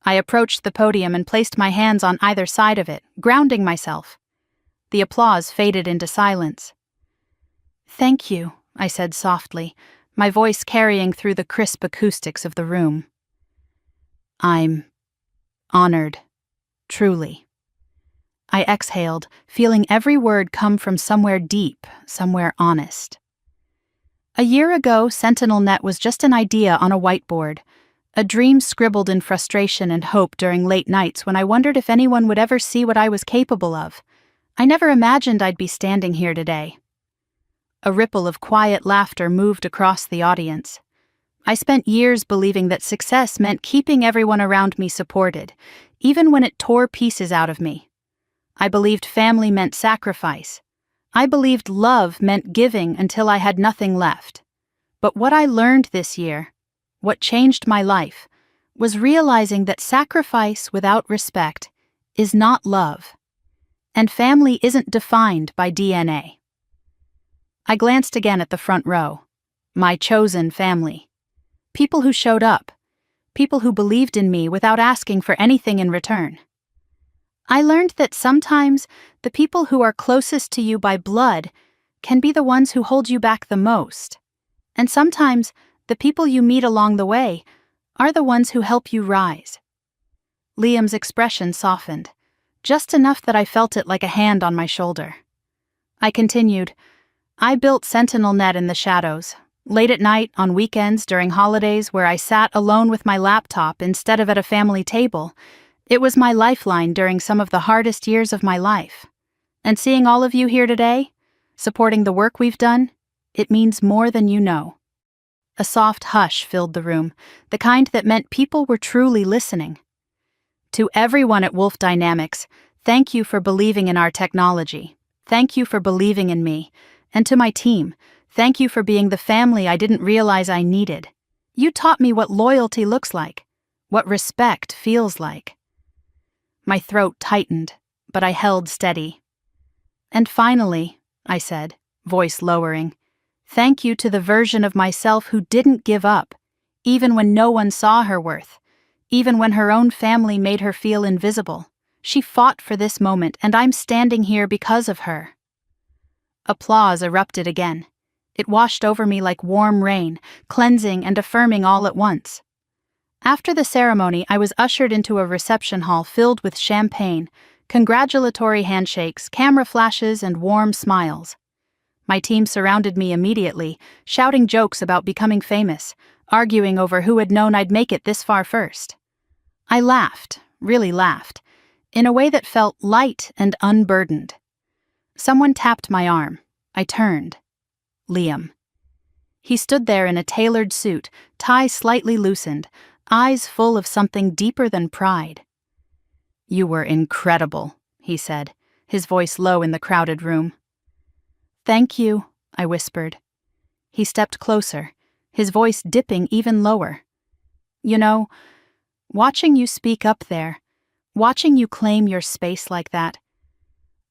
I approached the podium and placed my hands on either side of it, grounding myself. The applause faded into silence. "Thank you," I said softly, my voice carrying through the crisp acoustics of the room. "I'm honored, truly." I exhaled, feeling every word come from somewhere deep, somewhere honest. A year ago, SentinelNet was just an idea on a whiteboard, a dream scribbled in frustration and hope during late nights when I wondered if anyone would ever see what I was capable of. I never imagined I'd be standing here today. A ripple of quiet laughter moved across the audience. I spent years believing that success meant keeping everyone around me supported, even when it tore pieces out of me. I believed family meant sacrifice. I believed love meant giving until I had nothing left. But what I learned this year, what changed my life, was realizing that sacrifice without respect is not love. And family isn't defined by DNA. I glanced again at the front row. My chosen family. People who showed up. People who believed in me without asking for anything in return. I learned that sometimes the people who are closest to you by blood can be the ones who hold you back the most. And sometimes the people you meet along the way are the ones who help you rise. Liam's expression softened, just enough that I felt it like a hand on my shoulder. I continued, "I built SentinelNet in the shadows, late at night, on weekends, during holidays where I sat alone with my laptop instead of at a family table. It was my lifeline during some of the hardest years of my life. And seeing all of you here today, supporting the work we've done, it means more than you know." A soft hush filled the room, the kind that meant people were truly listening. To everyone at Wolf Dynamics, thank you for believing in our technology. Thank you for believing in me. And to my team, thank you for being the family I didn't realize I needed. You taught me what loyalty looks like, what respect feels like. My throat tightened, but I held steady. "And finally," I said, voice lowering, "thank you to the version of myself who didn't give up, even when no one saw her worth, even when her own family made her feel invisible. She fought for this moment, and I'm standing here because of her." Applause erupted again. It washed over me like warm rain, cleansing and affirming all at once. After the ceremony, I was ushered into a reception hall filled with champagne, congratulatory handshakes, camera flashes, and warm smiles. My team surrounded me immediately, shouting jokes about becoming famous, arguing over who had known I'd make it this far first. I laughed, really laughed, in a way that felt light and unburdened. Someone tapped my arm. I turned. Liam. He stood there in a tailored suit, tie slightly loosened, eyes full of something deeper than pride. "You were incredible," he said, his voice low in the crowded room. "Thank you," I whispered. He stepped closer, his voice dipping even lower. You know, watching you speak up there, watching you claim your space like that,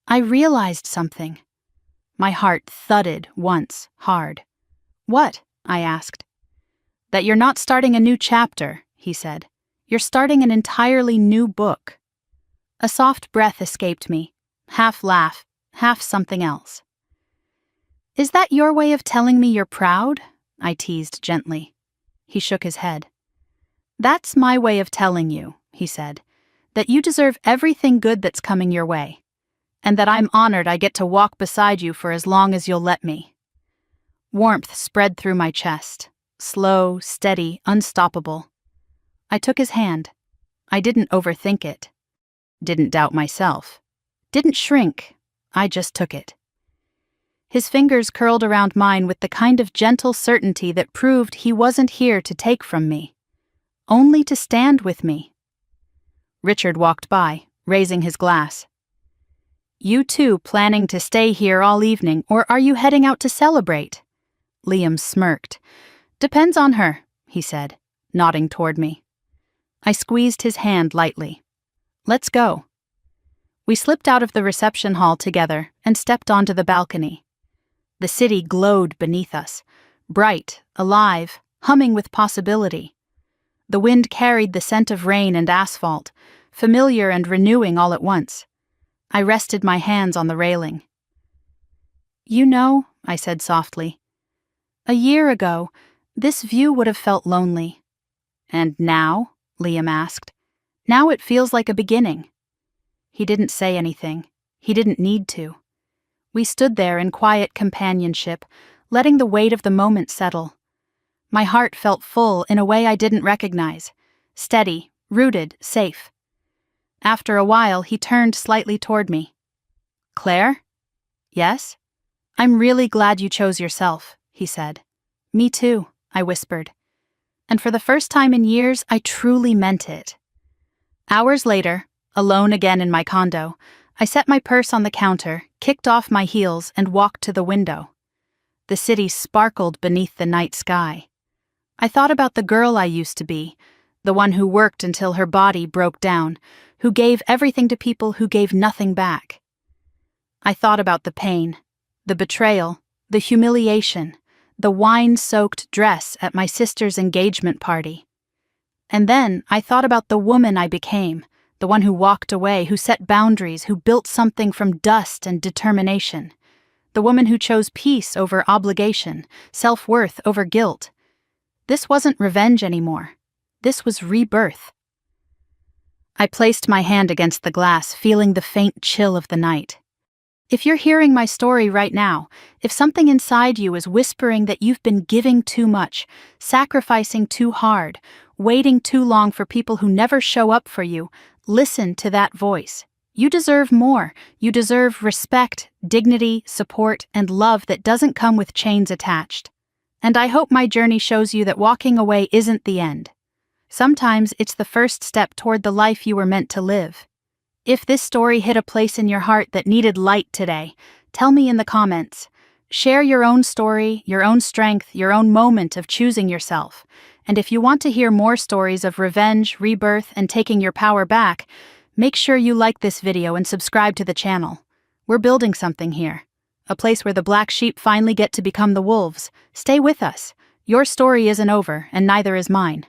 I realized something. My heart thudded once, hard. What? I asked. That you're not starting a new chapter, he said. You're starting an entirely new book. A soft breath escaped me, half laugh, half something else. Is that your way of telling me you're proud? I teased gently. He shook his head. That's my way of telling you, he said, that you deserve everything good that's coming your way, and that I'm honored I get to walk beside you for as long as you'll let me. Warmth spread through my chest, slow, steady, unstoppable. I took his hand. I didn't overthink it. Didn't doubt myself. Didn't shrink. I just took it. His fingers curled around mine with the kind of gentle certainty that proved he wasn't here to take from me, only to stand with me. Richard walked by, raising his glass. You two planning to stay here all evening, or are you heading out to celebrate? Liam smirked. Depends on her, he said, nodding toward me. I squeezed his hand lightly. Let's go. We slipped out of the reception hall together and stepped onto the balcony. The city glowed beneath us, bright, alive, humming with possibility. The wind carried the scent of rain and asphalt, familiar and renewing all at once. I rested my hands on the railing. You know, I said softly, a year ago, this view would have felt lonely. And now? Liam asked. Now it feels like a beginning. He didn't say anything. He didn't need to. We stood there in quiet companionship, letting the weight of the moment settle. My heart felt full in a way I didn't recognize. Steady, rooted, safe. After a while, he turned slightly toward me. Claire? Yes? I'm really glad you chose yourself, he said. Me too, I whispered. And for the first time in years, I truly meant it. Hours later, alone again in my condo, I set my purse on the counter, kicked off my heels, and walked to the window. The city sparkled beneath the night sky. I thought about the girl I used to be, the one who worked until her body broke down, who gave everything to people who gave nothing back. I thought about the pain, the betrayal, the humiliation, the wine-soaked dress at my sister's engagement party. And then I thought about the woman I became, the one who walked away, who set boundaries, who built something from dust and determination, the woman who chose peace over obligation, self-worth over guilt. This wasn't revenge anymore. This was rebirth. I placed my hand against the glass, feeling the faint chill of the night. If you're hearing my story right now, if something inside you is whispering that you've been giving too much, sacrificing too hard, waiting too long for people who never show up for you, listen to that voice. You deserve more. You deserve respect, dignity, support, and love that doesn't come with chains attached. And I hope my journey shows you that walking away isn't the end. Sometimes it's the first step toward the life you were meant to live. If this story hit a place in your heart that needed light today, tell me in the comments. Share your own story, your own strength, your own moment of choosing yourself. And if you want to hear more stories of revenge, rebirth, and taking your power back, make sure you like this video and subscribe to the channel. We're building something here. A place where the black sheep finally get to become the wolves. Stay with us. Your story isn't over, and neither is mine.